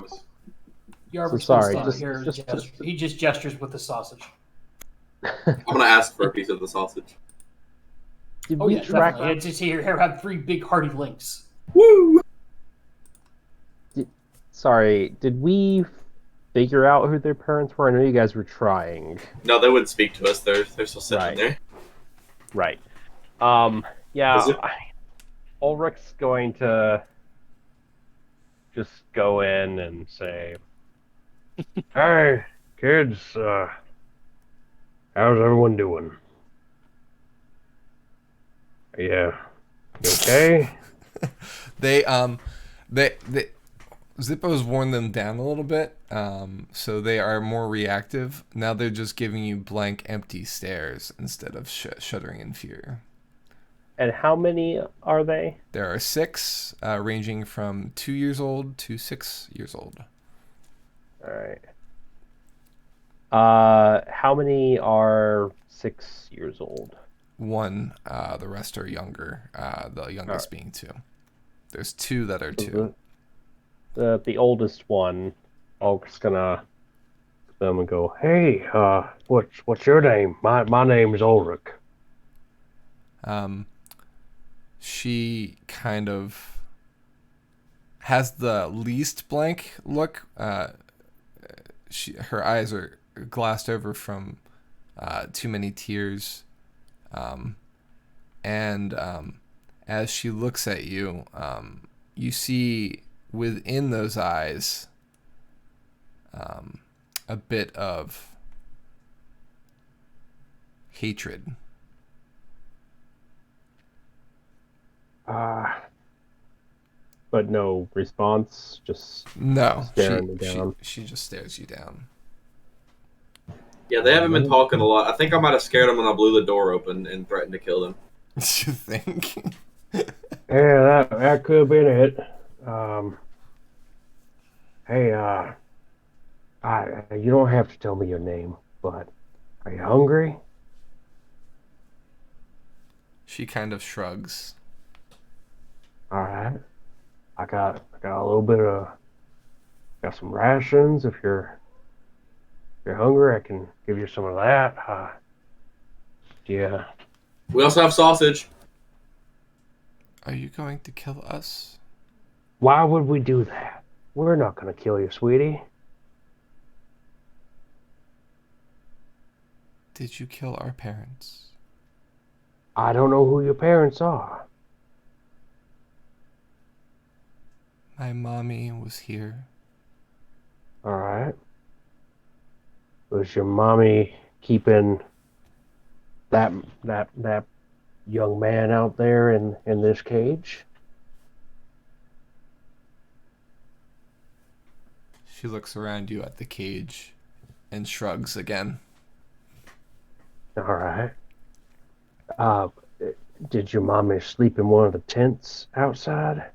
Yarbert's sorry, just here. just- He just gestures with the sausage. I'm going to ask for a piece of the sausage. Did Oh we yeah, track? definitely. It's just here have 3 big hearty links. Woo! Sorry, did we figure out who their parents were? I know you guys were trying. No, they wouldn't speak to us. They're still sitting Right. there. Right. Is Yeah. it- Ulrich's going to just go in and say, "Hey, kids, how's everyone doing? Yeah, you okay?" They Zippo's worn them down a little bit, so they are more reactive. Now they're just giving you blank, empty stares instead of shuddering in fear. And how many are they? There are 6, ranging from 2 years old to 6 years old. All right. How many are 6 years old? 1, the rest are younger. The youngest being 2. There's 2 that are 2. The oldest one, Ulrich's gonna them and go, "Hey, what's your name? My name is Ulrich." She kind of has the least blank look. Her eyes are glassed over from too many tears, and as she looks at you, you see within those eyes a bit of hatred. But no response, just No, staring me down. she just stares you down. Yeah, they haven't been talking a lot. I think I might have scared them when I blew the door open and threatened to kill them. You think? Yeah, that could have been it. Hey, you don't have to tell me your name, but are you hungry? She kind of shrugs. All right. I got a little bit of got some rations. If you're hungry, I can give you some of that. Yeah. We also have sausage. Are you going to kill us? Why would we do that? We're not gonna kill you, sweetie. Did you kill our parents? I don't know who your parents are. My mommy was here. All right. Was your mommy keeping that young man out there in this cage? She looks around you at the cage and shrugs again. All right. Did your mommy sleep in one of the tents outside?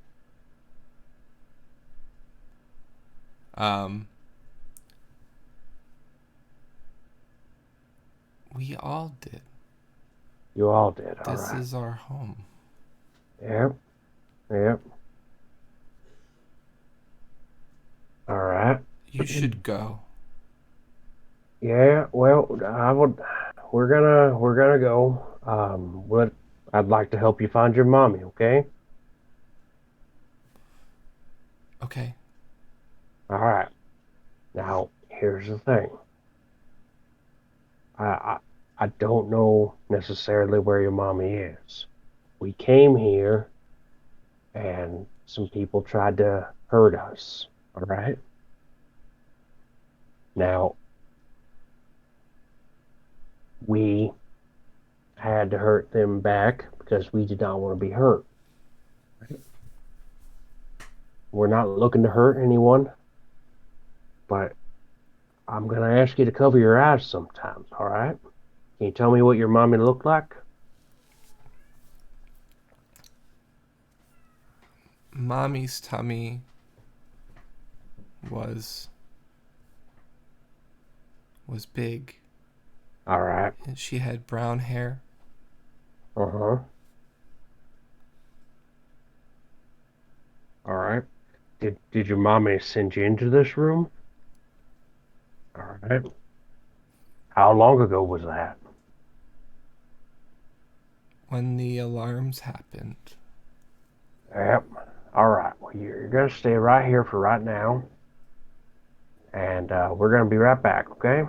We all did. You all did. All This right. is our home. Yep. Yep. All right. You should go. Yeah, well, I would. We're gonna go. What? I'd like to help you find your mommy. Okay. Okay. All right. Now, here's the thing. I I, I don't know necessarily where your mommy is. We came here, and some people tried to hurt us. All right. Now, we had to hurt them back because we did not want to be hurt. We're not looking to hurt anyone, but I'm going to ask you to cover your eyes sometimes, all right? Can you tell me what your mommy looked like? Mommy's tummy was big, All right. and she had brown hair. Uh-huh. All right. Did your mommy send you into this room? All right. How long ago was that? When the alarms happened. Yep. All right. Well, you're going to stay right here for right now, and we're going to be right back, okay?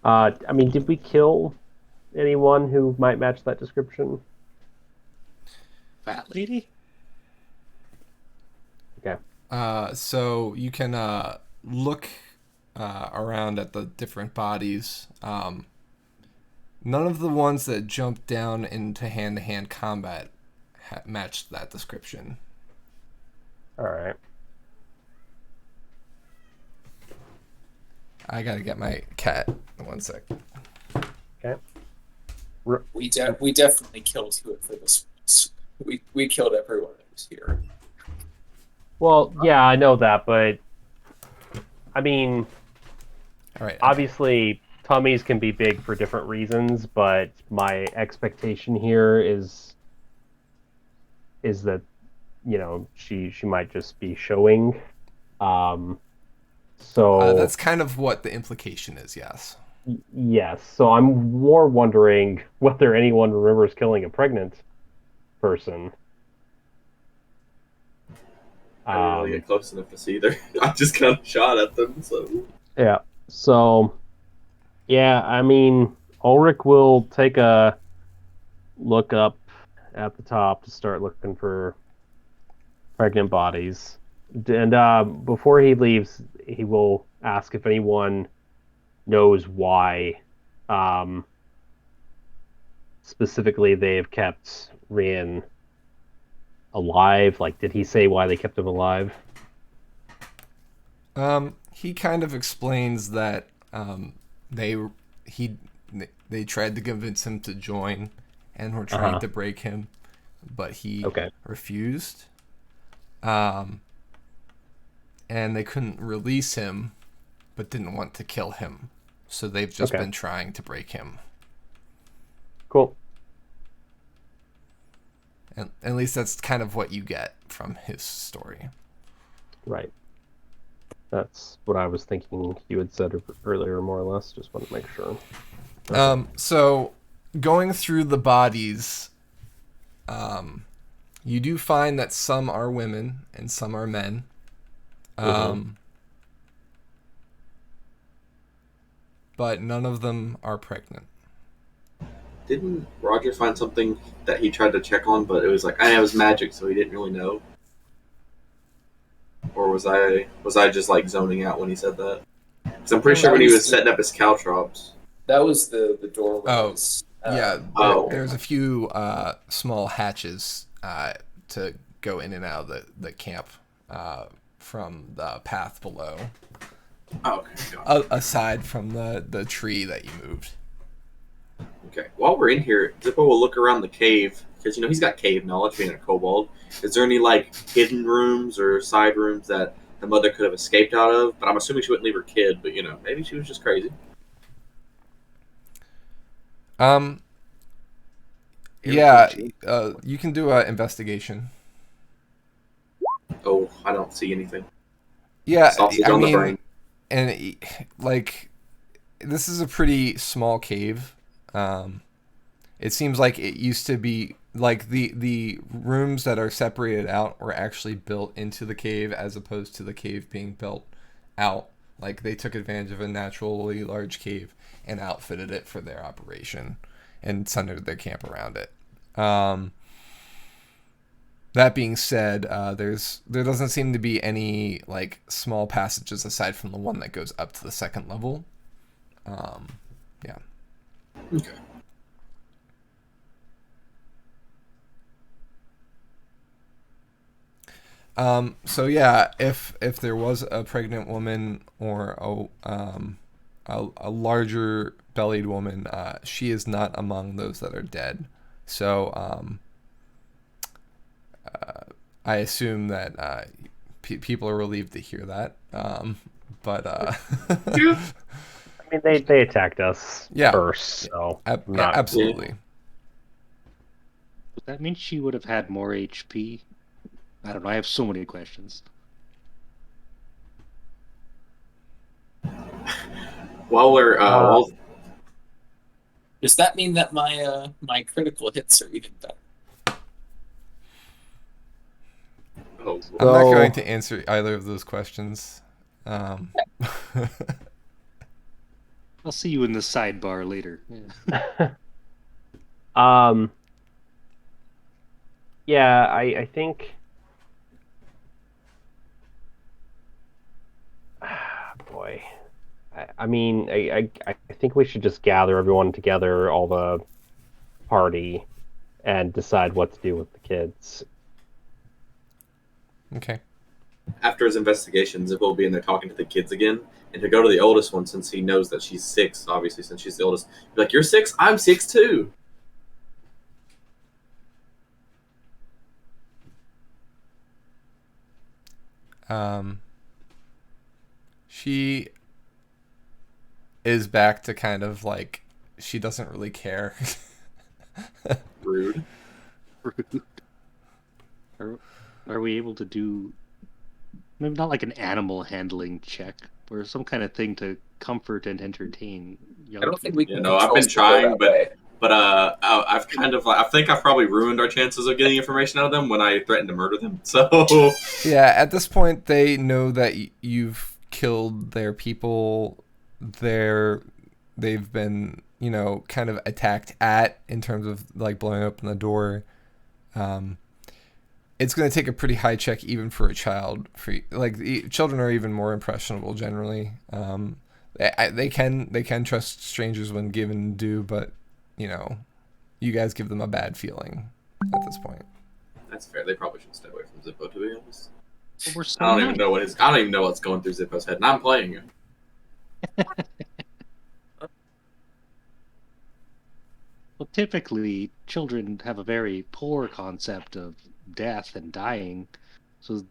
I mean, did we kill anyone who might match that description? Fat lady? Okay. So you can look around at the different bodies. None of the ones that jumped down into hand-to-hand combat matched that description. All right. I gotta get my cat. 1 sec. Okay. We definitely killed you for this. We killed everyone that was here. Well, yeah, I know that, but I mean, All right. obviously tummies can be big for different reasons, but my expectation here is that, you know, she might just be showing. So That's kind of what the implication is, yes. yes. So I'm more wondering whether anyone remembers killing a pregnant person. I didn't really get close enough to see either. I just kind of shot at them, so. Yeah. So, yeah, I mean, Ulrich will take a look up at the top to start looking for pregnant bodies. And before he leaves, he will ask if anyone knows why specifically they have kept Rian alive. Like, did he say why they kept him alive? He kind of explains that they tried to convince him to join and were trying to break him, but he refused. And they couldn't release him, but didn't want to kill him. So they've just been trying to break him. Cool. And at least that's kind of what you get from his story. Right. That's what I was thinking you had said earlier, more or less. Just want to make sure. Okay. So going through the bodies, you do find that some are women and some are men. But none of them are pregnant. Didn't Roger find something that he tried to check on, but it was like, it was magic, so he didn't really know? Or was I just like zoning out when he said that? Because I'm pretty sure when he was setting up his caltrops. That was the doorway. There's a few small hatches to go in and out of the camp from the path below. Oh, okay. Aside from the tree that you moved. Okay. While we're in here, Zippo will look around the cave because he's got cave knowledge, being a kobold. Is there any like hidden rooms or side rooms that the mother could have escaped out of? But I'm assuming she wouldn't leave her kid. But maybe she was just crazy. Yeah. You can do an investigation. Oh, I don't see anything. Yeah, Sausage I on the mean, brain. and like this is a pretty small cave. It seems like it used to be like the rooms that are separated out were actually built into the cave as opposed to the cave being built out. Like they took advantage of a naturally large cave and outfitted it for their operation and centered their camp around it. That being said, there doesn't seem to be any like small passages aside from the one that goes up to the second level. Yeah. Okay. So yeah, if there was a pregnant woman or a larger bellied woman, she is not among those that are dead. So I assume that people are relieved to hear that. But I mean, they attacked us Yeah. first, so not absolutely. Does that mean she would have had more HP? I don't know. I have so many questions. While we're well, Does that mean that my my critical hits are even better? oh, I'm not So- going to answer either of those questions. I'll see you in the sidebar later. Yeah. Yeah, I think. Boy, I mean, I think we should just gather everyone together, all the party, and decide what to do with the kids. Okay. after his investigations, Zip will be in there talking to the kids again, and he'll go to the oldest one since he knows that she's 6. Obviously, since she's the oldest, be like, "You're 6. I'm 6 too." She is back to kind of like she doesn't really care. Rude. Rude. Are we able to do maybe not like an animal handling check or some kind of thing to comfort and entertain young I don't think we can. You know, I've control been people trying, that but way. I've kind of I think I've probably ruined our chances of getting information out of them when I threatened to murder them. So Yeah, at this point they know that you've killed their people. They've been, kind of attacked at in terms of like blowing open the door. It's going to take a pretty high check even for a child. Children are even more impressionable generally. They can trust strangers when given due, but you guys give them a bad feeling at this point. that's fair. They probably should stay away from Zippo, to be honest. We're so I don't nice. even know I don't even know what's going through Zippo's head, and I'm playing him. Well, typically, children have a very poor concept of death and dying, so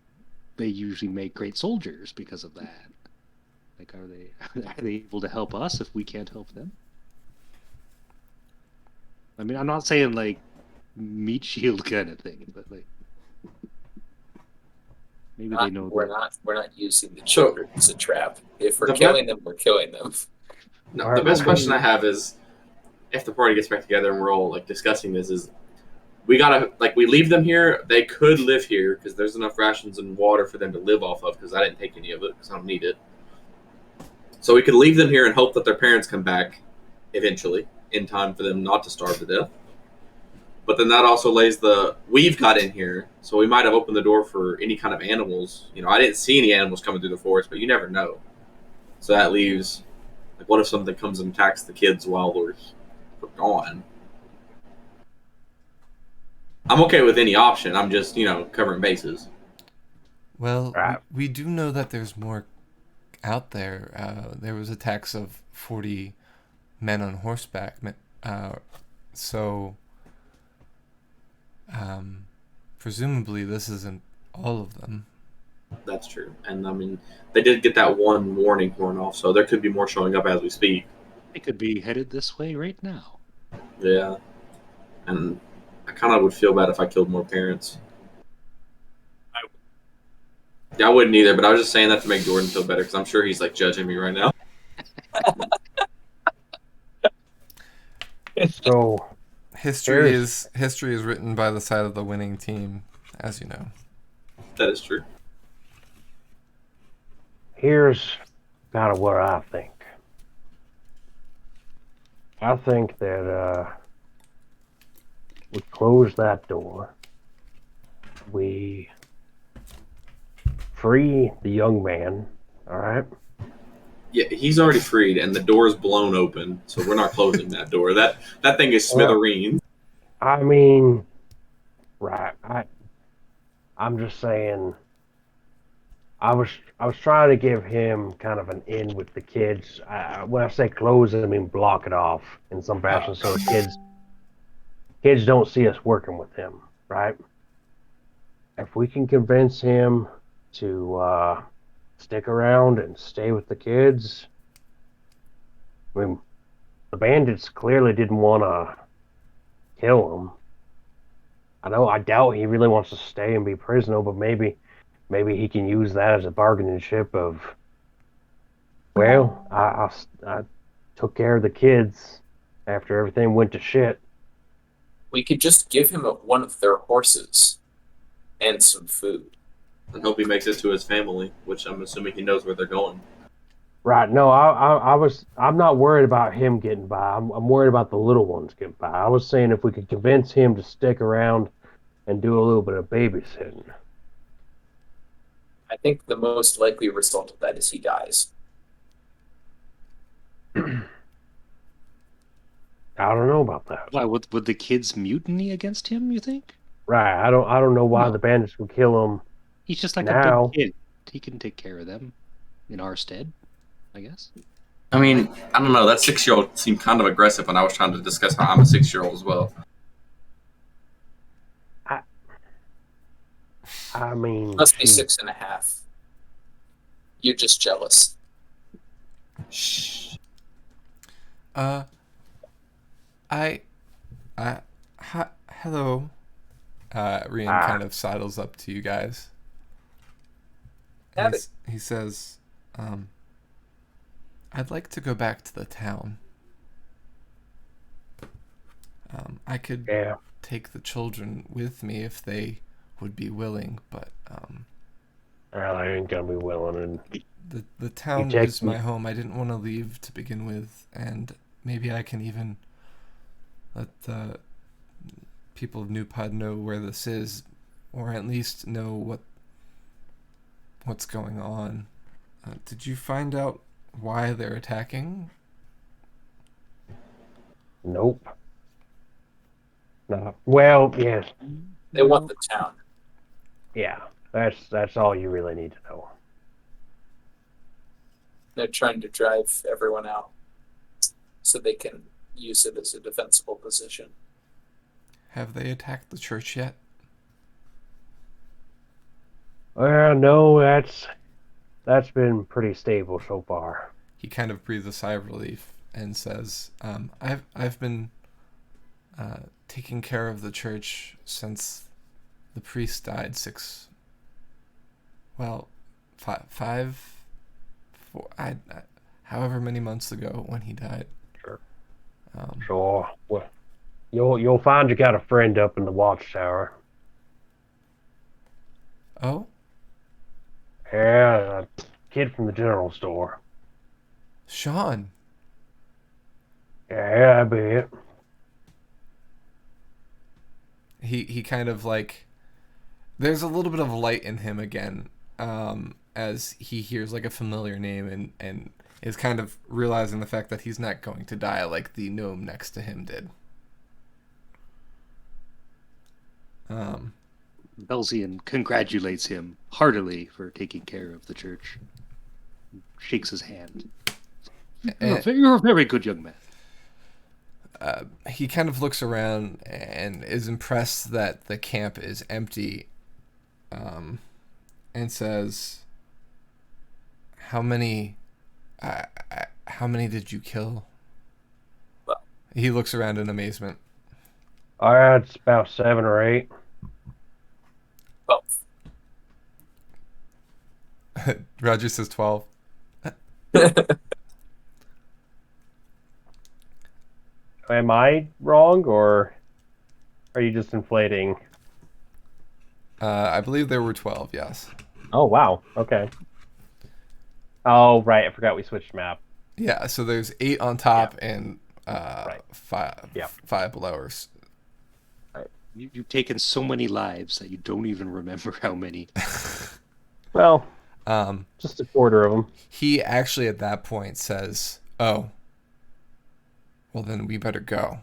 they usually make great soldiers because of that. Like, are they able to help us if we can't help them? I mean, I'm not saying like meat shield kind of thing, but like maybe they know. We're not using the children as a trap. If we're The killing them, we're killing them. No, Alright, the best well, question I have is, if the party gets back together and we're all like discussing this, is we gotta we leave them here. They could live here because there's enough rations and water for them to live off of. Because I didn't take any of it because I don't need it. So we could leave them here and hope that their parents come back eventually in time for them not to starve to death. But then that also lays we've got in here, so we might have opened the door for any kind of animals. I didn't see any animals coming through the forest, but you never know. So that leaves, what if something comes and attacks the kids while we're gone? I'm okay with any option. I'm just, covering bases. Well, Right. we do know that there's more out there. There was attacks of 40 men on horseback. So presumably this isn't all of them. That's true. And, I mean, they did get that one warning horn off, so there could be more showing up as we speak. They could be headed this way right now. Yeah. And I kind of would feel bad if I killed more parents. Yeah, I wouldn't either, but I was just saying that to make Jordan feel better because I'm sure he's like judging me right now. So History Here's- is written by the side of the winning team, as you know. That is true. here's kind of what I think. I think that we close that door. We free the young man. All right. Yeah, he's already freed, and the door is blown open, so we're not closing that door. That thing is smithereens. I mean, right. I'm just saying. I was trying to give him kind of an in with the kids. When I say close it, I mean block it off in some fashion, so the kids don't see us working with him, right? If we can convince him to stick around and stay with the kids, I mean, the bandits clearly didn't want to kill him. I doubt he really wants to stay and be prisoner, but maybe he can use that as a bargaining chip of, well, I took care of the kids after everything went to shit. We could just give him one of their horses and some food. And hope he makes it to his family, which I'm assuming he knows where they're going. Right? No, I'm not worried about him getting by. I'm worried about the little ones getting by. I was saying if we could convince him to stick around and do a little bit of babysitting. I think the most likely result of that is he dies. I don't know about that. Why would the kids mutiny against him? You think? Right? I don't know why No. the bandits would kill him. He's just like Now- a big kid. He can take care of them in our stead, I guess. I mean, I don't know. That 6-year-old seemed kind of aggressive when I was trying to discuss how I'm a 6-year-old as well. I mean, Must be she- 6.5. You're just jealous. Shh. Hello. Rian kind of sidles up to you guys. Howdy. He says, I'd like to go back to the town. I could Yeah. take the children with me if they would be willing, but Well, I ain't gonna be willing. And the town take is my me- home. I didn't want to leave to begin with, and maybe I can even let the people of New Pod know where this is, or at least know what's going on. Did you find out why they're attacking? Nope. No. Well, yes. They want the town. Yeah. That's all you really need to know. They're trying to drive everyone out so they can use it as a defensible position. Have they attacked the church yet? Well, no, that's been pretty stable so far. He kind of breathes a sigh of relief and says, I've been taking care of the church since the priest died however many months ago when he died. Sure. Um, Sure. Well, you'll find you got a friend up in the watchtower. Oh, Yeah, a kid from the general store. Sean. Yeah, I bet. He kind of like, there's a little bit of light in him again, as he hears like a familiar name and is kind of realizing the fact that he's not going to die like the gnome next to him did. Belzian congratulates him heartily for taking care of the church. Shakes his hand. You're a very good young man. He kind of looks around and is impressed that the camp is empty, and says, how many did you kill? Well- He looks around in amazement. All right, it's about 7 or 8. Both. Roger says 12. Am I wrong, or are you just inflating? I believe there were 12, yes. Oh, wow. Okay. Oh, right. I forgot we switched map. Yeah, so there's 8 on top and Right. 5 Yeah. 5 below us. You've taken so many lives that you don't even remember how many. Well, Um, just a quarter of them. he actually at that point says, "Oh, well then we better go."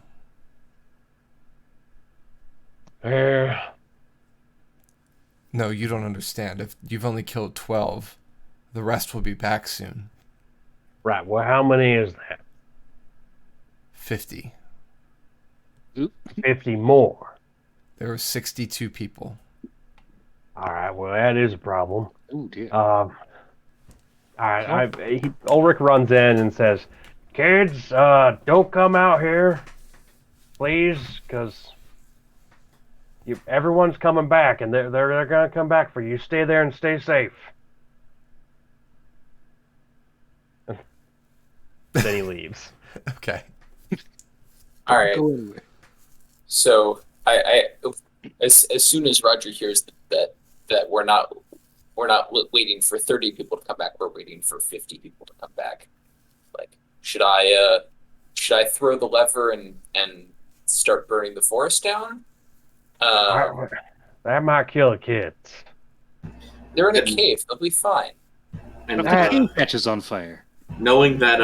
No, you don't understand. If you've only killed 12, the rest will be back soon. Right. Well, how many is that? 50. 50 more. There were 62 people. All right. Well, that is a problem. Oh dear. All right. Ulrich runs in and says, "Kids, don't come out here, please, because everyone's coming back, and they're gonna come back for you. Stay there and stay safe." Then he leaves. Okay. All right. Go anywhere. So as soon as Roger hears that we're not waiting for 30 people to come back, we're waiting for 50 people to come back. Like, should I throw the lever and start burning the forest down? That might kill the kids. They're in a cave. They'll be fine. And If the cave catches on fire. knowing that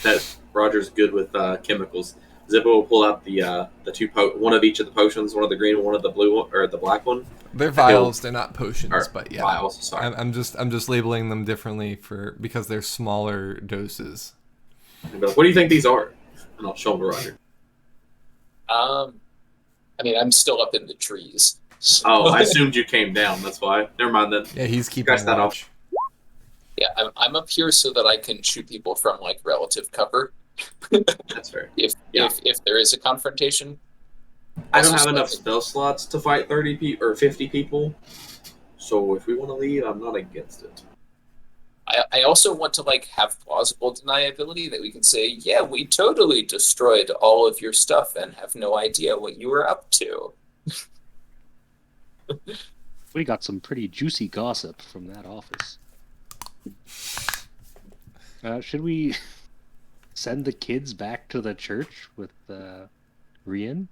that Roger's good with chemicals, Zippo will pull out the two one of each of the potions, one of the green, one of the blue one, or the black one. They're vials, they're not potions, Or but yeah. vials, sorry. I'm just labeling them differently because they're smaller doses. But what do you think these are? And I'll show them to Roger. I mean, I'm still up in the trees. So. Oh, I assumed you came down. That's why. Never mind then. Yeah, he's keeping Scratch that watch. Yeah, I'm up here so that I can shoot people from like relative cover. That's fair. If there is a confrontation. I don't Also have enough slightly- spell slots to fight 30 or 50 people. So if we want to leave, I'm not against it. I also want to like have plausible deniability that we can say, yeah, we totally destroyed all of your stuff and have no idea what you were up to. We got some pretty juicy gossip from that office. Should we send the kids back to the church with Rian?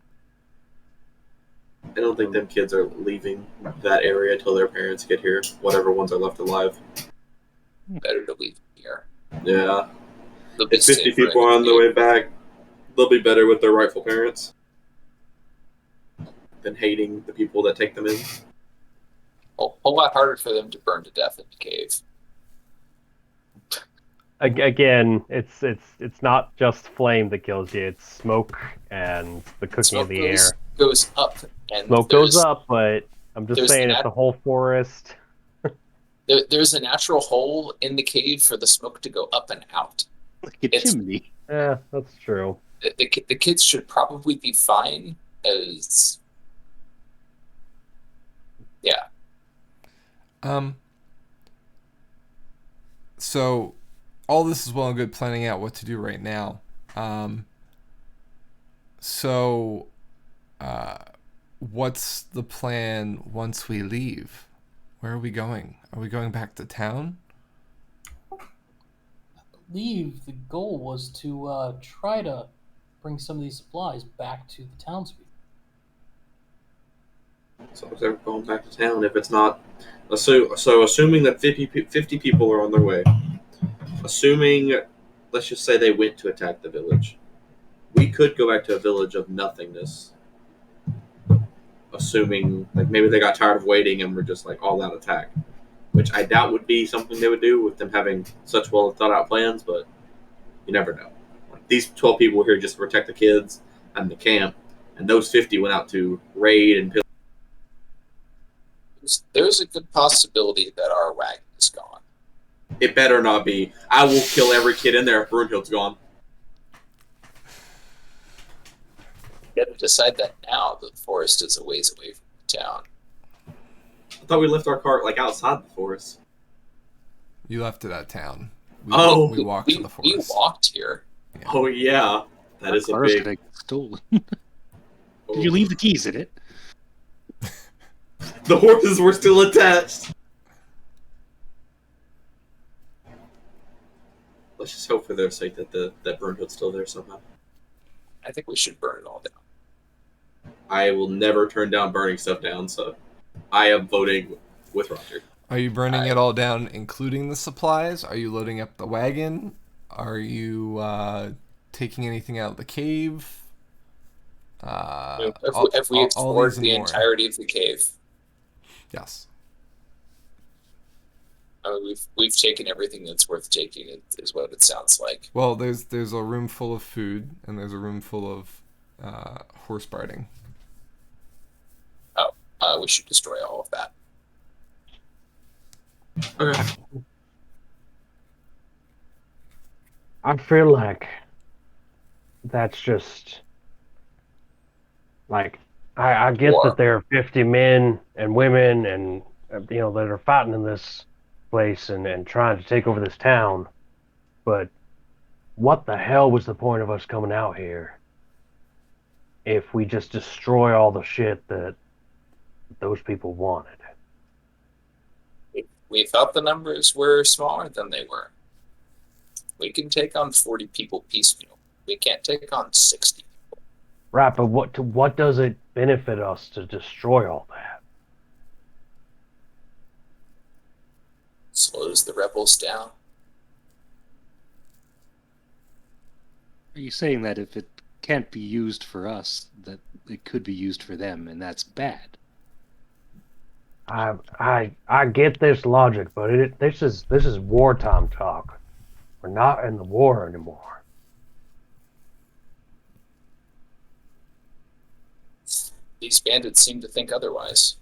I don't think them kids are leaving that area until their parents get here. Whatever ones are left alive. Better to leave here. Yeah. They'll be If 50 safer people in are on the cave. way back, they'll be better with their rightful parents than hating the people that take them in. Whole lot harder for them to burn to death in the cave. Again, it's not just flame that kills you; it's smoke and the cooking Smoke of the air. goes up, and Smoke goes up, but I'm just there's saying that- it's a whole forest. There's a natural hole in the cave for the smoke to go up and out. Like a It's- chimney. Yeah, that's true. The kids should probably be fine as. Yeah. So all this is well and good planning out what to do right now. What's the plan once we leave? Where are we going? Are we going back to town? I believe the goal was to try to bring some of these supplies back to the townspeople. So if they're going back to town, if it's not... So assuming that 50 people are on their way, assuming, let's just say they went to attack the village, we could go back to a village of nothingness. Assuming, like, maybe they got tired of waiting and were just, like, all-out attack. Which I doubt would be something they would do with them having such well-thought-out plans, but you never know. Like, these 12 people were here just to protect the kids and the camp, and those 50 went out to raid and pillage. There's a good possibility that our wagon is gone. It better not be. I will kill every kid in there if Brunhild's gone. You got to decide that now. The forest is a ways away from the town. I thought we left our cart, like, outside the forest. You left it at town. We walked to the We forest. walked here. Yeah. Oh yeah, that is a Car's big. gonna get stolen. Did you leave the keys in it? The horses were still attached. Let's just hope for their sake that that burn hood's still there somehow. I think we should burn it all down. I will never turn down burning stuff down, so I am voting with Roger. Are you burning it all down, including the supplies? Are you loading up the wagon? Are you taking anything out of the cave? If we explored the entirety of the cave, yes. We've taken everything that's worth taking. Is what it sounds like. Well, there's a room full of food and there's a room full of horse barding. We should destroy all of that. Okay. I feel like that's just like I get War. that there are 50 men and women and that are fighting in this place and trying to take over this town, but what the hell was the point of us coming out here if we just destroy all the shit that those people wanted? We thought the numbers were smaller than they were. We can take on 40 people piecemeal. We can't take on 60 people. Right, but what does it benefit us to destroy all that? Slows the rebels down. Are you saying that if it can't be used for us, that it could be used for them, and that's bad? I get this logic, but this is wartime talk. We're not in the war anymore. These bandits seem to think otherwise.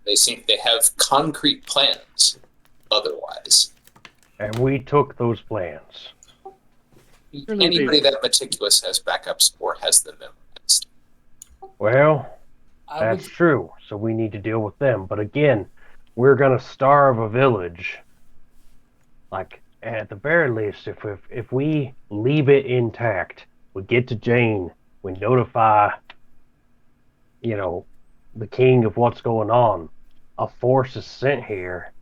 They have concrete plans otherwise. And we took those plans. Anybody that meticulous has backups or has them memorized. Well, that's true. So we need to deal with them. But again, we're gonna starve a village. Like at the very least, if we leave it intact, we get to Jane, we notify, the king of what's going on. A force is sent here,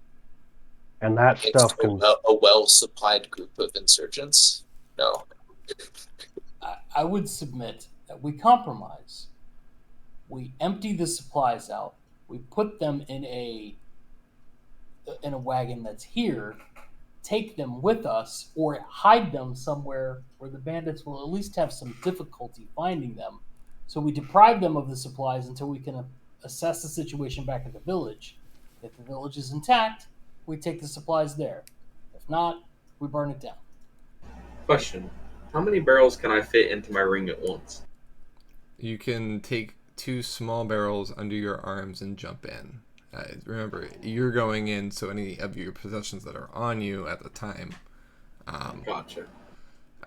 and that stuff can. A well-supplied group of insurgents. No. I would submit that we compromise. We empty the supplies out. We put them in a wagon that's here. Take them with us, or hide them somewhere where the bandits will at least have some difficulty finding them. So we deprive them of the supplies until we can assess the situation back at the village. If the village is intact, we take the supplies there. If not, we burn it down. Question: how many barrels can I fit into my ring at once? You can take 2 small barrels under your arms and jump in. Remember, you're going in, so any of your possessions that are on you at the time. Gotcha.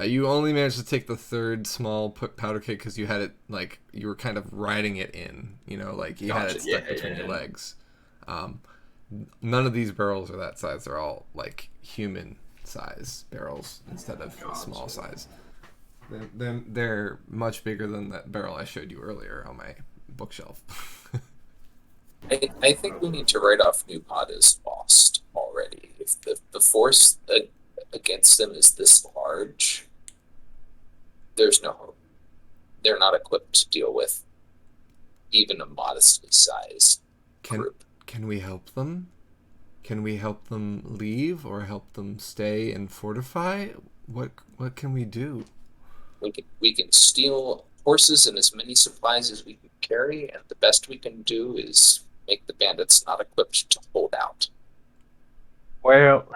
You only managed to take the 3rd small powder keg because you had it, like, you were kind of riding it in. You had it stuck between your legs. None of these barrels are that size. They're all, like, human size barrels instead of small size. They're much bigger than that barrel I showed you earlier on my bookshelf. I think we need to write off New Pod as lost already. If the force against them is this large, there's no hope. They're not equipped to deal with even a modestly sized group. Can we help them? Can we help them leave or help them stay and fortify? What can we do? We can steal horses and as many supplies as we can carry, and the best we can do is make the bandits not equipped to hold out. Well,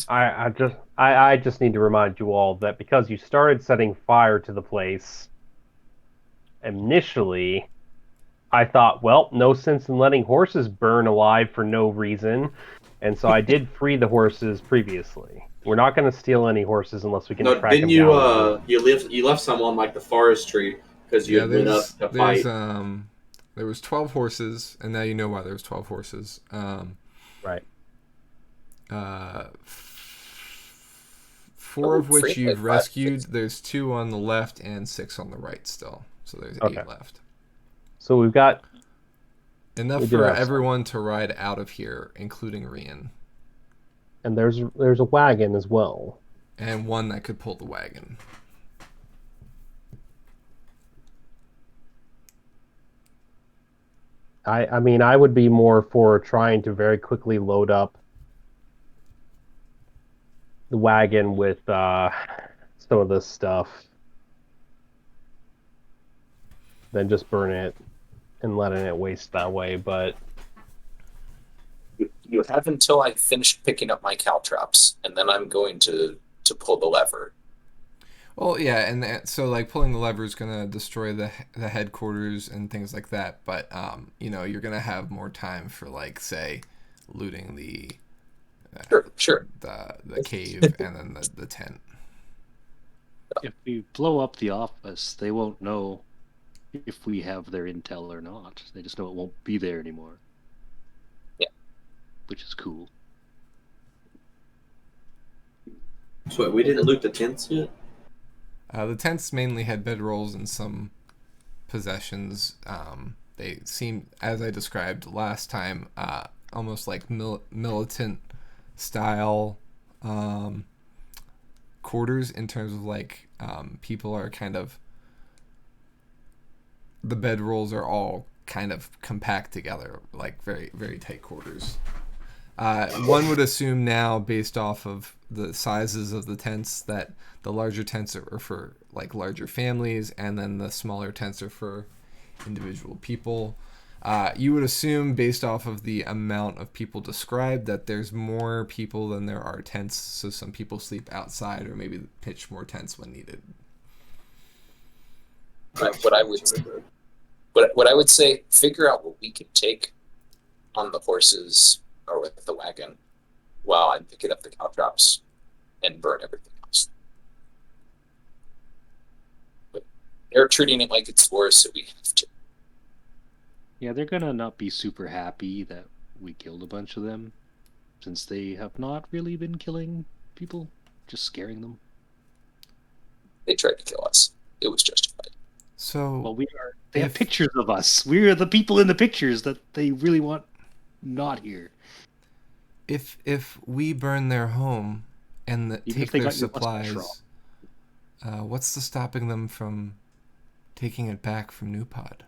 I just need to remind you all that because you started setting fire to the place, initially, I thought, well, no sense in letting horses burn alive for no reason, and so I did free the horses previously. We're not going to steal any horses unless we can track them down. You left some on like the forestry because you went up to fight. there was 12 horses, and now you know why there was 12 horses. Right. Four of which Free you've five, rescued. six. There's 2 on the left and 6 on the right still. So there's Okay. 8 left. So we've got Enough We do for have some. everyone to ride out of here, including Rian. and there's a wagon as well. And 1 that could pull the wagon. I mean, I would be more for trying to very quickly load up the wagon with some of this stuff than just burn it and letting it waste that way. But You have until I finish picking up my caltrops, and then I'm going to pull the lever. Well, yeah, and so like pulling the lever is gonna destroy the headquarters and things like that. But you're gonna have more time for like say looting the Sure. the cave and then the tent. If we blow up the office, they won't know if we have their intel or not. They just know it won't be there anymore. Yeah. Which is cool. So wait, we didn't loot the tents yet? The tents mainly had bedrolls and some possessions. They seemed, as I described last time, almost like militant style quarters in terms of like people are kind of, the bedrolls are all kind of compact together, like very, very tight quarters. One would assume now, based off of the sizes of the tents, that the larger tents are for like larger families, and then the smaller tents are for individual people. You would assume, based off of the amount of people described, that there's more people than there are tents, so some people sleep outside or maybe pitch more tents when needed. What I would say, figure out what we can take on the horses or with the wagon while I'm picking up the caltrops and burn everything else. But they're treating it like it's war, so we have to. Yeah, they're gonna not be super happy that we killed a bunch of them, since they have not really been killing people, just scaring them. They tried to kill us. It was justified. So Well, they have pictures of us. We're the people in the pictures that they really want not here. if we burn their home and Even take if they their got your mustache supplies, what's the stopping them from taking it back from New Pod?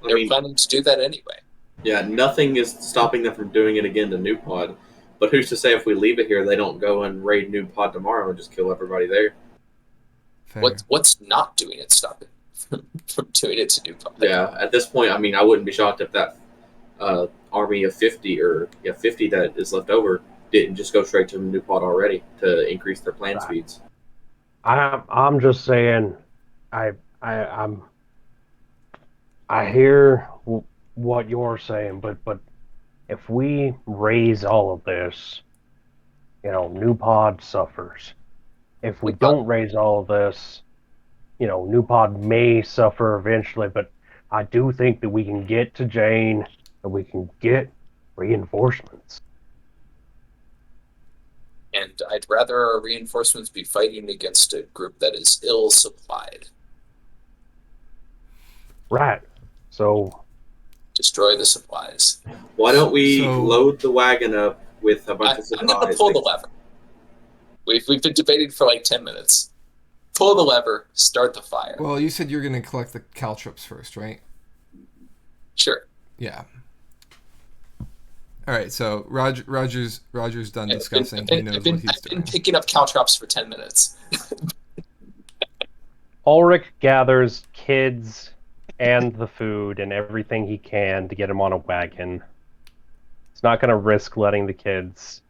They're planning to do that anyway. Yeah, nothing is stopping them from doing it again to New Pod. But who's to say if we leave it here, they don't go and raid New Pod tomorrow and just kill everybody there? Fair. What's not doing it stopping from doing it to New Pod? Yeah, at this point, I mean, I wouldn't be shocked if that army of 50 that is left over didn't just go straight to New Pod already to increase their plan speeds. I'm just saying, I hear what you're saying, but if we raise all of this, New Pod suffers. If we don't raise all of this, New Pod may suffer eventually, but I do think that we can get to Jane and we can get reinforcements. And I'd rather our reinforcements be fighting against a group that is ill supplied. Right. So Destroy the supplies. Why don't we So- load the wagon up with a bunch of I'm going to supplies? pull the lever. We've been debating for like 10 minutes. Pull the lever, start the fire. Well, you said you're going to collect the caltrops first, right? Sure. Yeah. All right. So Roger's done discussing. I've He been, knows I've been, what he's I've been doing. picking up caltrops for 10 minutes. Ulrich gathers kids and the food and everything he can to get them on a wagon. It's not going to risk letting the kids.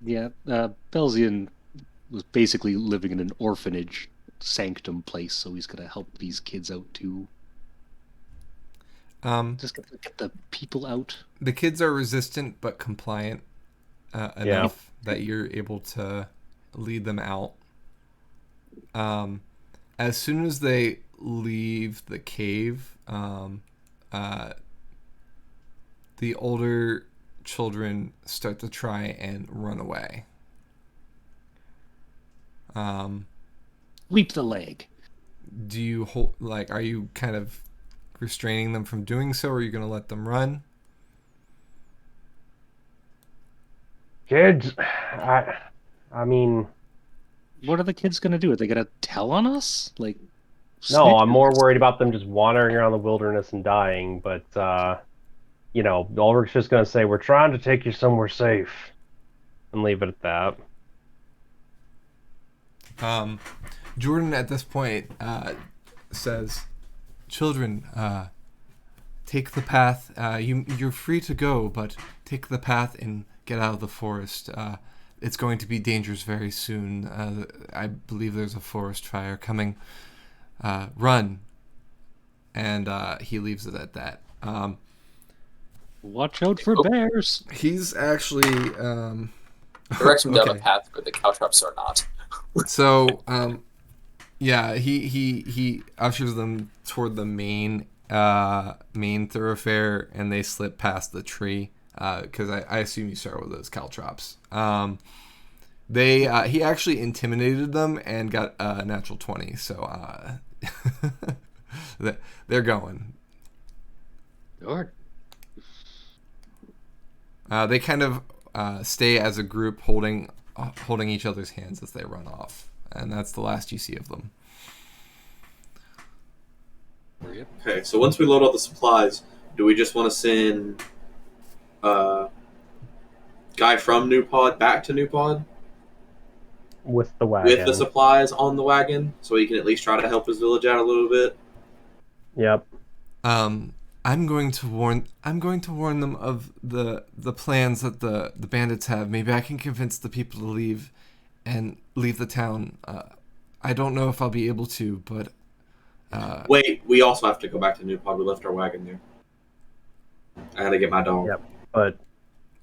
Yeah, Belzian was basically living in an orphanage sanctum place, so he's gonna help these kids out too. Just get the people out. The kids are resistant but compliant enough that you're able to lead them out. As soon as they leave the cave, the older children start to try and run away. Leap the leg. Do you hold, like, are you kind of restraining them from doing so, or are you going to let them run? Kids, I mean, What are the kids gonna do? Are they gonna tell on us? Like, no, I'm snitch? more worried about them just wandering around the wilderness and dying. But Ulrich's just gonna say, "We're trying to take you somewhere safe," and leave it at that. Jordan at this point says, "Children, take the path. You're free to go, but take the path and get out of the forest. It's going to be dangerous very soon. I believe there's a forest fire coming. Run." And he leaves it at that. Watch out for bears. He's actually Directs him down okay. a path where the caltrops are not. So yeah, he ushers them toward the main thoroughfare, and they slip past the tree. Because I assume you start with those caltrops. He actually intimidated them and got a natural 20, so they're going. Lord. They kind of stay as a group, holding each other's hands as they run off, and that's the last you see of them. Okay, so once we load all the supplies, do we just want to send guy from New Pod back to New Pod With the wagon. with the supplies on the wagon, so he can at least try to help his village out a little bit? Yep. I'm going to warn them of the plans that the bandits have. Maybe I can convince the people to leave the town. I don't know if I'll be able to, but Wait, we also have to go back to New Pod. We left our wagon there. I gotta get my dog. Yep. But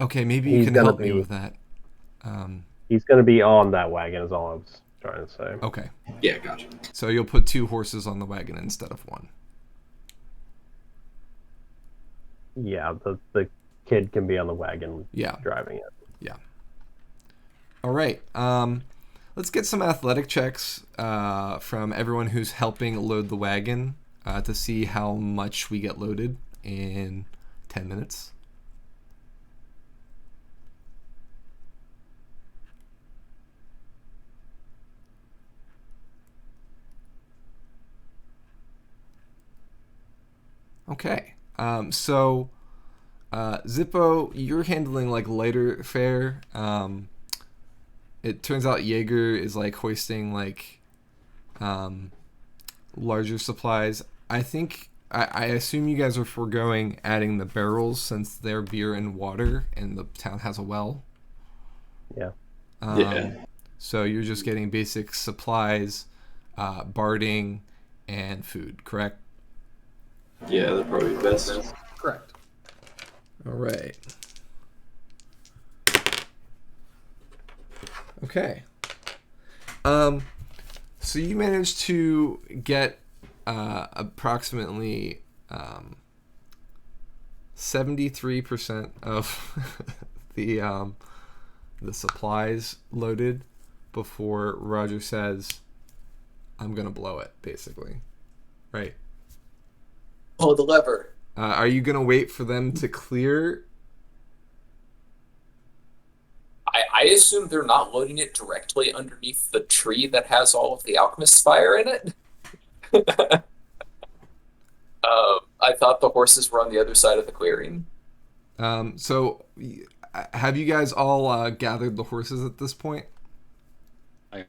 okay, maybe you He's can gonna help me be- with that. he's going to be on that wagon, is all I was trying to say. Okay, Yeah, gotcha. so you'll put 2 horses on the wagon instead of 1. Yeah, the kid can be on the wagon Yeah. driving it. All right. Let's get some athletic checks from everyone who's helping load the wagon to see how much we get loaded in 10 minutes. Okay. So Zippo, you're handling like lighter fare. It turns out Jaeger is like hoisting like larger supplies. I think I assume you guys are foregoing adding the barrels since they're beer and water, and the town has a well. Yeah. Yeah. So you're just getting basic supplies, barding, and food, correct? Yeah, that'd probably be best. Correct. All right. Okay. So you managed to get approximately 73% of the supplies loaded before Roger says, "I'm gonna blow it," basically, right? Pull the lever. Are you gonna wait for them to clear? I assume they're not loading it directly underneath the tree that has all of the alchemist's fire in it. I thought the horses were on the other side of the clearing. So have you guys all gathered the horses at this point? I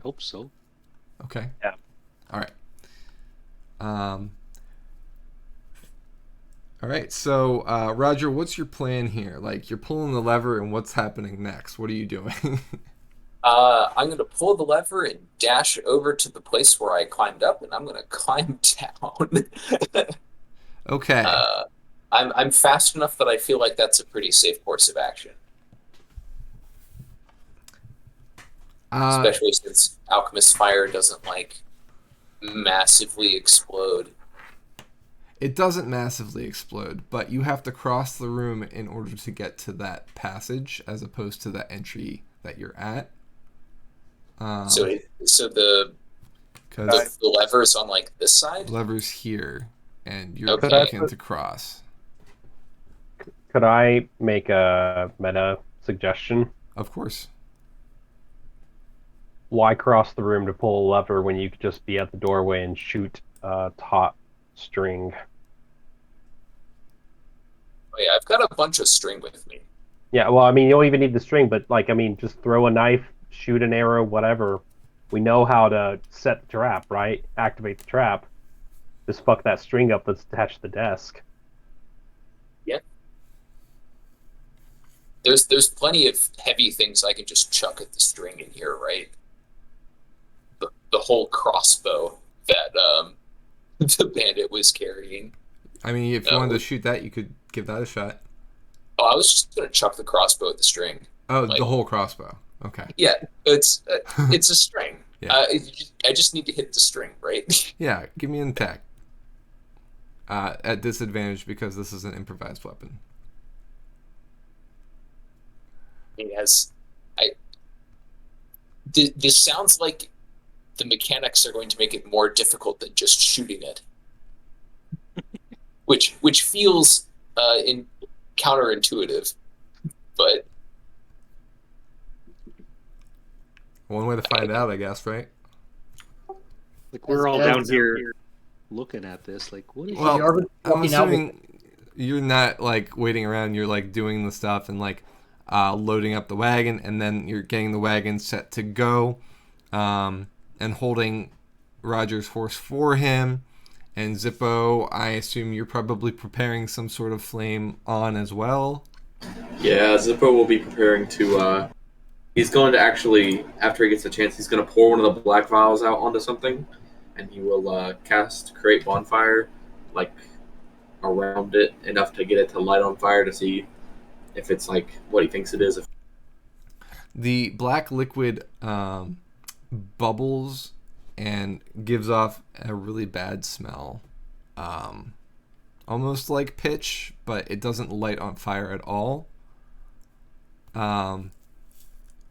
hope so. Okay. Yeah. All right. All right. So, Roger, what's your plan here? Like, you're pulling the lever, and what's happening next? What are you doing? I'm going to pull the lever and dash over to the place where I climbed up, and I'm going to climb down. Okay. I'm fast enough that I feel like that's a pretty safe course of action. Especially since Alchemist Fire doesn't like massively explode. It doesn't massively explode, but you have to cross the room in order to get to that passage, as opposed to the entry that you're at. So the lever's on like this side. Lever's here, and you're Okay. looking to cross. Could I make a meta suggestion? Of course. Why cross the room to pull a lever when you could just be at the doorway and shoot a taut string? Oh yeah, I've got a bunch of string with me. Yeah, well, I mean, you don't even need the string, but like, I mean, just throw a knife, shoot an arrow, whatever. We know how to set the trap, right? Activate the trap. Just fuck that string up that's attached to the desk. Yeah. There's plenty of heavy things I can just chuck at the string in here, right? The whole crossbow that the bandit was carrying. I mean, if you wanted to shoot that, you could give that a shot. Oh, I was just gonna chuck the crossbow at the string. Oh, Like- the whole crossbow. Okay. Yeah, it's a string. Yeah. I just need to hit the string, right? Yeah, give me an attack. At disadvantage because this is an improvised weapon. This sounds like the mechanics are going to make it more difficult than just shooting it, which feels counterintuitive, but One way to find out, I guess, right? Like we're all As- down here looking at this. Like, what is? Well, Jarvis I'm walking out with- assuming you're not like waiting around. You're like doing the stuff and like loading up the wagon, and then you're getting the wagon set to go, and holding Roger's horse for him. And Zippo, I assume you're probably preparing some sort of flame on as well. Yeah, Zippo will be preparing to. He's going to actually, after he gets a chance, he's going to pour one of the black vials out onto something, and he will create bonfire, like around it enough to get it to light on fire to see if it's like what he thinks it is. The black liquid bubbles and gives off a really bad smell, almost like pitch, but it doesn't light on fire at all.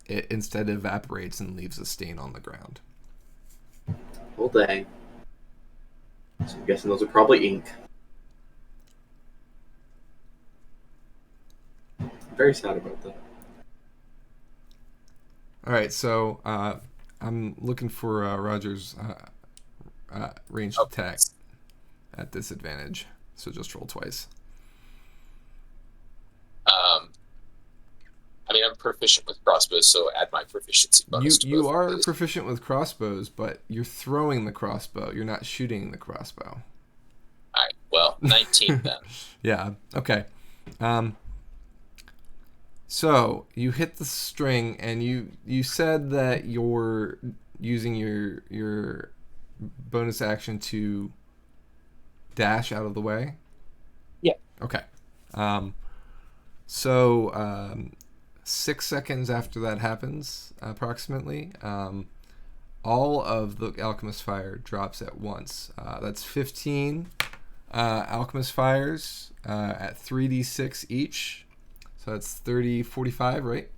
It instead evaporates and leaves a stain on the ground. Well, dang. So I'm guessing those are probably ink. I'm very sad about that. All right, so I'm looking for Roger's ranged attack at disadvantage. So just roll twice. I mean, I'm proficient with crossbows, so add my proficiency bonus. to You both are of those. proficient with crossbows, but you're throwing the crossbow. You're not shooting the crossbow. All right, well, 19 then. Yeah. Okay. So you hit the string, and you said that you're using your bonus action to dash out of the way. Yeah. Okay. So 6 seconds after that happens, approximately, all of the alchemist fire drops at once. That's 15 alchemist fires at 3d6 each. So that's 30, 45, right?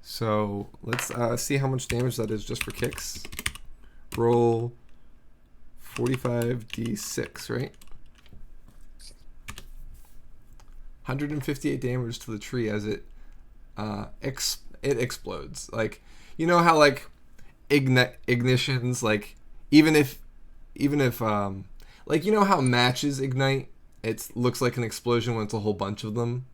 So let's see how much damage that is just for kicks. Roll 45d6, right? 158 damage to the tree as it explodes. Like, you know how like ignitions, like even if like, you know how matches ignite, it looks like an explosion when it's a whole bunch of them.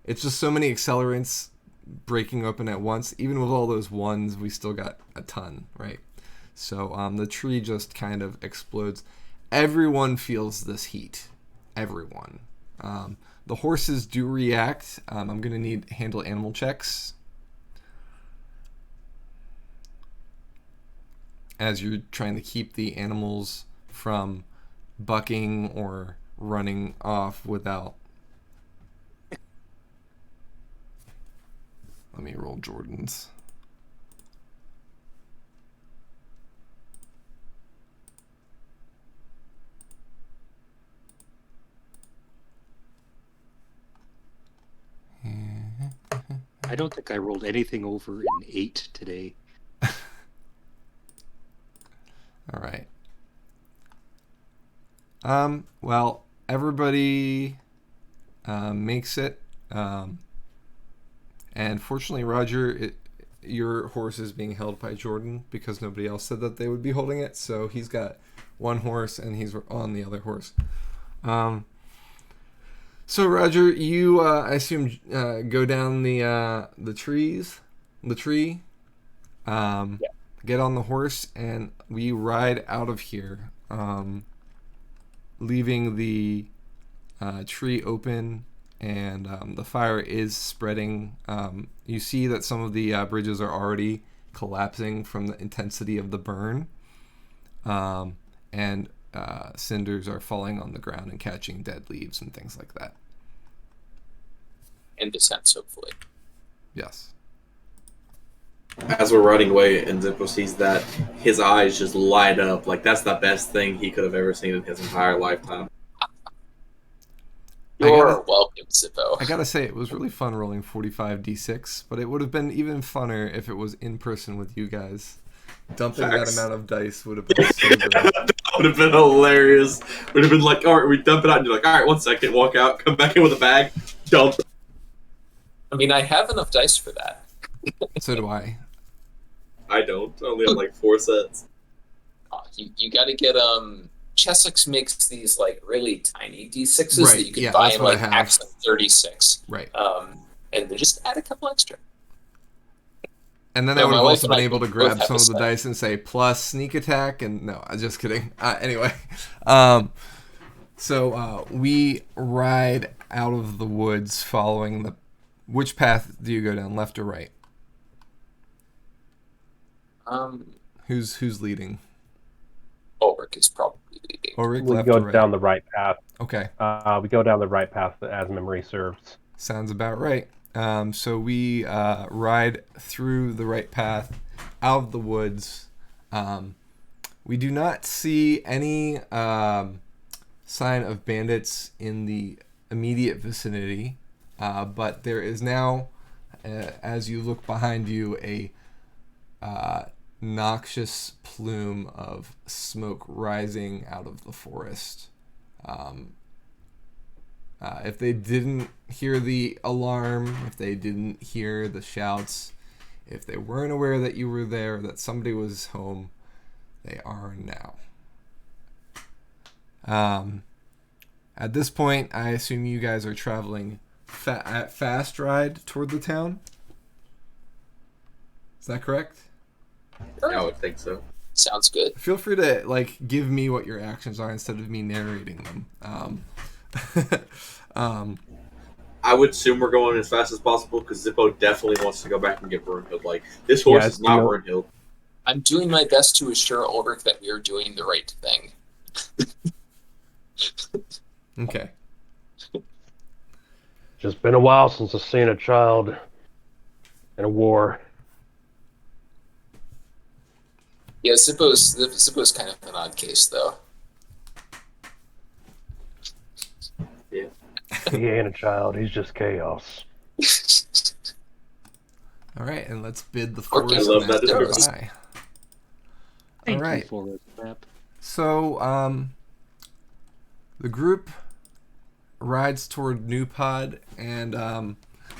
It's just so many accelerants breaking open at once. Even with all those ones, we still got a ton, right? So the tree just kind of explodes. Everyone feels this heat. Everyone. The horses do react. I'm going to need handle animal checks. As you're trying to keep the animals from bucking or running off without... Let me roll Jordan's. I don't think I rolled anything over an 8 today. All right. Well, everybody makes it. And fortunately, Roger, your horse is being held by Jordan because nobody else said that they would be holding it. So he's got one horse and he's on the other horse. So Roger, you I assume go down the tree, get on the horse, and we ride out of here, leaving the tree open, and the fire is spreading. You see that some of the bridges are already collapsing from the intensity of the burn, and cinders are falling on the ground and catching dead leaves and things like that. And descents, hopefully. Yes. As we're riding away, and Zippo sees that, his eyes just light up. Like, that's the best thing he could have ever seen in his entire lifetime. You're welcome, Zippo. I gotta say, it was really fun rolling 45d6, but it would have been even funner if it was in person with you guys. Dumping Facts. that amount of dice would have been so good. That would have been hilarious. Would have been like, all right, we dump it out, and you're like, all right, 1 second, walk out, come back in with a bag, dump. I mean, I have enough dice for that. So do I. I don't. I only have like 4 sets. You got to get Chessex makes these like really tiny D6s Right, that you can yeah, buy that's in what I like have. packs of 36. Right. And they just add a couple extra. And then No, I would my have wife also and been I able to both grab have some a of the set. dice and say plus sneak attack, and no, I'm just kidding. Anyway, so we ride out of the woods following the. Which path do you go down, left or right? Who's leading? Ulrich is probably leading. Ulrich, We left go or right? down the right path. Okay. We go down the right path as memory serves. Sounds about right. So we ride through the right path, out of the woods. We do not see any sign of bandits in the immediate vicinity, but there is now, as you look behind you, a noxious plume of smoke rising out of the forest. If they didn't hear the alarm, if they didn't hear the shouts, if they weren't aware that you were there, that somebody was home, they are now. At this point, I assume you guys are traveling at fast ride toward the town? Is that correct? I would think so. Sounds good. Feel free to give me what your actions are instead of me narrating them. I would assume we're going as fast as possible because Zippo definitely wants to go back and get Brunhild. Like, this horse is not Brunhild. I'm doing my best to assure Ulrich that we are doing the right thing. Okay. Just been a while since I've seen a child in a war. Yeah, Zippo's kind of an odd case, though. Yeah. He ain't a child. He's just chaos. All right, and let's bid the Okay, forest I love that master description. goodbye. Thank All right. you for it, Snap. So, the group rides toward New Pod, and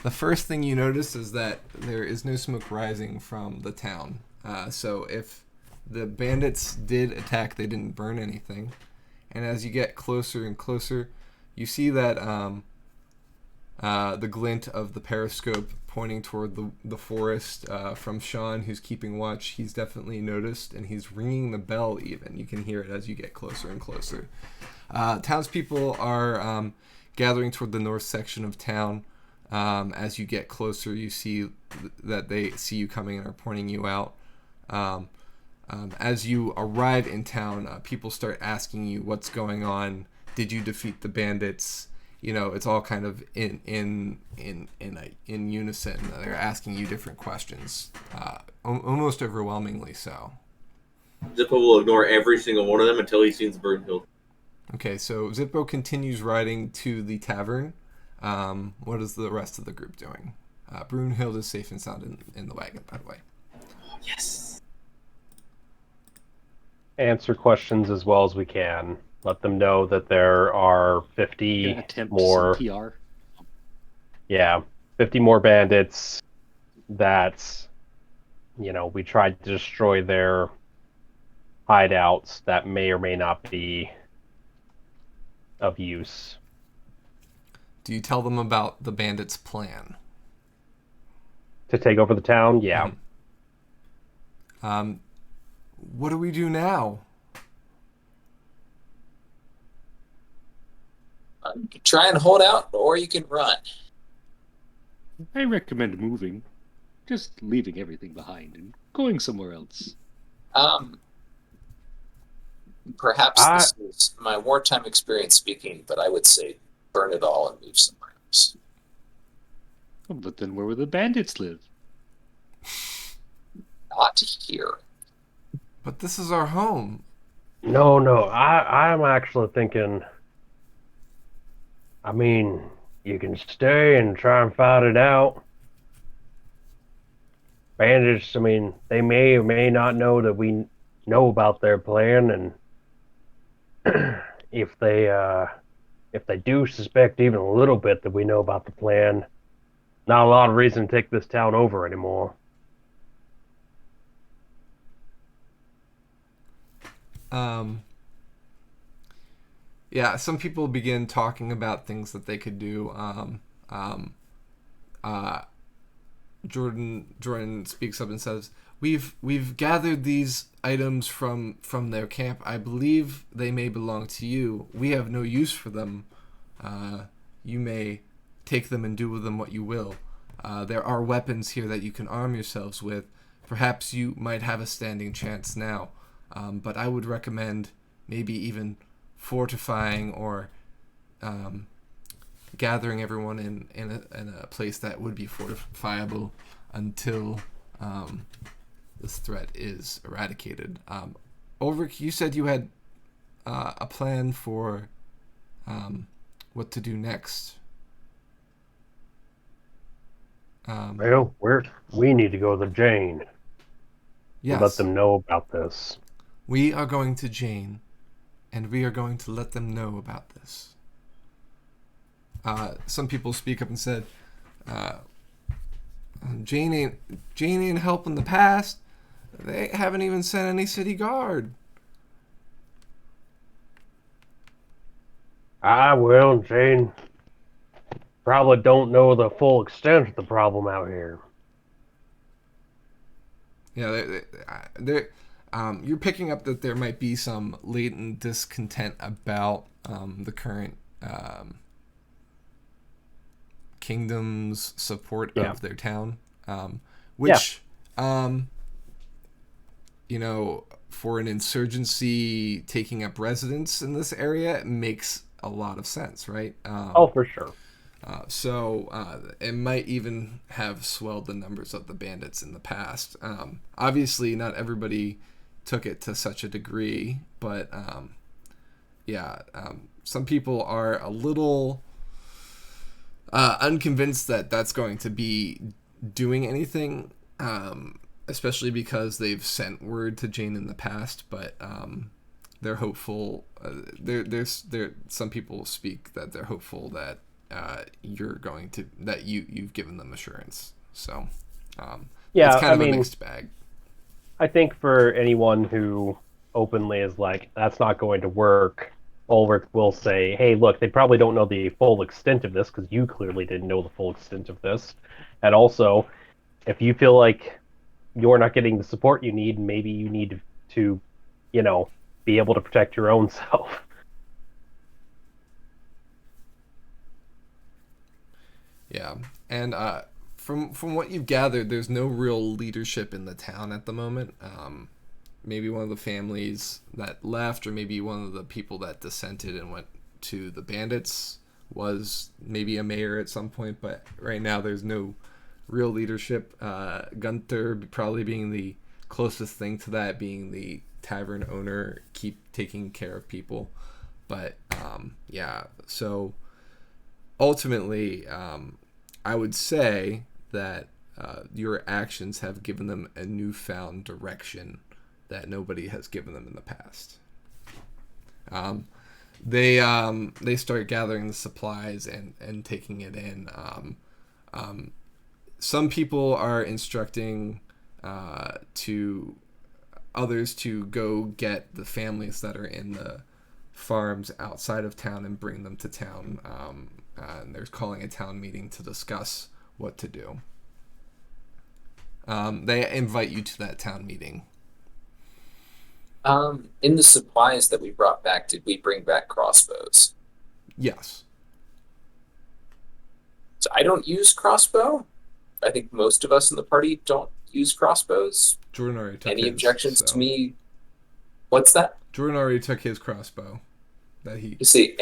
the first thing you notice is that there is no smoke rising from the town. So if the bandits did attack, they didn't burn anything. And as you get closer and closer, you see that the glint of the periscope pointing toward the forest from Sean, who's keeping watch. He's definitely noticed, and he's ringing the bell even. You can hear it as you get closer and closer. Townspeople are gathering toward the north section of town. As you get closer, you see that they see you coming and are pointing you out. As you arrive in town, people start asking you what's going on. Did you defeat the bandits? it's all kind of in unison. They're asking you different questions, almost overwhelmingly so. Zippo will ignore every single one of them until he sees Brunhild. Okay, so Zippo continues riding to the tavern. What is the rest of the group doing? Brunhild is safe and sound in the wagon, by the way. Yes. Answer questions as well as we can. Let them know that there are 50 Attempt more. CPR. Yeah, 50 more bandits that, we tried to destroy their hideouts that may or may not be of use. Do you tell them about the bandits' plan? To take over the town? Yeah. What do we do now? You can try and hold out, or you can run. I recommend moving. Just leaving everything behind and going somewhere else. Perhaps this is my wartime experience speaking, but I would say burn it all and move somewhere else. Oh, but then where would the bandits live? Not here. But this is our home. No, I'm actually thinking, you can stay and try and fight it out. Bandits, they may or may not know that we know about their plan, and if they do suspect even a little bit that we know about the plan, not a lot of reason to take this town over anymore. Yeah, some people begin talking about things that they could do. Jordan speaks up and says, "We've gathered these items from their camp. I believe they may belong to you. We have no use for them. You may take them and do with them what you will. There are weapons here that you can arm yourselves with. Perhaps you might have a standing chance now. But I would recommend maybe even fortifying or gathering everyone in a place that would be fortifiable until this threat is eradicated." Ulrich, you said you had a plan for what to do next. Well, we need to go to Jane. Yes. Let them know about this. We are going to Jane, and we are going to let them know about this. Some people speak up and said, Jane ain't helped in the past. They haven't even sent any city guard. Well, Jane probably don't know the full extent of the problem out here. Yeah, you're picking up that there might be some latent discontent about the current kingdom's support of their town, which, for an insurgency taking up residence in this area makes a lot of sense, right? For sure. So it might even have swelled the numbers of the bandits in the past. Obviously, not everybody took it to such a degree, but some people are a little unconvinced that that's going to be doing anything, especially because they've sent word to Jane in the past, but they're hopeful. There's some people speak that they're hopeful that you've given them assurance. So it's kind of a mixed bag. I think for anyone who openly is like, that's not going to work, Ulrich will say, hey, look, they probably don't know the full extent of this because you clearly didn't know the full extent of this. And also, if you feel like you're not getting the support you need, maybe you need to, be able to protect your own self. Yeah, and from what you've gathered, there's no real leadership in the town at the moment. Maybe one of the families that left, or maybe one of the people that dissented and went to the bandits, was maybe a mayor at some point, but right now there's no real leadership. Gunther probably being the closest thing to that, being the tavern owner, keep taking care of people. But yeah, so ultimately, I would say that your actions have given them a newfound direction that nobody has given them in the past. They start gathering the supplies and taking it in. Some people are instructing to others to go get the families that are in the farms outside of town and bring them to town. And they're calling a town meeting to discuss what to do. They invite you to that town meeting. In the supplies that we brought back, did we bring back crossbows? Yes. So I don't use crossbow. I think most of us in the party don't use crossbows. Jordan already took Any his, objections so. to me? What's that? Jordan already took his crossbow. That he. You see,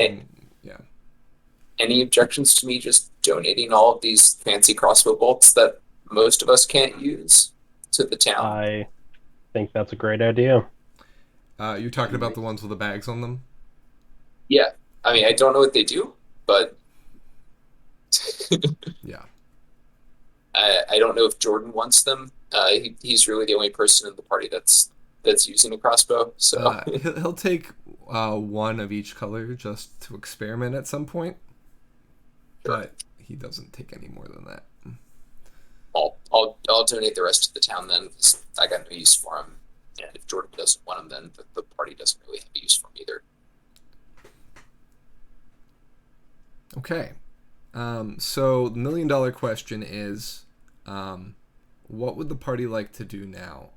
Yeah. any objections to me just donating all of these fancy crossbow bolts that most of us can't use to the town? I think that's a great idea. You're talking about the ones with the bags on them? Yeah. I mean, I don't know what they do, but Yeah. I don't know if Jordan wants them. He's really the only person in the party that's using a crossbow. So He'll take one of each color just to experiment at some point, but he doesn't take any more than that. I'll donate the rest to the town then, 'cause I got no use for them. And if Jordan doesn't want them, then the party doesn't really have a use for them either. Okay. So the $1 million question is, what would the party like to do now?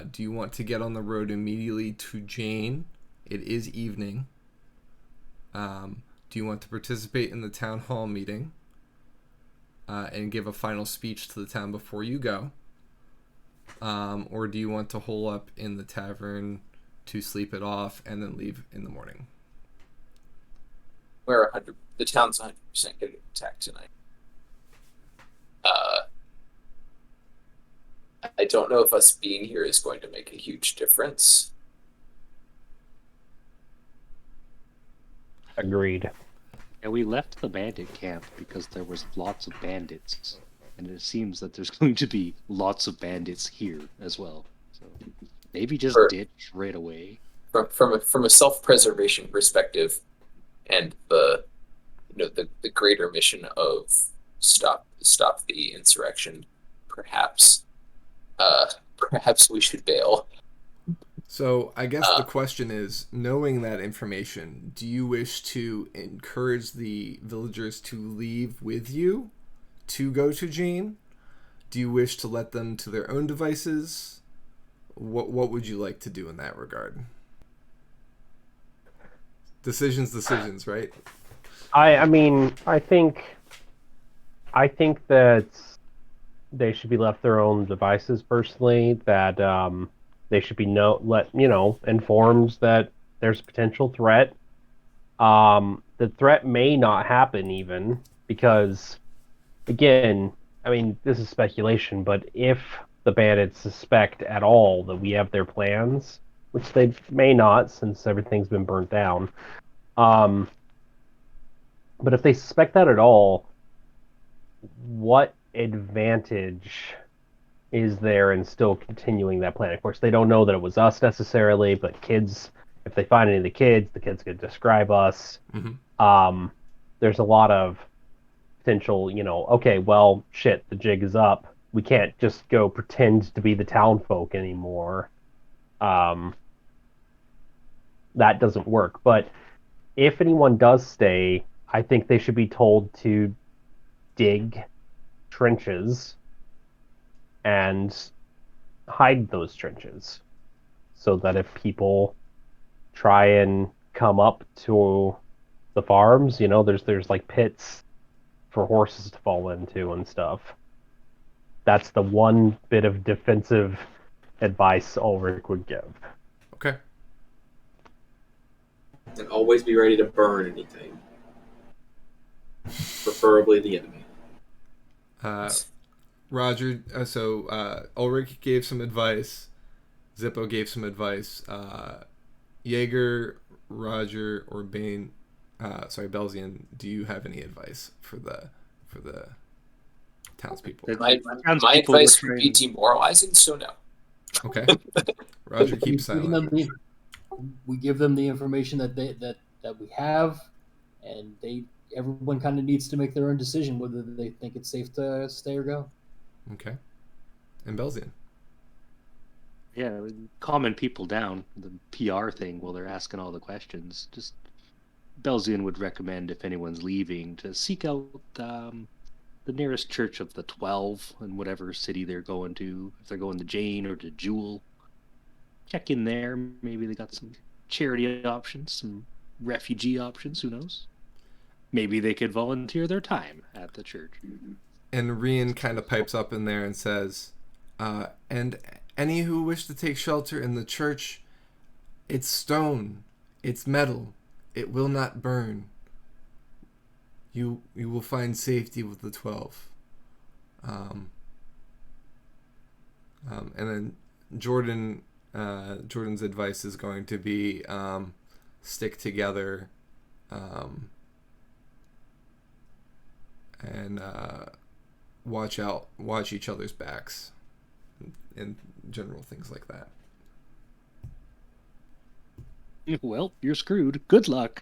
Do you want to get on the road immediately to Jane? It is evening. Do you want to participate in the town hall meeting and give a final speech to the town before you go? Or do you want to hole up in the tavern to sleep it off and then leave in the morning? The town's 100% going to get attacked tonight. I don't know if us being here is going to make a huge difference. Agreed. And we left the bandit camp because there was lots of bandits. And it seems that there's going to be lots of bandits here as well. So maybe just ditch right away. From a self-preservation perspective, and the greater mission of stop the insurrection, perhaps we should bail. So I guess the question is, knowing that information, do you wish to encourage the villagers to leave with you to go to Jane? Do you wish to let them to their own devices? What would you like to do in that regard? Decisions, right? I mean, I think that they should be left their own devices personally, that they should be informed that there's a potential threat. The threat may not happen even because, again, I mean, this is speculation, but if the bandits suspect at all that we have their plans, which they may not since everything's been burnt down, but if they suspect that at all, what advantage is there in still continuing that plan? Of course, they don't know that it was us necessarily, but kids, if they find any of the kids could describe us. Mm-hmm. There's a lot of potential, okay, well, shit, the jig is up. We can't just go pretend to be the town folk anymore. That doesn't work. But if anyone does stay, I think they should be told to dig trenches and hide those trenches so that if people try and come up to the farms, there's like pits for horses to fall into and stuff. That's the one bit of defensive advice Ulrich would give. Okay. And always be ready to burn anything. preferably the enemy. Roger, Ulrich gave some advice. Zippo gave some advice. Jaeger, Roger, or Bane, Belzian, do you have any advice for the townspeople? My advice would be demoralizing, so no. Okay. Roger keeps silent. We give them the information that we have, and everyone kind of needs to make their own decision whether they think it's safe to stay or go. Okay. And Belzian. Yeah, calming people down, the PR thing while they're asking all the questions. Just Belzian would recommend, if anyone's leaving, to seek out the nearest church of the 12 in whatever city they're going to. If they're going to Jane or to Jewel, check in there. Maybe they got some charity options, some refugee options, who knows? Maybe they could volunteer their time at the church. And Rian kind of pipes up in there and says, and any who wish to take shelter in the church, it's stone, it's metal, it will not burn. You will find safety with the 12. And then Jordan's advice is going to be stick together and watch each other's backs, and general things like that. Well, you're screwed. Good luck.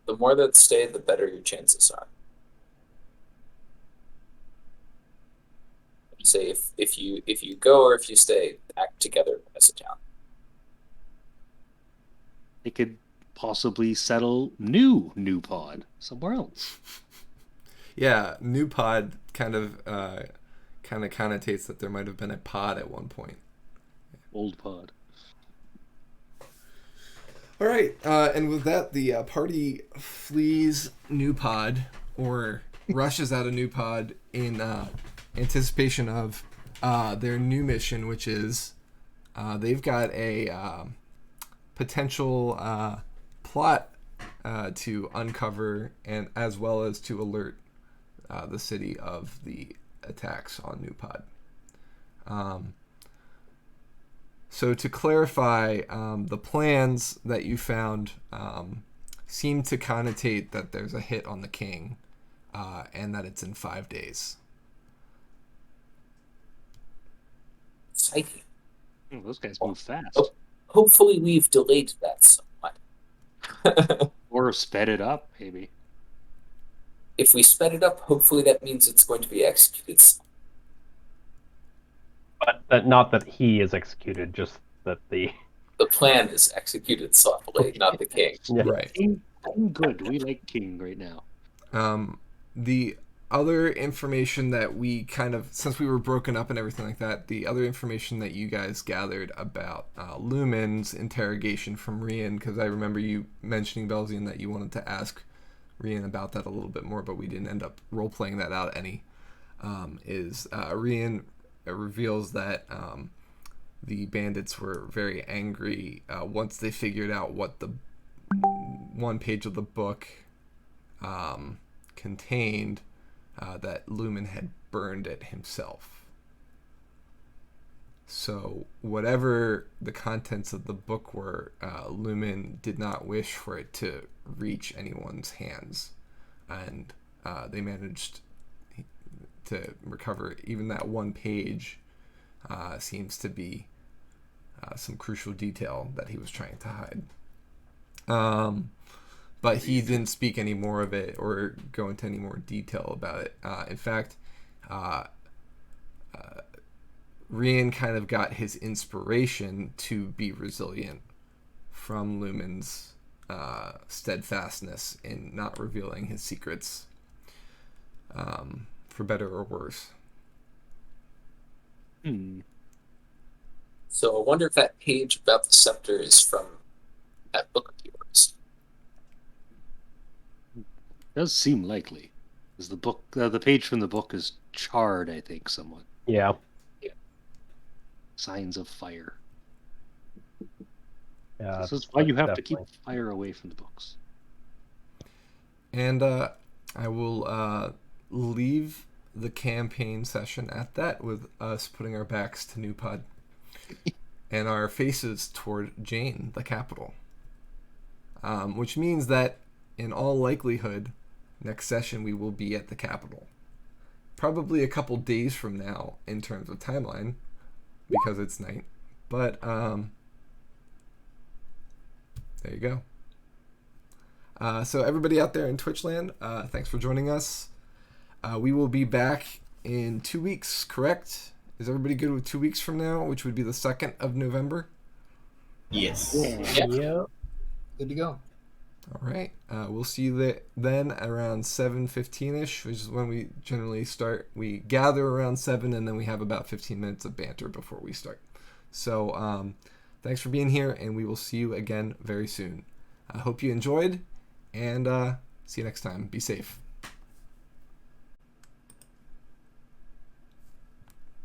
The more that stay, the better your chances are. Say if you go or if you stay, act together as a town. They could possibly settle new pod somewhere else. Yeah, new pod kind of connotates that there might have been a pod at one point. Old pod. All right, and with that, the party flees New Pod, or rushes out of New Pod in anticipation of their new mission, which is they've got a potential plot to uncover, and as well as to alert the city of the attacks on New Pod. So to clarify, the plans that you found seem to connotate that there's a hit on the king, and that it's in 5 days. Psyche. Oh, those guys move fast. Hopefully we've delayed that somewhat. Or sped it up, maybe. If we sped it up, hopefully that means it's going to be executed. But not that he is executed, just that the plan is executed softly, not the king. Yeah. Right. King good. We like King right now. The other information that we since we were broken up and everything like that, the other information that you guys gathered about Lumen's interrogation from Rian, because I remember you mentioning, Belzian, that you wanted to ask Rian about that a little bit more, but we didn't end up role-playing that out any, Rian reveals that the bandits were very angry once they figured out what the one page of the book contained, that Lumen had burned it himself. So whatever the contents of the book were, Lumen did not wish for it to reach anyone's hands, and they managed to recover even that one page. Seems to be some crucial detail that he was trying to hide. But he didn't speak any more of it or go into any more detail about it. In fact, Rian kind of got his inspiration to be resilient from Lumen's steadfastness in not revealing his secrets, for better or worse. So I wonder if that page about the scepter is from that book of yours. Does seem likely. Because the book, the page from the book is charred, I think, somewhat. Yeah. Signs of fire. Yeah, This is why you have definitely to keep fire away from the books. And I will leave the campaign session at that, with us putting our backs to New Pod and our faces toward Jane, the capital. Which means that, in all likelihood, next session we will be at the capital. Probably a couple days from now in terms of timeline, because it's night. But there you go. So everybody out there in Twitchland, thanks for joining us. We will be back in 2 weeks, correct? Is everybody good with 2 weeks from now, which would be the 2nd of November? Yes. Yep. Good to go. All right. We'll see you then around 7:15ish, which is when we generally start. We gather around 7, and then we have about 15 minutes of banter before we start. So thanks for being here, and we will see you again very soon. I hope you enjoyed, and see you next time. Be safe.